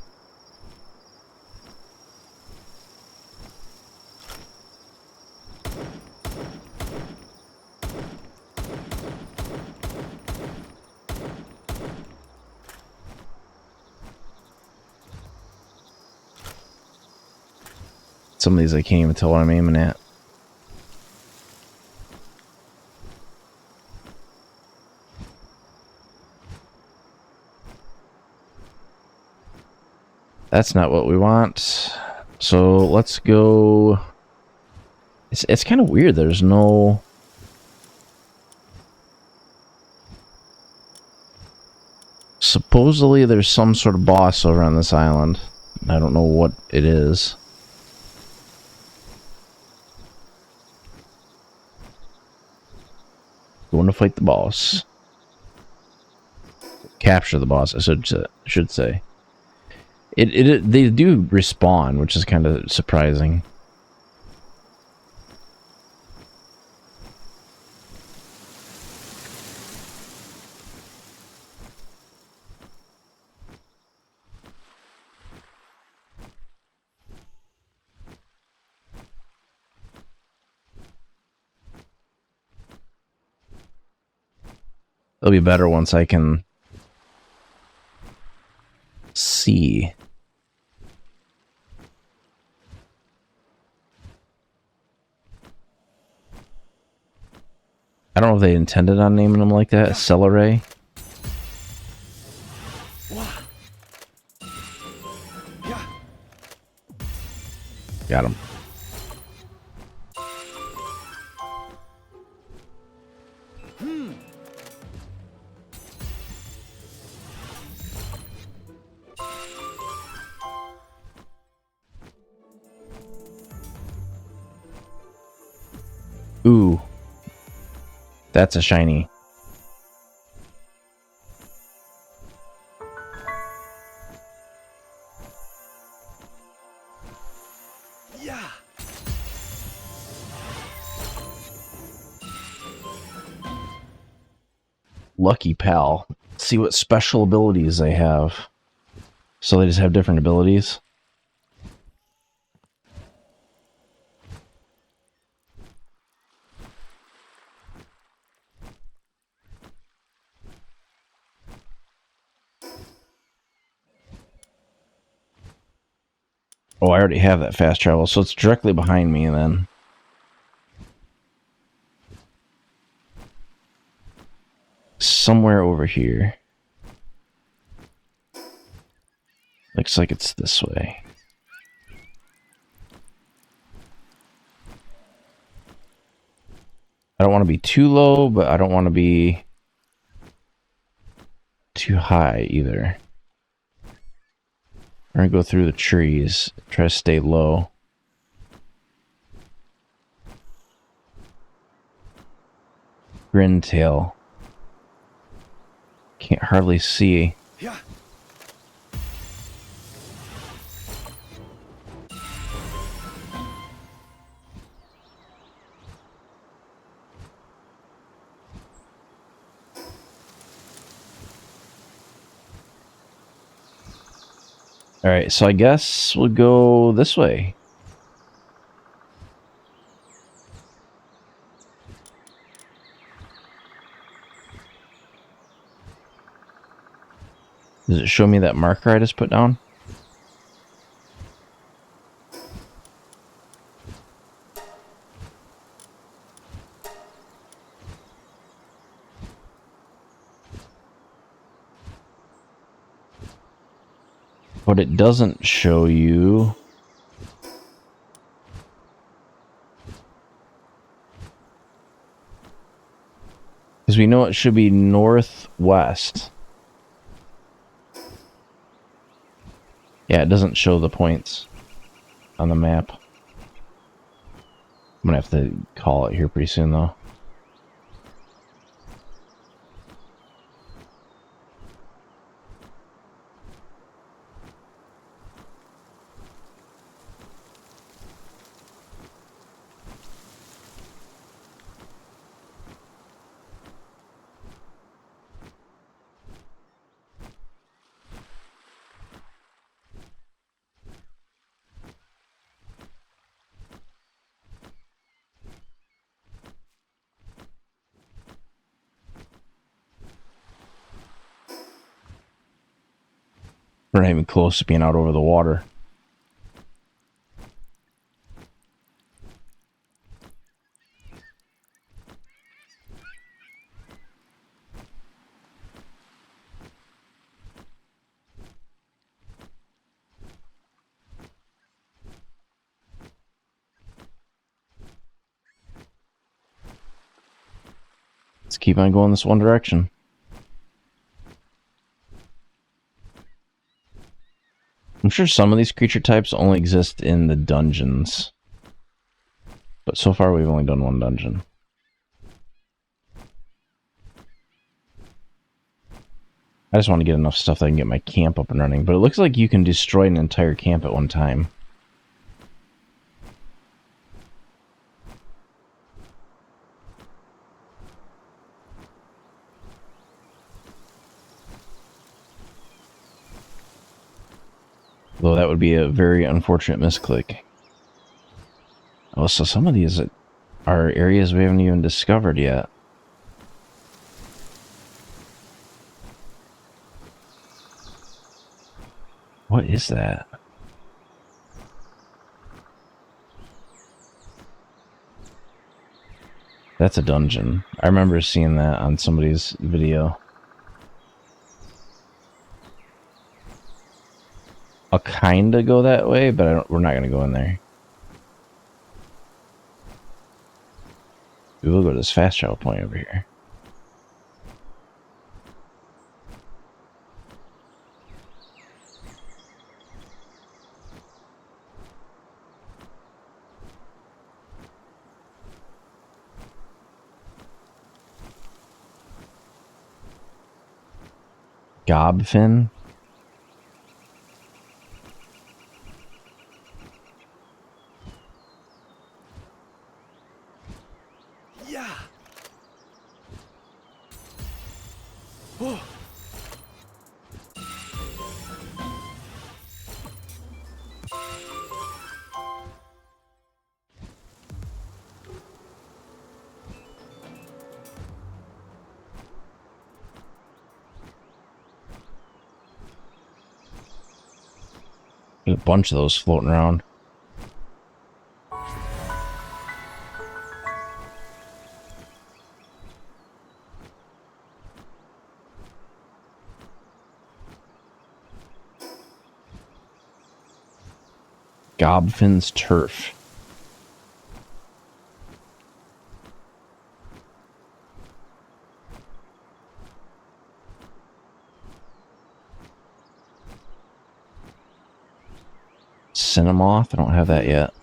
Some of these I can't even tell what I'm aiming at. That's not what we want. So let's go. It's kind of weird. There's no. Supposedly there's some sort of boss over on this island. I don't know what it is. Going to fight the boss. Capture the boss, I should say. They do respawn, which is kind of surprising. It'll be better once I can see. I don't know if they intended on naming them like that. Celery. Got him. Ooh. That's a shiny. Yeah. Lucky pal. Let's see what special abilities they have. So they just have different abilities. Oh, I already have that fast travel, so it's directly behind me then. Somewhere over here. Looks like it's this way. I don't want to be too low, but I don't want to be too high either. We're gonna go through the trees, try to stay low. Grintail. Can't hardly see. Yeah. Alright, so I guess we'll go this way. Does it show me that marker I just put down? But it doesn't show you. Because we know it should be northwest. Yeah, it doesn't show the points on the map. I'm gonna have to call it here pretty soon though. We're not even close to being out over the water. Let's keep on going this one direction. I'm sure some of these creature types only exist in the dungeons. But so far we've only done one dungeon. I just want to get enough stuff that I can get my camp up and running. But it looks like you can destroy an entire camp at one time. Though that would be a very unfortunate misclick. Oh, so some of these are areas we haven't even discovered yet. What is that? That's a dungeon. I remember seeing that on somebody's video. I'll kinda go that way, but we're not gonna go in there. We will go to this fast travel point over here. Gobfin? Yeah. Oh. There's a bunch of those floating around. Gobfin's turf. Cinemoth? I don't have that yet.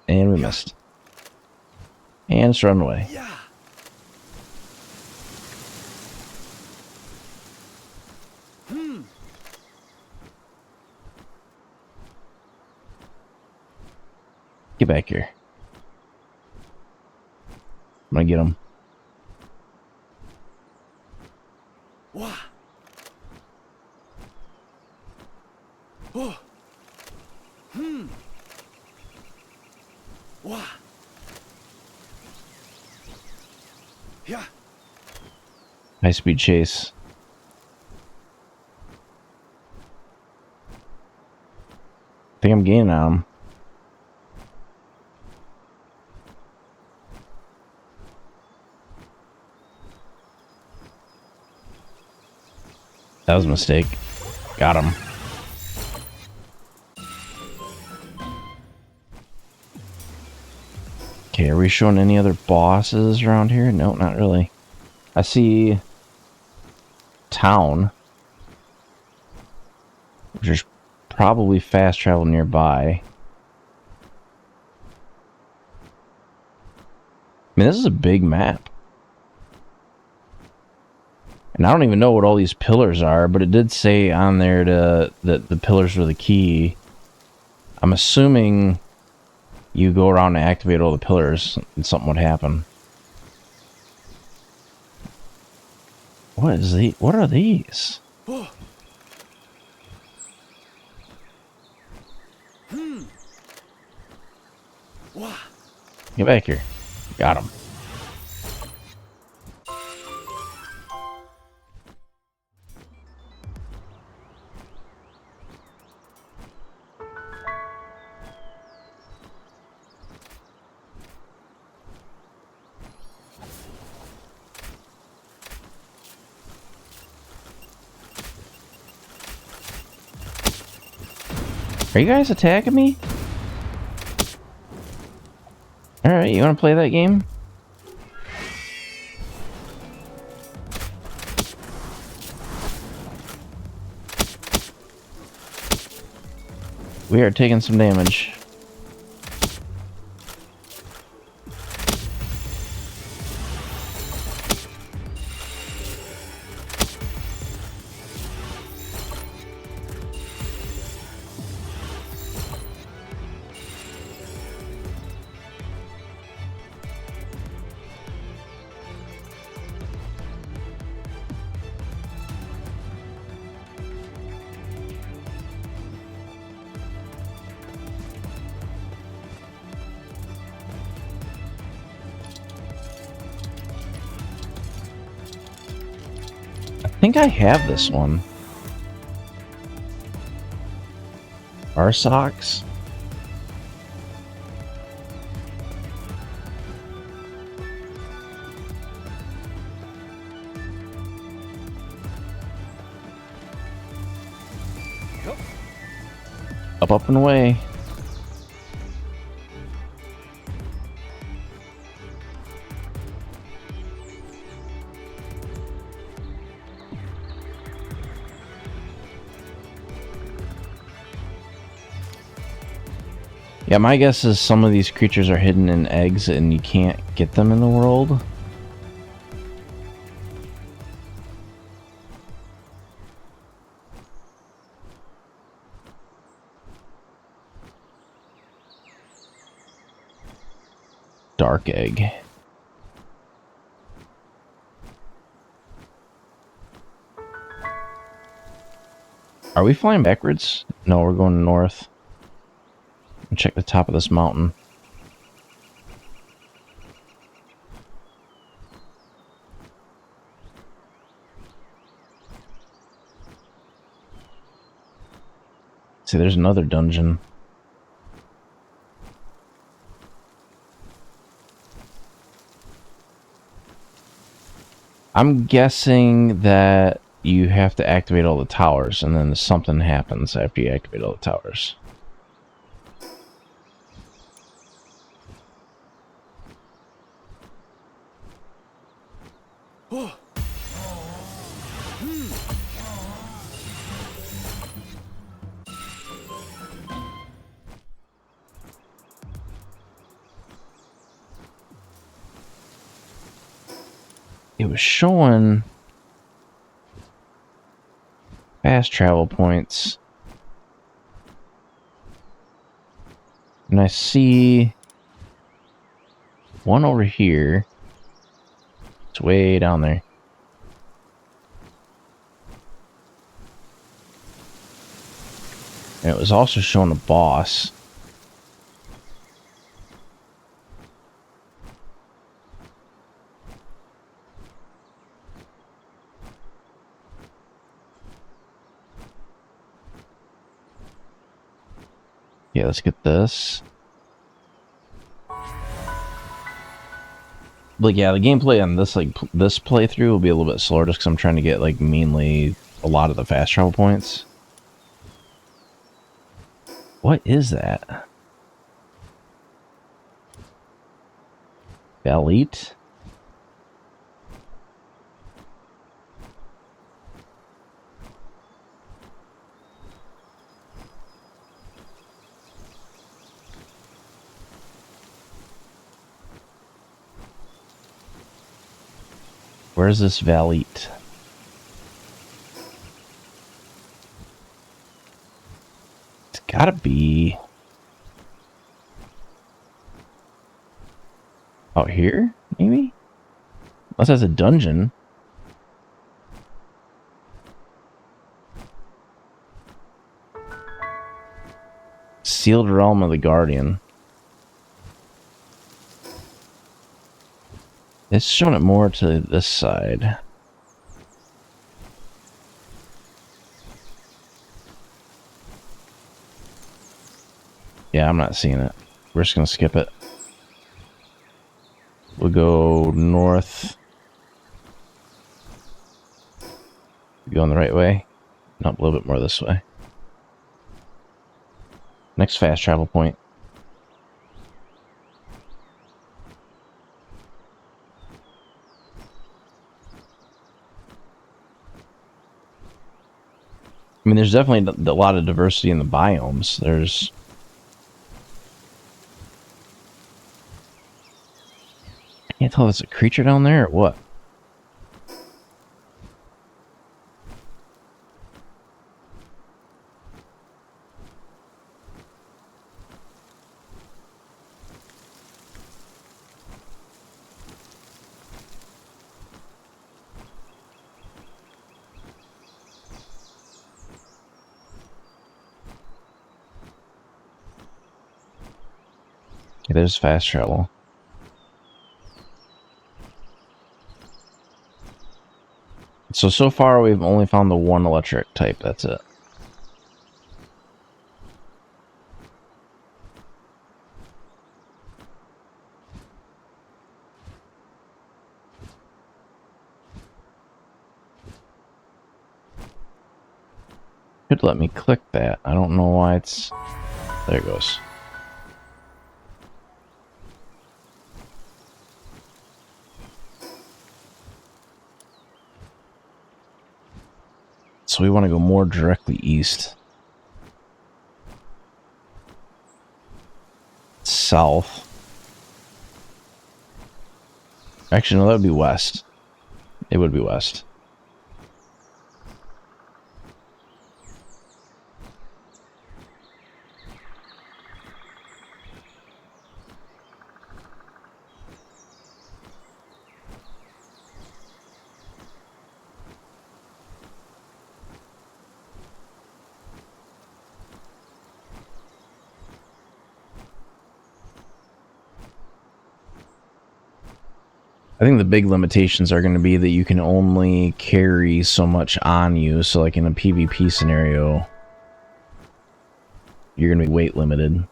And we missed. And it's run away. Yeah. Get back here. I'm gonna get him. Wah. Oh. Wah. Yeah. High speed chase. I think I'm gaining on him. That was a mistake. Got him. Okay, are we showing any other bosses around here? No, not really. I see town, which is probably fast travel nearby. I mean, this is a big map. And I don't even know what all these pillars are, but it did say on there that the pillars were the key. I'm assuming you go around and activate all the pillars and something would happen. What is the? What are these? Oh. Wah. Get back here. Got him. Are you guys attacking me? Alright, you wanna play that game? We are taking some damage. I think I have this one. Our socks. Up and away. Yeah, my guess is some of these creatures are hidden in eggs and you can't get them in the world. Dark egg. Are we flying backwards? No, we're going north. Check the top of this mountain. See, there's another dungeon. I'm guessing that you have to activate all the towers, and then something happens after you activate all the towers. Oh. It was showing fast travel points. And I see one over here. It's way down there. And it was also showing a boss. Yeah, let's get this. But yeah, the gameplay on this this playthrough will be a little bit slower just because I'm trying to get mainly a lot of the fast travel points. What is that? Elite? Where's this Valet? It's gotta be out here, maybe? Unless that's a dungeon. Sealed Realm of the Guardian. It's showing it more to this side. Yeah, I'm not seeing it. We're just gonna skip it. We'll go north. Going the right way? Nope, a little bit more this way. Next fast travel point. I mean, there's definitely a lot of diversity in the biomes. There's... I can't tell if it's a creature down there or what. Okay, there's fast travel. So far we've only found the one electric type, that's it. Should let me click that. I don't know why it's... There it goes. So we want to go more directly east. South. Actually, no, that would be west. It would be west. I think the big limitations are going to be that you can only carry so much on you. So like in a PvP scenario, you're going to be weight limited.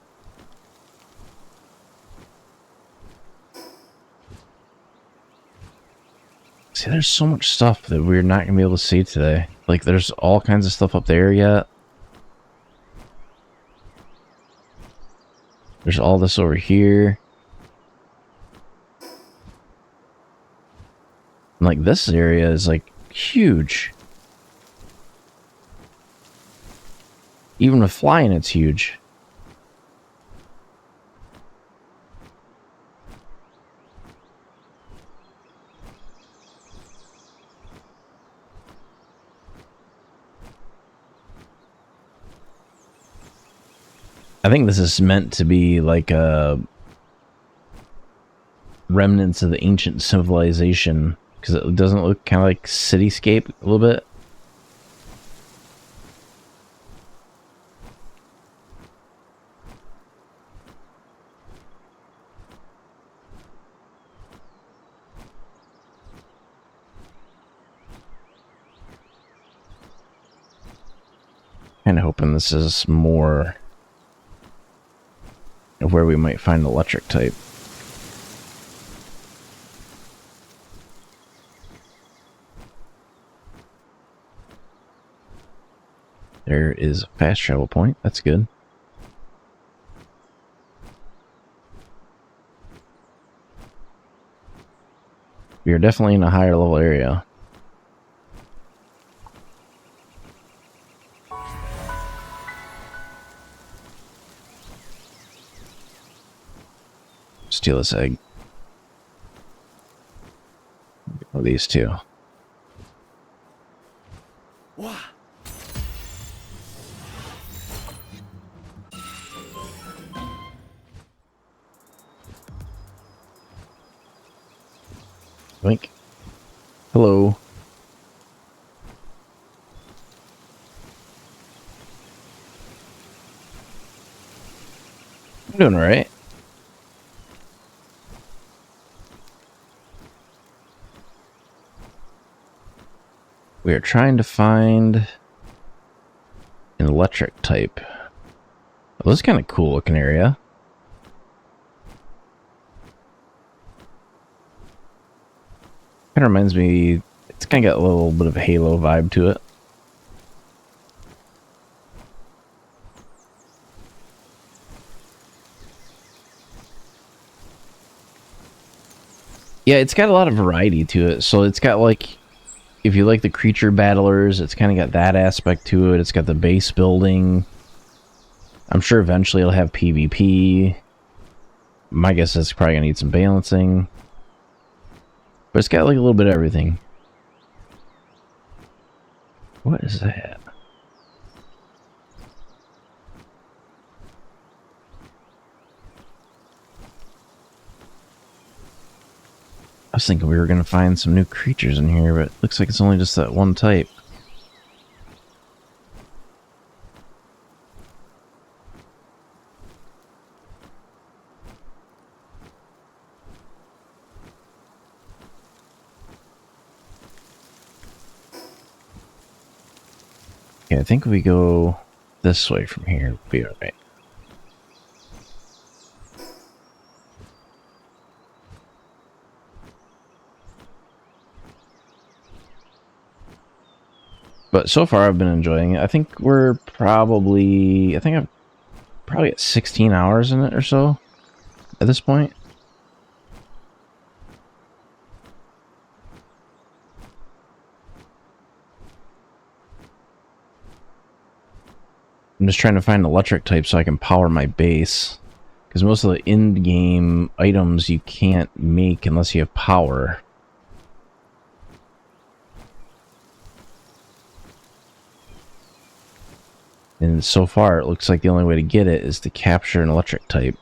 See, there's so much stuff that we're not going to be able to see today. Like there's all kinds of stuff up there yet. There's all this over here. Like, this area is, like, huge. Even with flying, it's huge. I think this is meant to be, like, a... remnants of the ancient civilization. Because it doesn't look kind of like cityscape a little bit. Kind of hoping this is more of where we might find electric type. There is a fast travel point. That's good. We are definitely in a higher level area. Steal this egg. Or these two. Wow. Blink. Hello. I'm doing alright. We are trying to find an electric type. Well, this is kind of cool looking area. Kind of reminds me, it's kind of got a little bit of a Halo vibe to it. Yeah, it's got a lot of variety to it. So it's got like, if you like the creature battlers, it's kind of got that aspect to it. It's got the base building. I'm sure eventually it'll have PvP. My guess is it's probably gonna need some balancing. But it's got like a little bit of everything. What is that? I was thinking we were going to find some new creatures in here, but it looks like it's only just that one type. Yeah, I think we go this way from here. We'll be alright. But so far I've been enjoying it. I think I've probably at 16 hours in it or so at this point. I'm just trying to find electric type so I can power my base. Because most of the in-game items you can't make unless you have power. And so far, it looks like the only way to get it is to capture an electric type.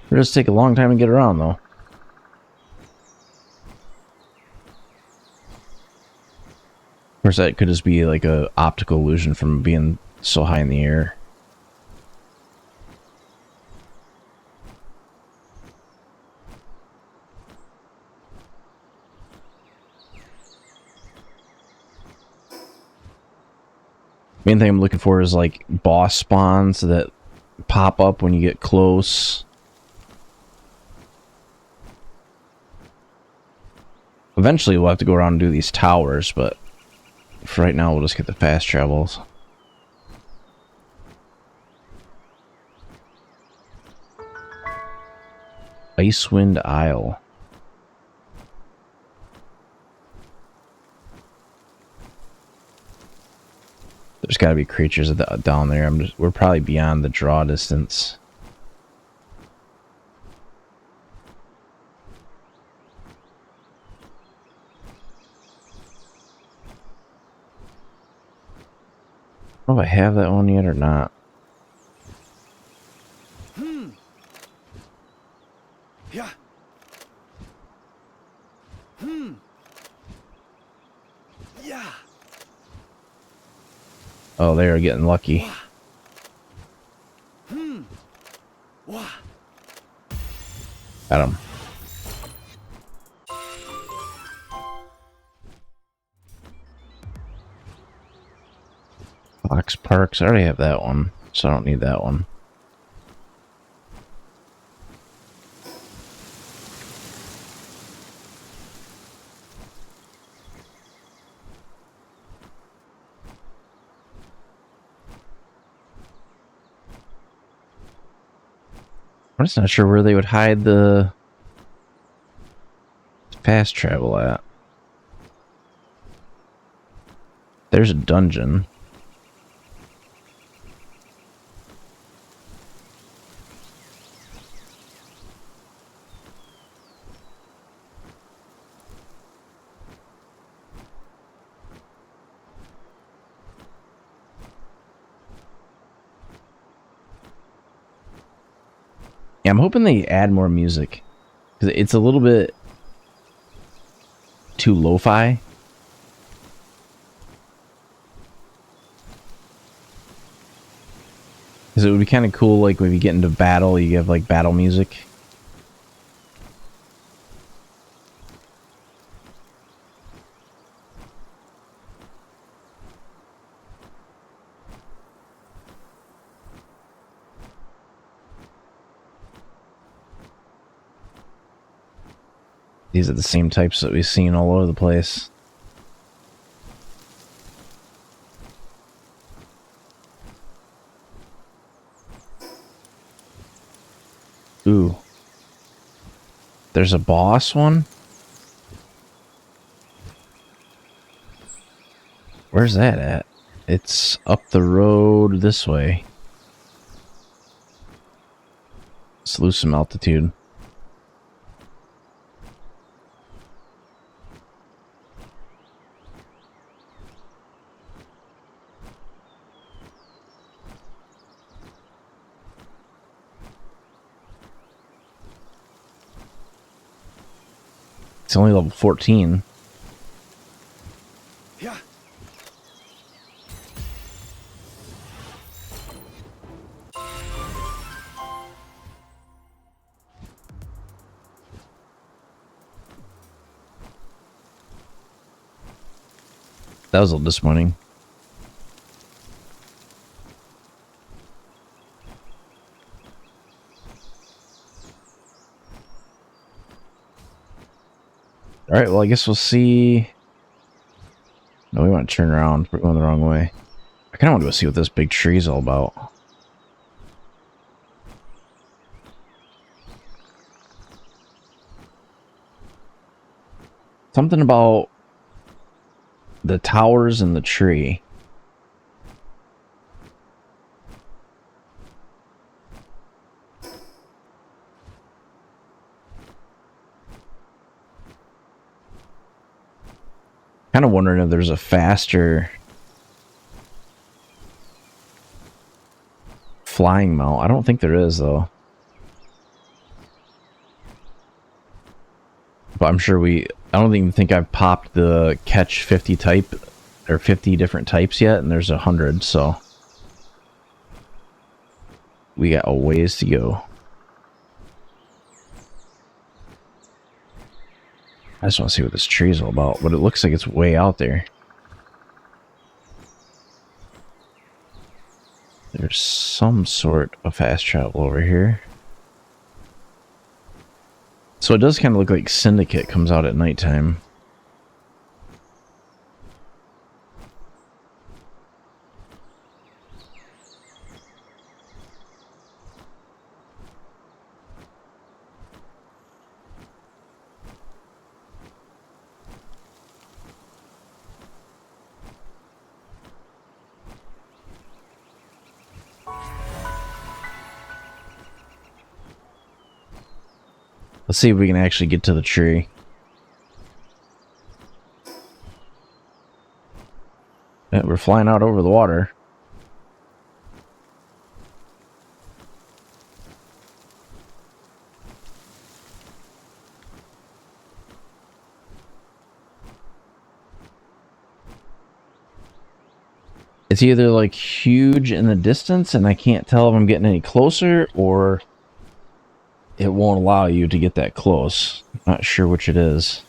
It'll just take a long time to get around, though. Of course, that could just be like a optical illusion from being so high in the air. Main thing I'm looking for is like boss spawns that pop up when you get close. Eventually we'll have to go around and do these towers, but for right now we'll just get the fast travels. Icewind Isle. There's got to be creatures down there. We're probably beyond the draw distance. I don't know if I have that one yet or not. Yeah. Yeah. Oh, they are getting lucky. Got him. Fox Parks. I already have that one, so I don't need that one. I'm just not sure where they would hide the fast travel at. There's a dungeon. Yeah, I'm hoping they add more music. 'Cause it's a little bit too lo-fi. Because it would be kind of cool, like, when you get into battle, you have, like, battle music. These are the same types that we've seen all over the place. Ooh. There's a boss one? Where's that at? It's up the road this way. Let's lose some altitude. It's only level 14. Yeah. That was a little disappointing. Alright, well I guess we'll see. No, we want to turn around. We're going the wrong way. I kind of want to go see what this big tree is all about. Something about the towers and the tree. Kind of wondering if there's a faster flying mount. I don't think there is, though. But I'm sure I don't even think I've popped the catch 50 type, or 50 different types yet, and there's 100, so we got a ways to go. I just want to see what this tree is all about, but it looks like it's way out there. There's some sort of fast travel over here. So it does kind of look like Syndicate comes out at nighttime. Let's see if we can actually get to the tree. Yeah, we're flying out over the water. It's either like huge in the distance and I can't tell if I'm getting any closer, or it won't allow you to get that close. Not sure which it is.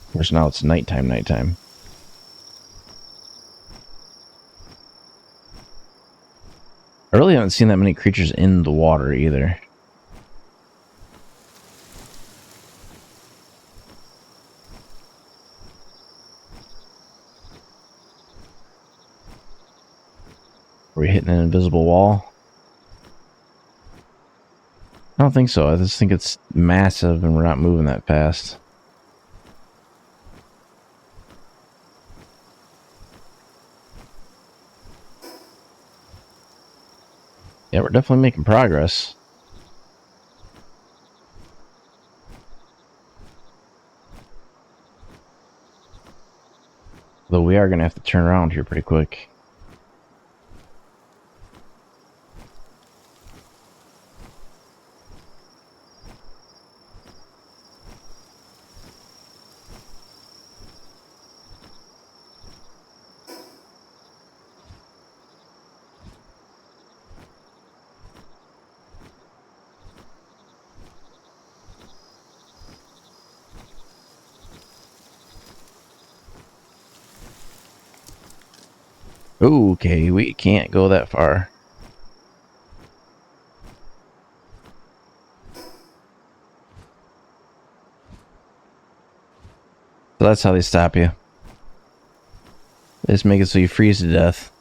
Of course, now it's nighttime. I really haven't seen that many creatures in the water either. Are we hitting an invisible wall? I don't think so. I just think it's massive and we're not moving that fast. Yeah, we're definitely making progress. Though we are going to have to turn around here pretty quick. Okay, we can't go that far. So that's how they stop you. They just make it so you freeze to death.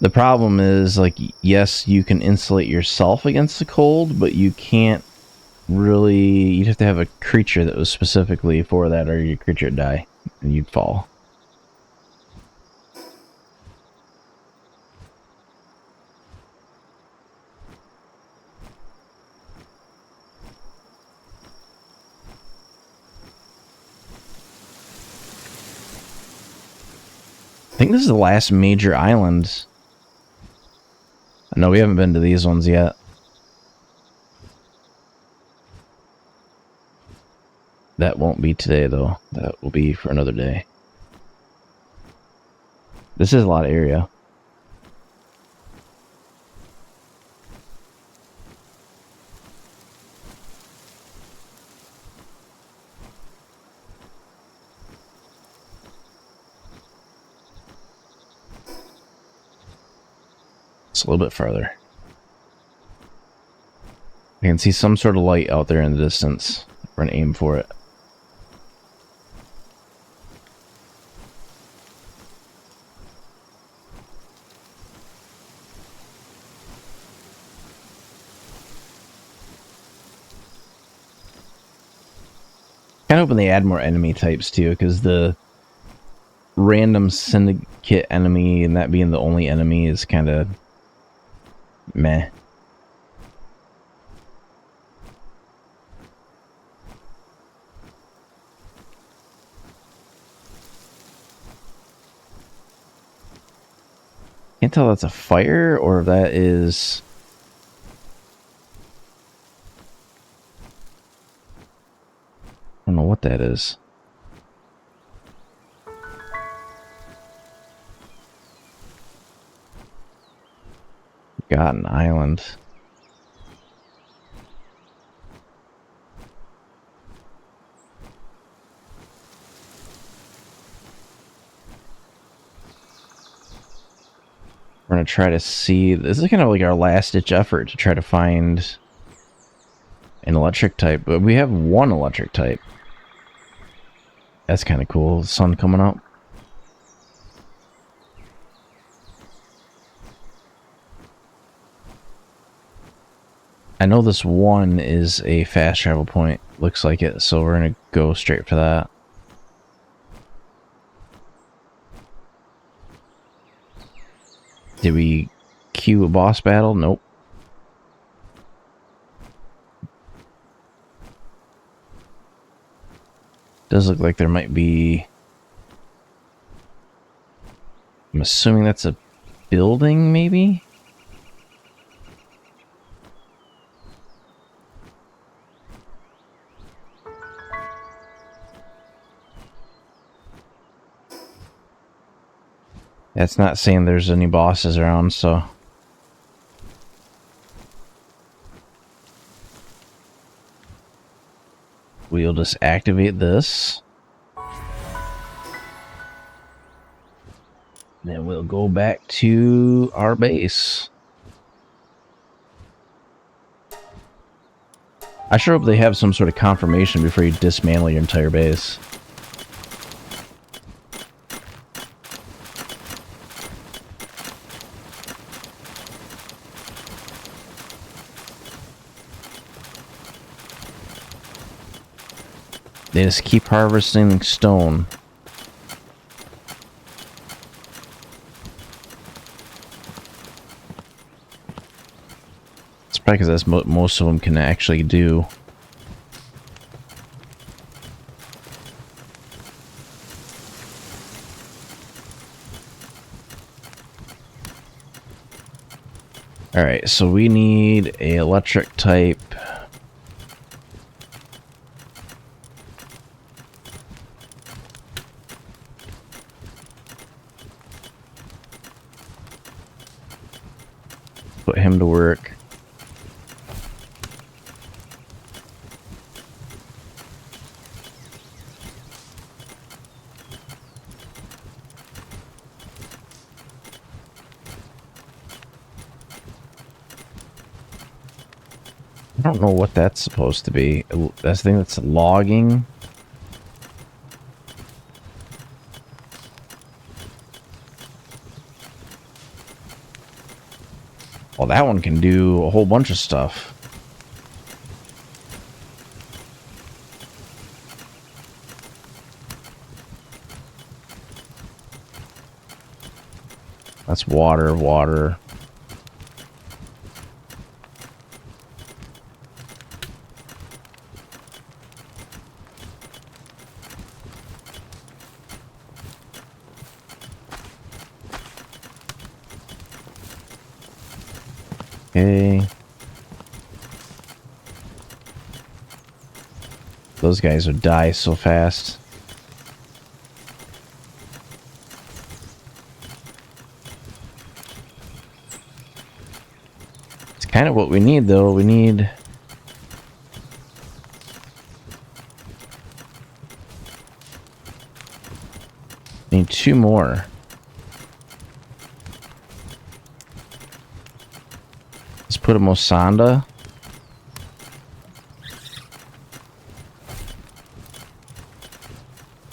The problem is, like, yes, you can insulate yourself against the cold, but you can't really... You'd have to have a creature that was specifically for that, or your creature would die, and you'd fall. I think this is the last major island. No, we haven't been to these ones yet. That won't be today, though. That will be for another day. This is a lot of area. It's a little bit farther. I can see some sort of light out there in the distance. We're gonna aim for it. Kind of hoping they add more enemy types too, because the random syndicate enemy and that being the only enemy is kind of meh. Can't tell if that's a fire or if that is... I don't know what that is. Forgotten Island. We're gonna try to see... This is kind of like our last-ditch effort to try to find an electric type, but we have one electric type. That's kind of cool. The sun coming up. I know this one is a fast travel point. Looks like it, so we're gonna go straight for that. Did we queue a boss battle? Nope. Does look like there might be... I'm assuming that's a building, maybe? That's not saying there's any bosses around, so... We'll just activate this. Then we'll go back to our base. I sure hope they have some sort of confirmation before you dismantle your entire base. They just keep harvesting stone. It's probably because that's what most of them can actually do. Alright, so we need a electric type. Put him to work. I don't know what that's supposed to be. I think that's logging. Well, that one can do a whole bunch of stuff. That's water, water. Okay. Those guys would die so fast. It's kind of what we need, though. We need... need 2 more. Let's put a Mosanda.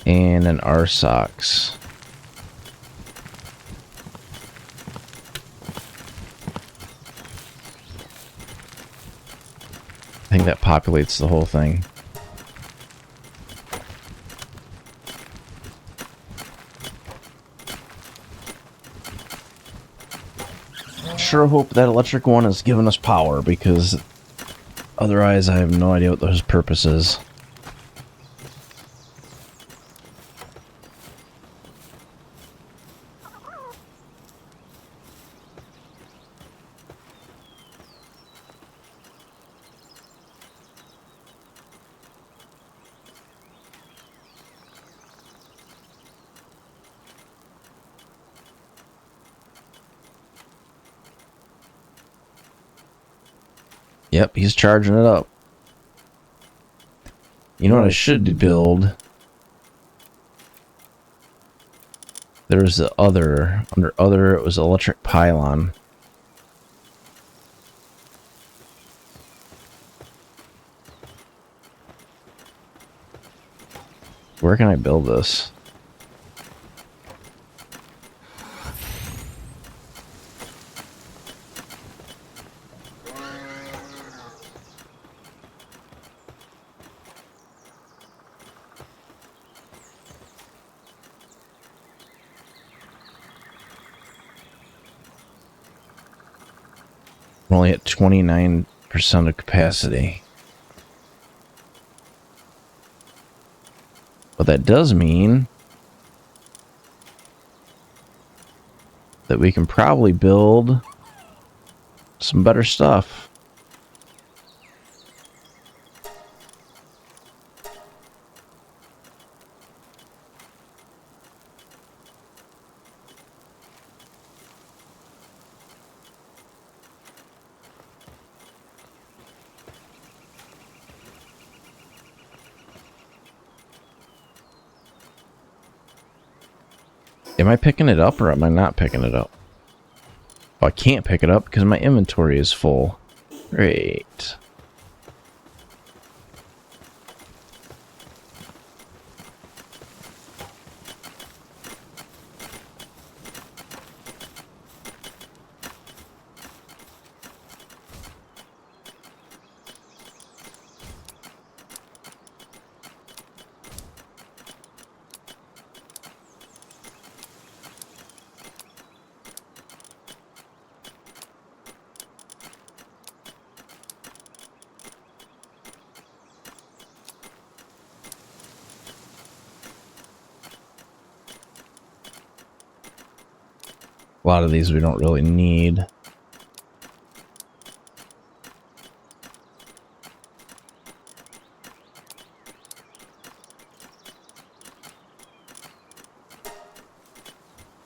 And an Arsox. I think that populates the whole thing. Sure hope that electric one is giving us power, because otherwise I have no idea what those purpose is. Yep, he's charging it up. You know what I should build? There's the other, under other, it was electric pylon. Where can I build this? I'm only at 29% of capacity. But that does mean that we can probably build some better stuff. Am I picking it up or am I not picking it up? Oh, I can't pick it up because my inventory is full. Great. A lot of these we don't really need.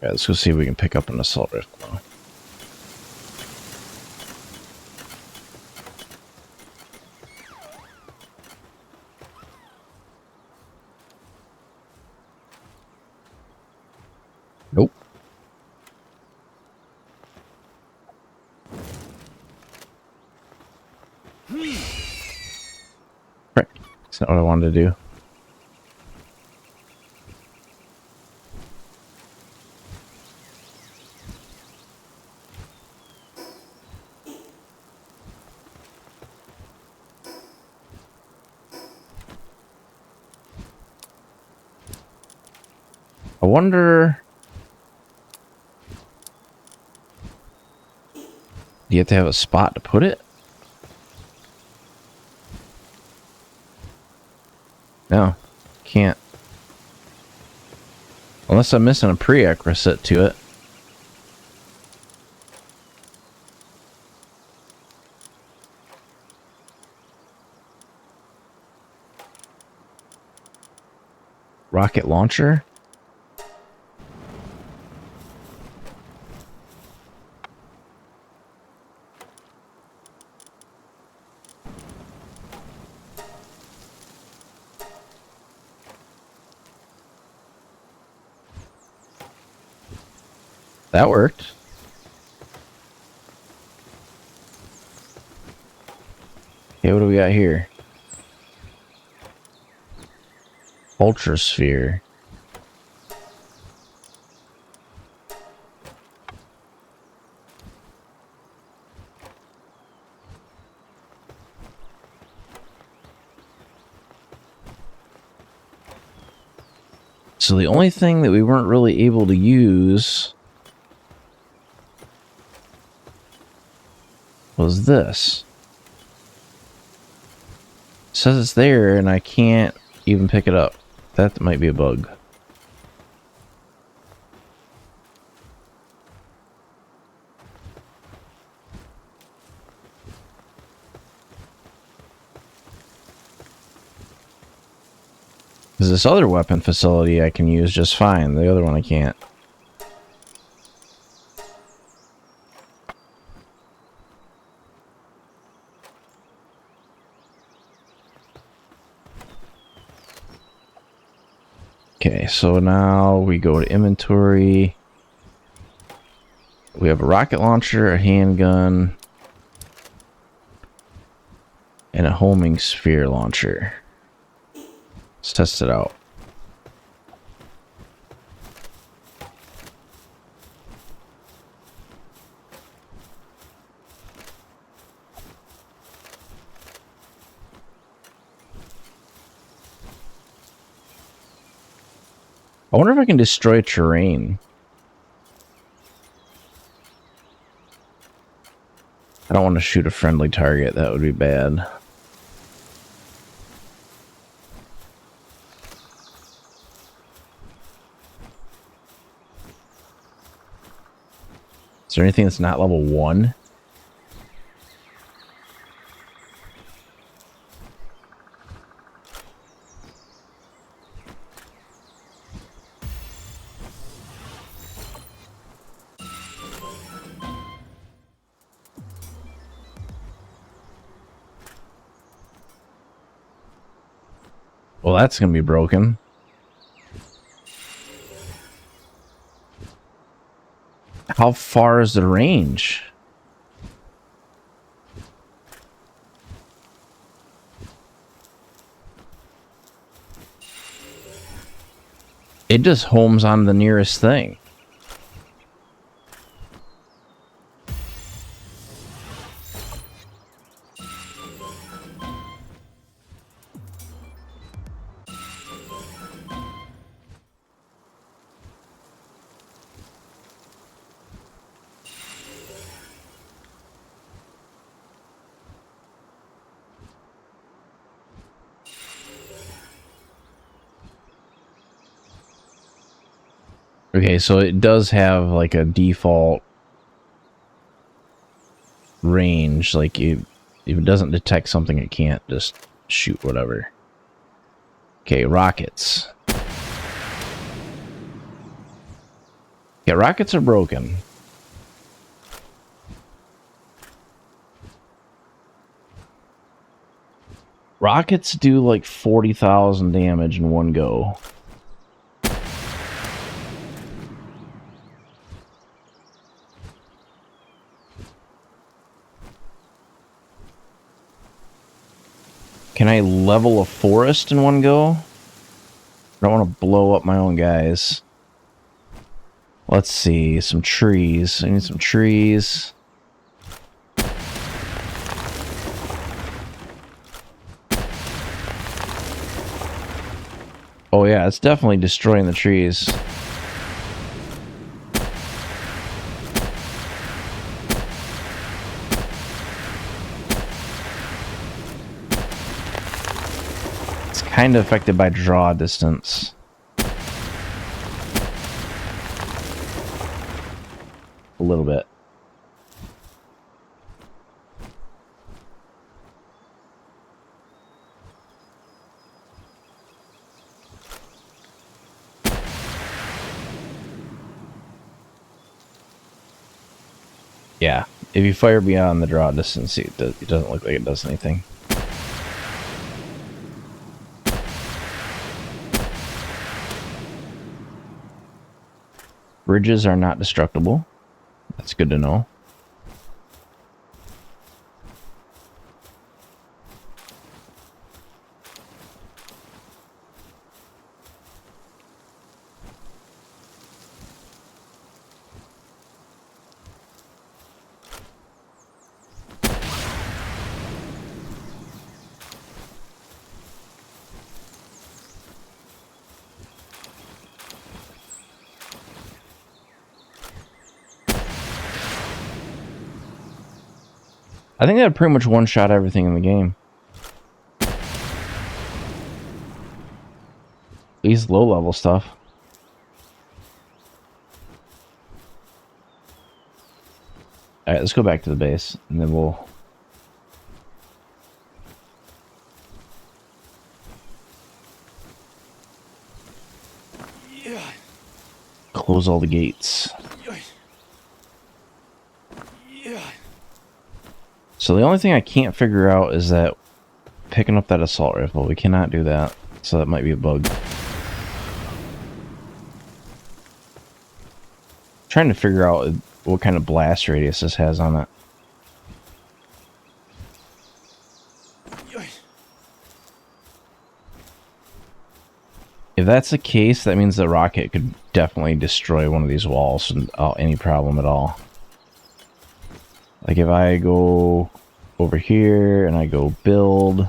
Yeah, let's go see if we can pick up an assault rifle. Nope. Frick. That's not what I wanted to do. I wonder... Do you have to have a spot to put it? No, can't. Unless I'm missing a prerequisite to it. Rocket launcher? That worked. Okay, what do we got here? Ultrasphere. So the only thing that we weren't really able to use was this. It says it's there and I can't even pick it up. That might be a bug. Because this other weapon facility I can use just fine. The other one I can't. Okay, so now we go to inventory. We have a rocket launcher, a handgun, and a homing sphere launcher. Let's test it out. I wonder if I can destroy terrain. I don't want to shoot a friendly target. That would be bad. Is there anything that's not level 1? Well, that's gonna be broken. How far is the range? It just homes on the nearest thing. Okay, so it does have like a default range. Like if it doesn't detect something, it can't just shoot whatever. Okay, rockets. Yeah, rockets are broken. Rockets do like 40,000 damage in one go. Can I level a forest in one go? I don't want to blow up my own guys. Let's see, some trees. I need some trees. Oh yeah, it's definitely destroying the trees. It's kind of affected by draw distance. A little bit. Yeah, if you fire beyond the draw distance, it doesn't look like it does anything. Bridges are not destructible. That's good to know. I think that pretty much one-shot everything in the game. At least low-level stuff. Alright, let's go back to the base, and then we'll... Yeah. close all the gates. Yeah. So the only thing I can't figure out is that picking up that assault rifle. We cannot do that, so that might be a bug. Trying to figure out what kind of blast radius this has on it. If that's the case, that means the rocket could definitely destroy one of these walls without any problem at all. Like if I go over here and I go build,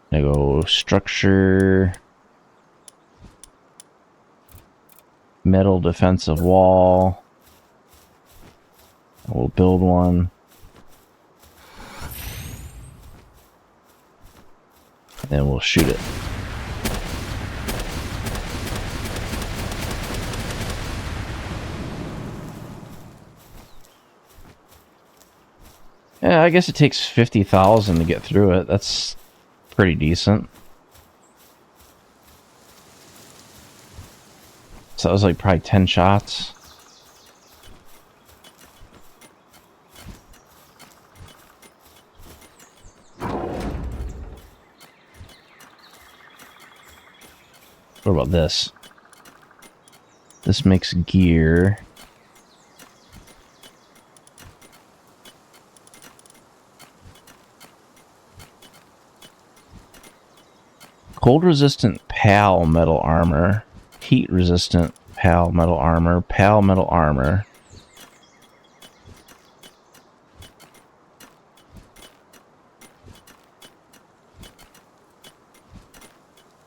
I go structure, metal defensive wall, I will build one. And then we'll shoot it. Yeah, I guess it takes 50,000 to get through it. That's pretty decent. So that was like probably 10 shots. What about this? This makes gear. Cold resistant PAL metal armor. Heat resistant PAL metal armor. PAL metal armor.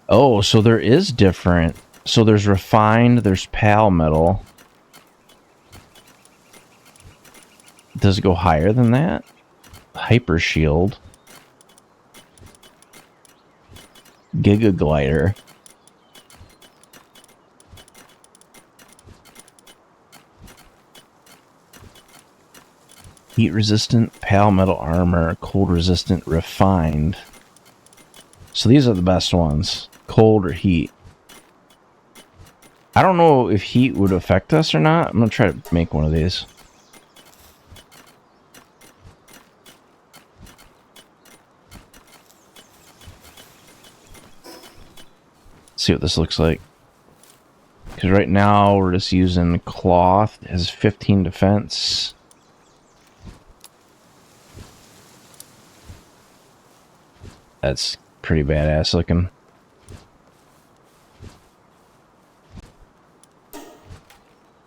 Oh, so there is different. So there's refined, there's PAL metal. Does it go higher than that? Hyper shield. Giga glider. Heat resistant, PAL metal armor, cold resistant, refined. So these are the best ones. Cold or heat. I don't know if heat would affect us or not. I'm gonna try to make one of these. See what this looks like. Because right now we're just using cloth. It has 15 defense. That's pretty badass looking.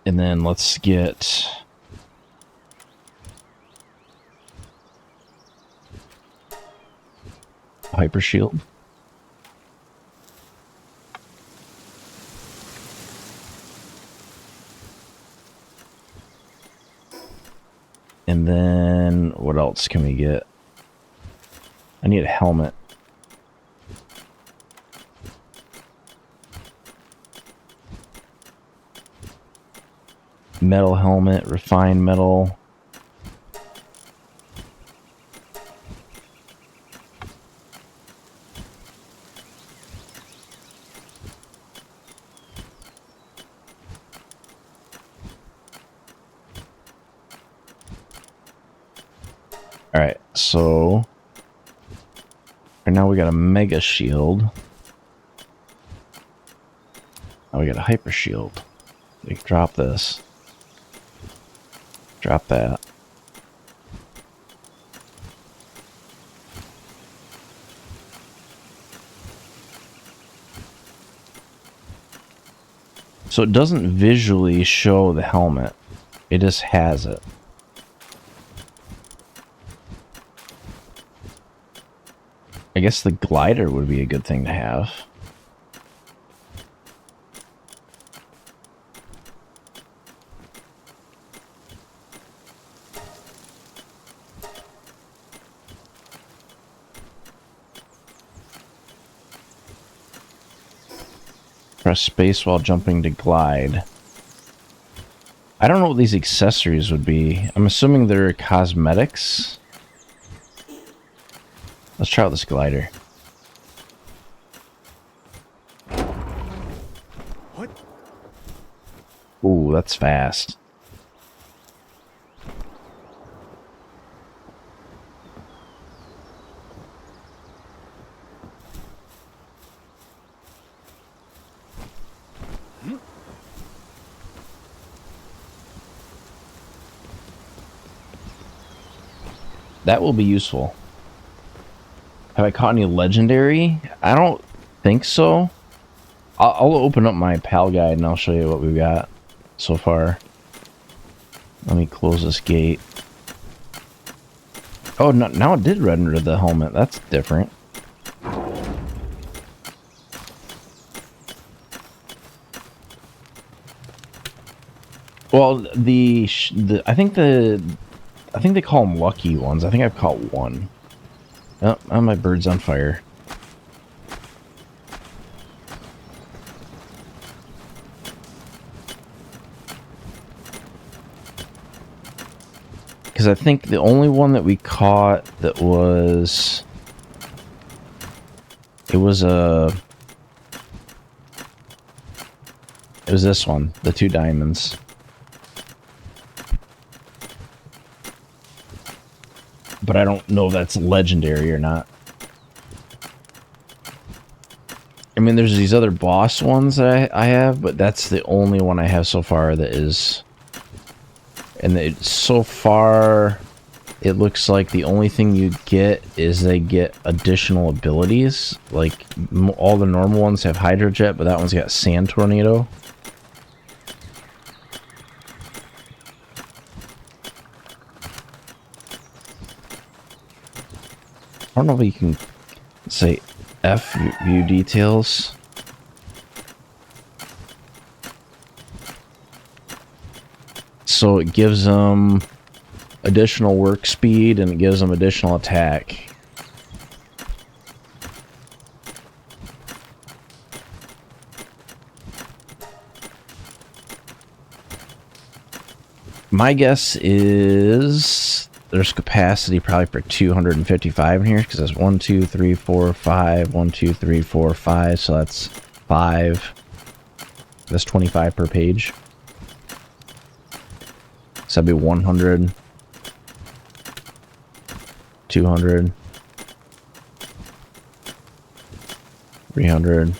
And then let's get hyper shield. And then what else can we get? I need a helmet. Metal helmet, refined metal. Alright, so right now we got a mega shield. Now we got a hyper shield. We can drop this. Drop that. So it doesn't visually show the helmet. It just has it. I guess the glider would be a good thing to have. Press space while jumping to glide. I don't know what these accessories would be. I'm assuming they're cosmetics. Let's try out this glider. What? Ooh, that's fast. That will be useful. Have I caught any legendary? I don't think so. I'll open up my PAL guide and I'll show you what we've got so far. Let me close this gate. Oh, no, now it did render the helmet. That's different. Well, I think they call them lucky ones. I think I've caught one. Oh, my bird's on fire. Because I think the only one that we caught that was... It was this one, the 2 diamonds. But I don't know if that's legendary or not. I mean, there's these other boss ones that I have, but that's the only one I have so far that is... And so far, it looks like the only thing you get is they get additional abilities. Like, all the normal ones have Hydrojet, but that one's got Sand Tornado. I don't know if you can say F view details. So it gives them additional work speed and it gives them additional attack. My guess is there's capacity probably for 255 in here because that's 1, 2, 3, 4, 5, 1, 2, 3, 4, 5. So that's 5. That's 25 per page. So that'd be 100, 200, 300,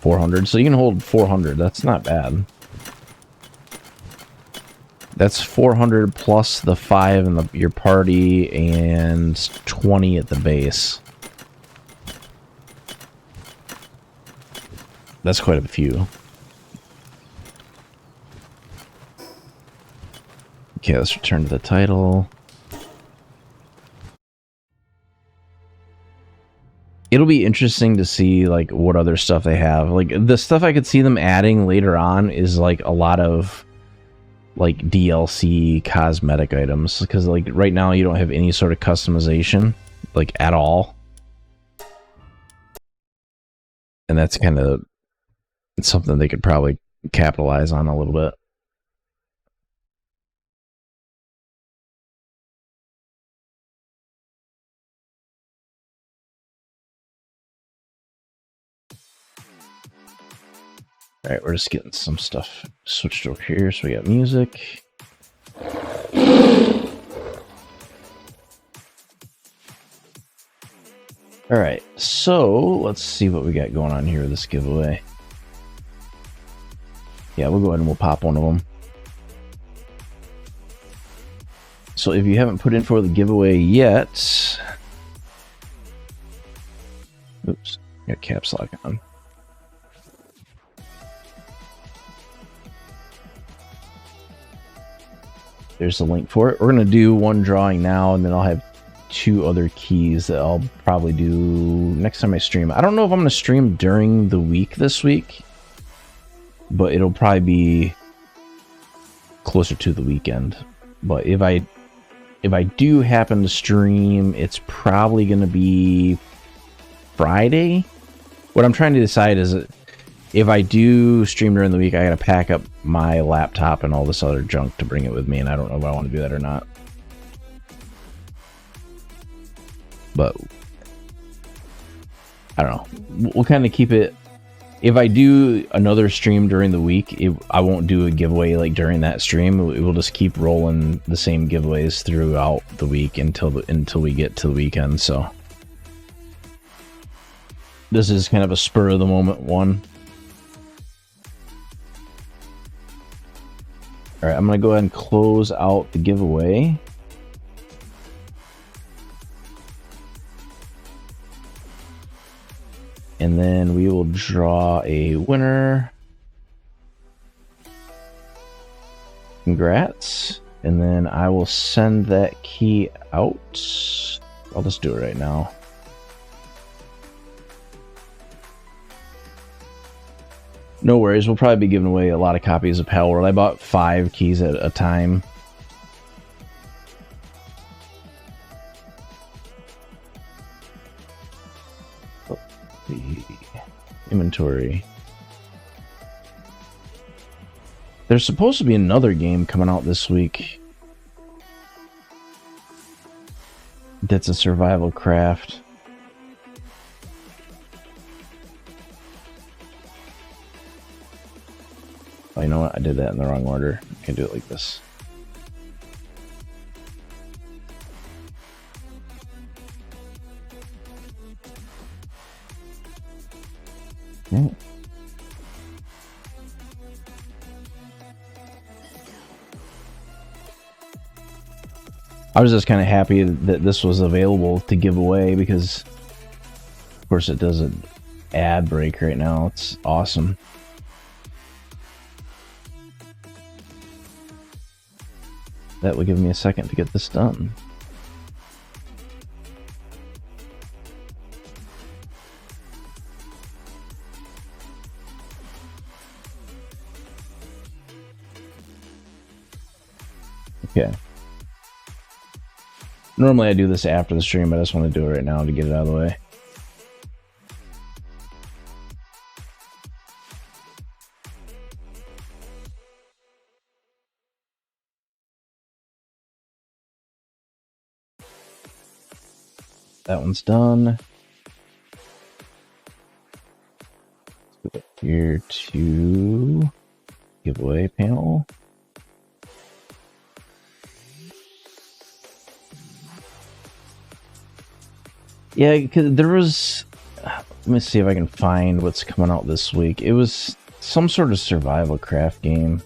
400. So you can hold 400. That's not bad. That's 400 plus the 5 in your party and 20 at the base. That's quite a few. Okay, let's return to the title. It'll be interesting to see like what other stuff they have. Like the stuff I could see them adding later on is like a lot of like DLC cosmetic items, because like right now you don't have any sort of customization like at all, and that's kind of something they could probably capitalize on a little bit. Alright, we're just getting some stuff switched over here. So we got music. Alright, so let's see what we got going on here with this giveaway. Yeah, we'll go ahead and we'll pop one of them. So if you haven't put in for the giveaway yet... Oops, got caps lock on. There's the link for it. We're going to do one drawing now, and then I'll have 2 other keys that I'll probably do next time I stream. I don't know if I'm going to stream during the week this week, but it'll probably be closer to the weekend. But if I do happen to stream, it's probably going to be Friday. What I'm trying to decide is if I do stream during the week, I gotta pack up my laptop and all this other junk to bring it with me, and I don't know if I want to do that or not. But I don't know. We'll kind of keep it. If I do another stream during the week, I won't do a giveaway like during that stream. It will just keep rolling the same giveaways throughout the week until we get to the weekend. So this is kind of a spur of the moment one. All right, I'm going to go ahead and close out the giveaway. And then we will draw a winner. Congrats. And then I will send that key out. I'll just do it right now. No worries, we'll probably be giving away a lot of copies of Palworld. I bought 5 keys at a time. The inventory. There's supposed to be another game coming out this week. That's a survival craft. Oh, you know what? I did that in the wrong order. I can do it like this. Okay. I was just kind of happy that this was available to give away because, of course, it does an ad break right now. It's awesome. That will give me a second to get this done. Okay. Normally I do this after the stream, but I just want to do it right now to get it out of the way. That one's done. Let's go up here to giveaway panel. Yeah, because there was... Let me see if I can find what's coming out this week. It was some sort of survival craft game.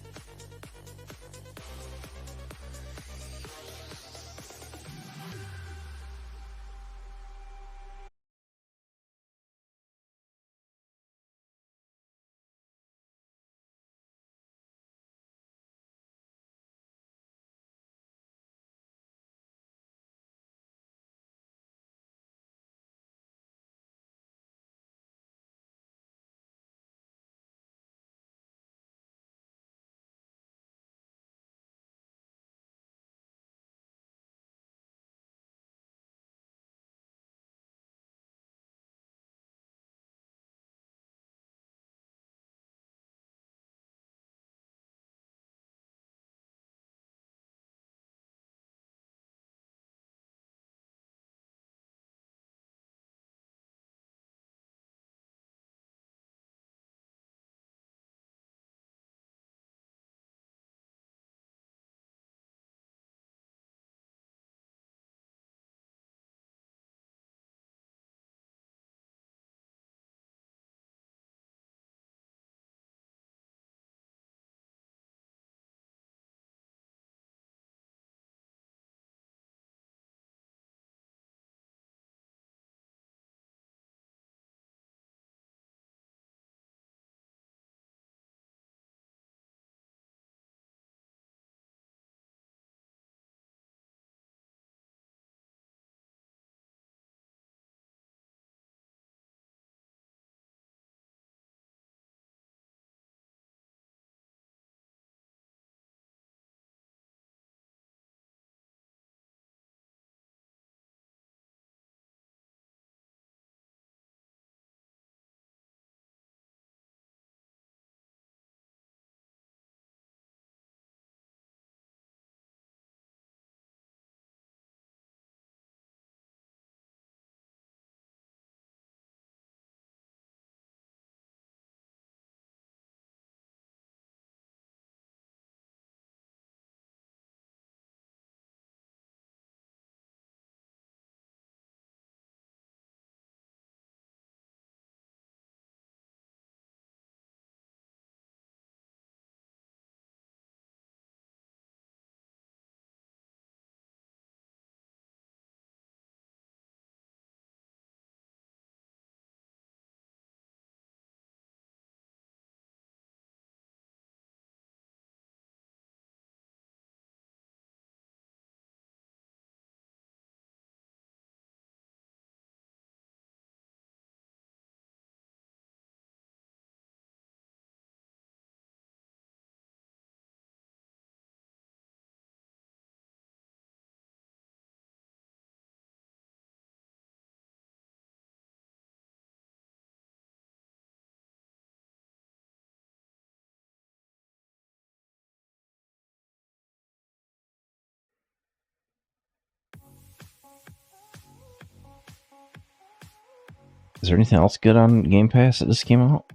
Is there anything else good on Game Pass that just came out?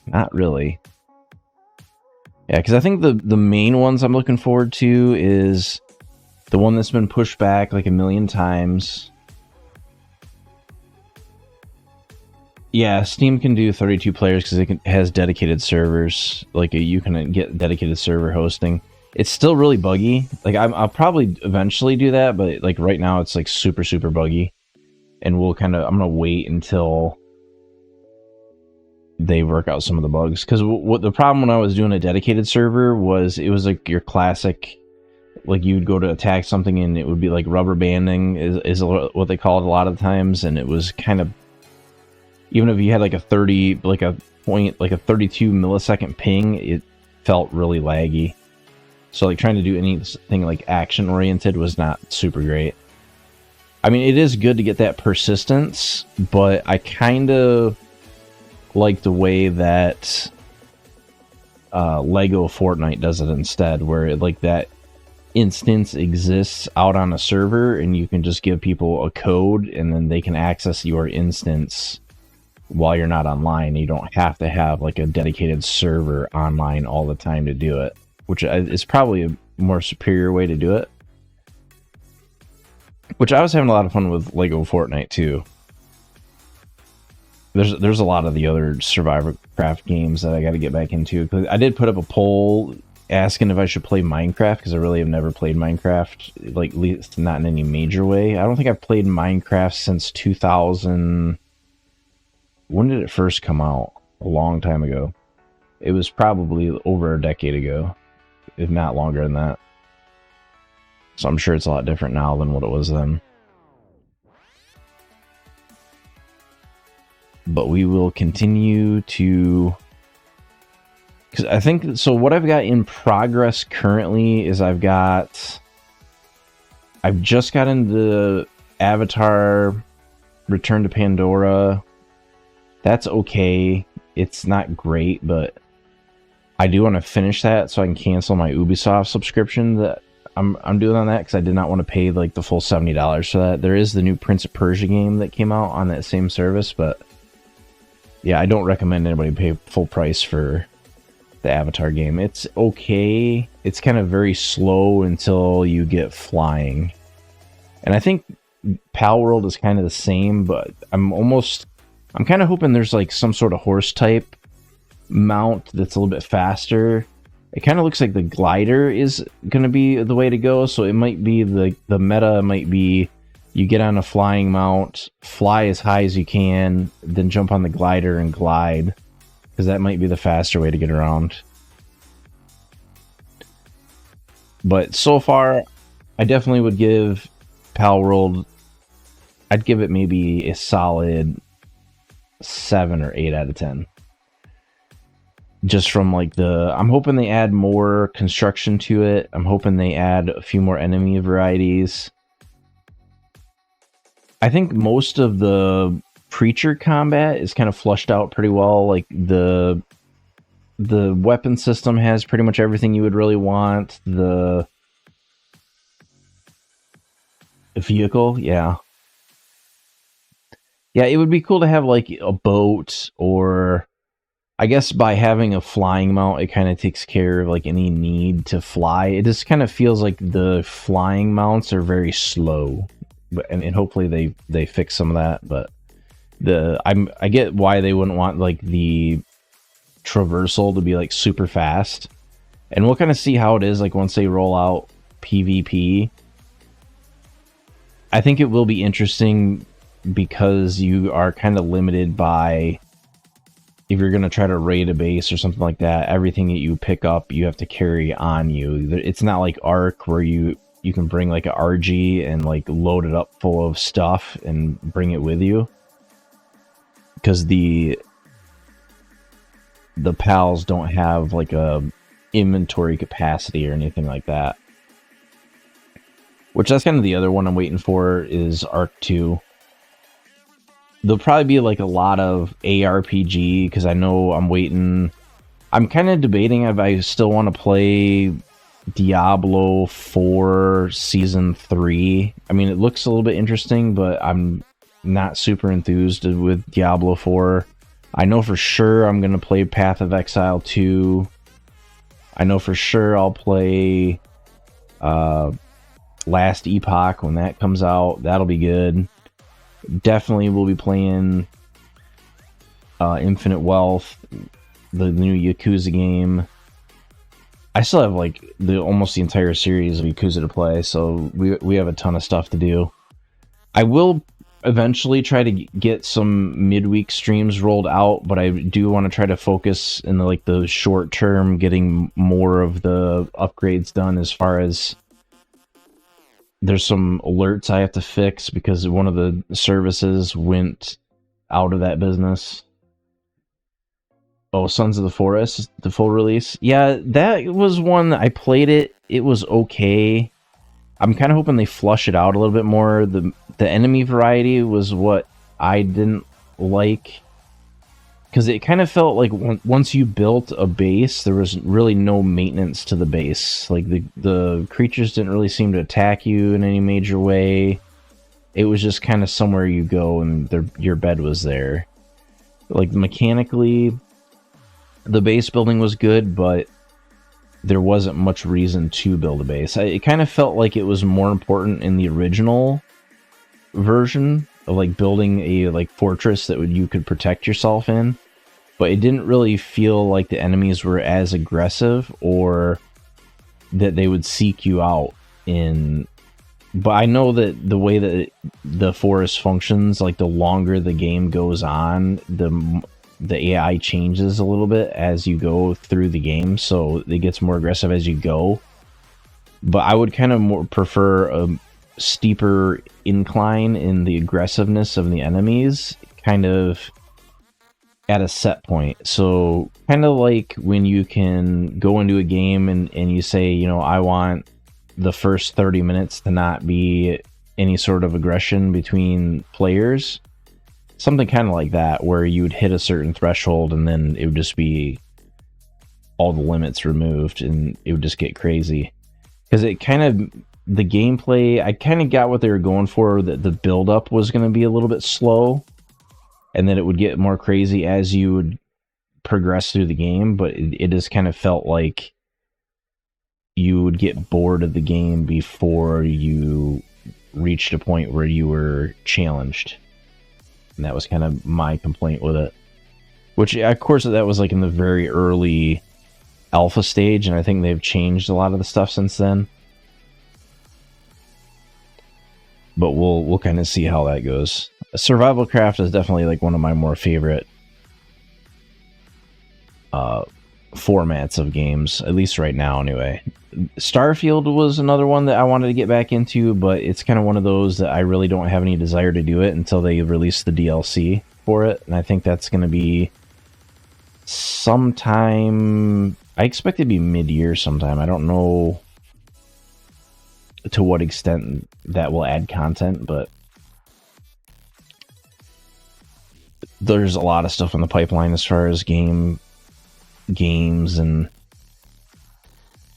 Not really. Yeah, because I think the main ones I'm looking forward to is the one that's been pushed back like a million times. Yeah, Steam can do 32 players because it has dedicated servers. Like, you can get dedicated server hosting. It's still really buggy. Like, I'll probably eventually do that, but like right now it's like super, super buggy. And I'm gonna wait until they work out some of the bugs. Because what the problem when I was doing a dedicated server was, it was like your classic, like you'd go to attack something and it would be like rubber banding is what they call it a lot of times, and it was kind of, even if you had like a 32 millisecond ping, it felt really laggy. So like trying to do anything like action oriented was not super great. I mean, it is good to get that persistence, but I kind of like the way that Lego Fortnite does it instead, where like that instance exists out on a server and you can just give people a code and then they can access your instance while you're not online. You don't have to have like a dedicated server online all the time to do it, which is probably a more superior way to do it. Which I was having a lot of fun with Lego Fortnite too. There's a lot of the other survivor craft games that I got to get back into. I did put up a poll asking if I should play Minecraft, because I really have never played Minecraft, like at least not in any major way. I don't think I've played Minecraft since 2000. When did it first come out? A long time ago. It was probably over a decade ago, if not longer than that. So I'm sure it's a lot different now than what it was then. But we will continue to... Because I think... So what I've got in progress currently is I've just got into Avatar Return to Pandora. That's okay. It's not great, but I do want to finish that so I can cancel my Ubisoft subscription that I'm doing on that, because I did not want to pay like the full $70 for that. There is the new Prince of Persia game that came out on that same service, but yeah, I don't recommend anybody pay full price for the Avatar game. It's okay. It's kind of very slow until you get flying. And I think Palworld is kind of the same, but I'm kind of hoping there's like some sort of horse type mount that's a little bit faster. It kind of looks like the glider is going to be the way to go, so it might be the meta might be you get on a flying mount, fly as high as you can, then jump on the glider and glide, because that might be the faster way to get around. But so far, I definitely would give Palworld, I'd give it maybe a solid 7 or 8 out of 10. Just from like I'm hoping they add more construction to it. I'm hoping they add a few more enemy varieties. I think most of the creature combat is kind of flushed out pretty well. Like the weapon system has pretty much everything you would really want. The vehicle, yeah. Yeah, it would be cool to have like a boat, or I guess by having a flying mount, it kind of takes care of like any need to fly. It just kind of feels like the flying mounts are very slow, and hopefully they fix some of that. But I get why they wouldn't want like the traversal to be like super fast, and we'll kind of see how it is like once they roll out PvP. I think it will be interesting because you are kind of limited by, if you're going to try to raid a base or something like that, everything that you pick up, you have to carry on you. It's not like Ark where you can bring like an RG and like load it up full of stuff and bring it with you. Because the pals don't have like a inventory capacity or anything like that. Which that's kind of the other one I'm waiting for is Ark 2. There'll probably be like a lot of ARPG, because I know I'm waiting. I'm kind of debating if I still want to play Diablo 4 Season 3. I mean, it looks a little bit interesting, but I'm not super enthused with Diablo 4. I know for sure I'm going to play Path of Exile 2. I know for sure I'll play Last Epoch when that comes out. That'll be good. Definitely will be playing Infinite Wealth, the new Yakuza game. I still have like almost the entire series of Yakuza to play, so we have a ton of stuff to do. I will eventually try to get some midweek streams rolled out, but I do want to try to focus in the short term, getting more of the upgrades done. As far as there's some alerts I have to fix because one of the services went out of that business. Oh, Sons of the Forest, the full release. Yeah, that was one I played it. It was okay. I'm kind of hoping they flush it out a little bit more. The enemy variety was what I didn't like, because it kind of felt like once you built a base, there was really no maintenance to the base. Like the creatures didn't really seem to attack you in any major way. It was just kind of somewhere you go and your bed was there. Like mechanically, the base building was good, but there wasn't much reason to build a base. It kind of felt like it was more important in the original version of like building a fortress that you could protect yourself in, but it didn't really feel like the enemies were as aggressive or that they would seek you out in. But I know that the way that the forest functions, like the longer the game goes on, the AI changes a little bit as you go through the game, so it gets more aggressive as you go. But I would kind of more prefer a steeper incline in the aggressiveness of the enemies, kind of at a set point. So kind of like when you can go into a game and you say, you know, I want the first 30 minutes to not be any sort of aggression between players. Something kind of like that, where you would hit a certain threshold and then it would just be all the limits removed and it would just get crazy. Because it kind of, the gameplay, I kind of got what they were going for, that the build-up was going to be a little bit slow and then it would get more crazy as you would progress through the game, but it just kind of felt like you would get bored of the game before you reached a point where you were challenged. And that was kind of my complaint with it. Which, of course, that was like in the very early alpha stage, and I think they've changed a lot of the stuff since then. But we'll kind of see how that goes. Survival Craft is definitely like one of my more favorite formats of games, at least right now anyway. Starfield was another one that I wanted to get back into, but it's kind of one of those that I really don't have any desire to do it until they release the DLC for it, and I think that's going to be sometime, I expect it to be mid-year sometime. I don't know to what extent that will add content, but there's a lot of stuff in the pipeline as far as games, and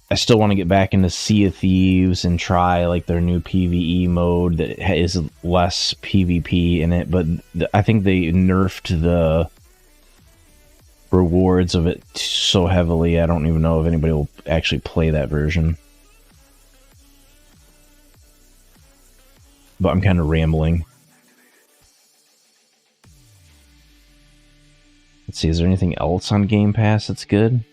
I still want to get back into Sea of Thieves and try like their new PvE mode that is less PvP in it, but I think they nerfed the rewards of it so heavily, I don't even know if anybody will actually play that version. But I'm kind of rambling. Let's see, is there anything else on Game Pass that's good?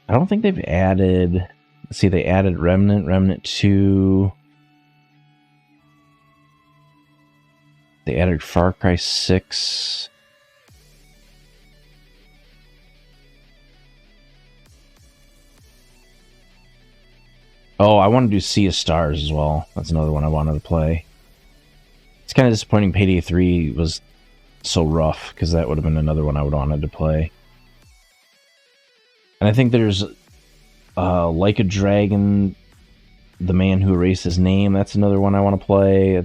I don't think they've added... Let's see, they added Remnant 2. They added Far Cry 6. Oh, I want to do Sea of Stars as well. That's another one I wanted to play. It's kind of disappointing Payday 3 was so rough, because that would have been another one I would have wanted to play. And I think there's Like a Dragon, The Man Who Erased His Name. That's another one I want to play.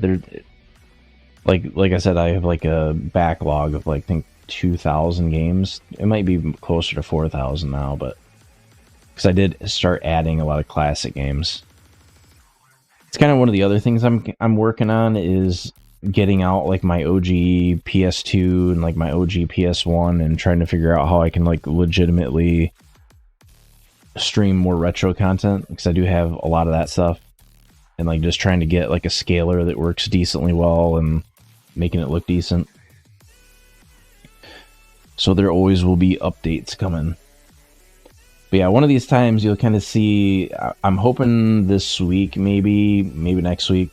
Like I said, I have like a backlog of like I think 2,000 games. It might be closer to 4,000 now, but because I did start adding a lot of classic games. It's kind of one of the other things I'm working on is getting out like my OG PS2 and like my OG PS1 and trying to figure out how I can like legitimately stream more retro content, because I do have a lot of that stuff, and like just trying to get like a scaler that works decently well and making it look decent. So there always will be updates coming. But yeah, one of these times you'll kind of see, I'm hoping this week, maybe next week,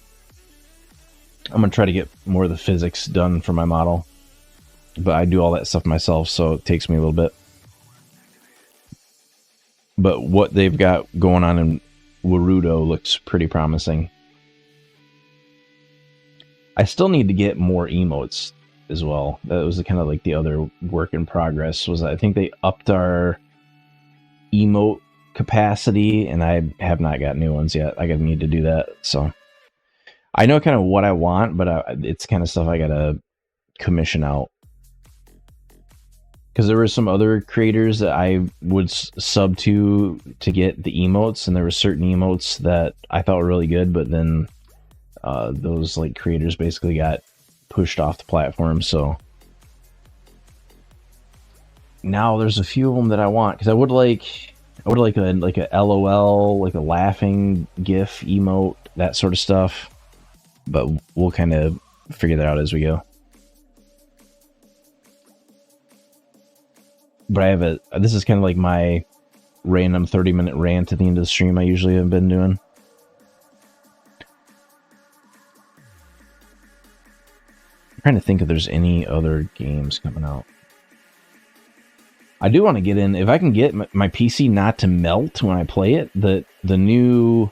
I'm going to try to get more of the physics done for my model. But I do all that stuff myself, so it takes me a little bit. But what they've got going on in Warudo looks pretty promising. I still need to get more emotes as well. That was kind of like the other work in progress, was I think they upped our emote capacity, and I have not got new ones yet. I need to do that, so I know kind of what I want, but it's kind of stuff I gotta commission out, because there were some other creators that I would sub to get the emotes, and there were certain emotes that I thought were really good, but then those like creators basically got pushed off the platform. So now there's a few of them that I want, because I would like a LOL, like a laughing GIF emote, that sort of stuff. But we'll kind of figure that out as we go. But I have this is kind of like my random 30-minute rant at the end of the stream I usually have been doing. I'm trying to think if there's any other games coming out. I do want to get in, if I can get my PC not to melt when I play it, the new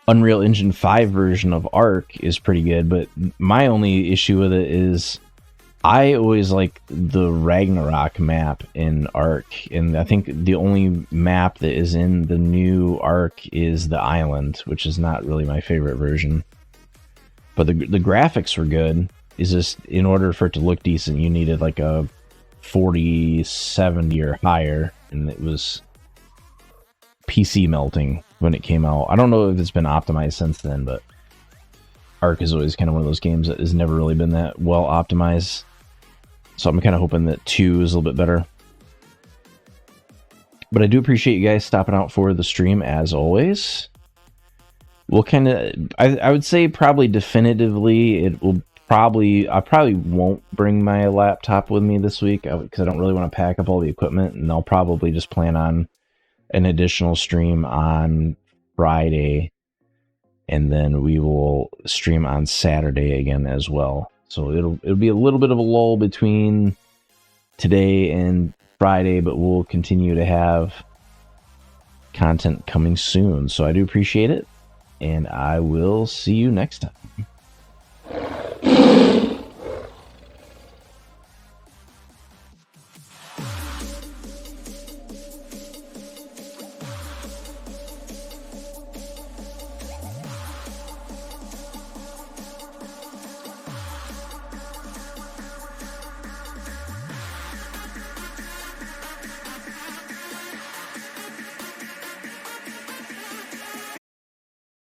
Unreal Engine 5 version of Ark is pretty good, but my only issue with it is I always like the Ragnarok map in Ark, and I think the only map that is in the new Ark is the island, which is not really my favorite version. But the graphics were good. It's just, in order for it to look decent, you needed like a 4070 or higher, and it was PC melting when it came out. I don't know if it's been optimized since then, but Ark is always kind of one of those games that has never really been that well optimized. So I'm kind of hoping that 2 is a little bit better. But I do appreciate you guys stopping out for the stream as always. We'll kind of, I would say probably definitively, it will probably, I probably won't bring my laptop with me this week, because I don't really want to pack up all the equipment, and I'll probably just plan on an additional stream on Friday, and then we will stream on Saturday again as well. So it'll be a little bit of a lull between today and Friday, but we'll continue to have content coming soon. So I do appreciate it, and I will see you next time.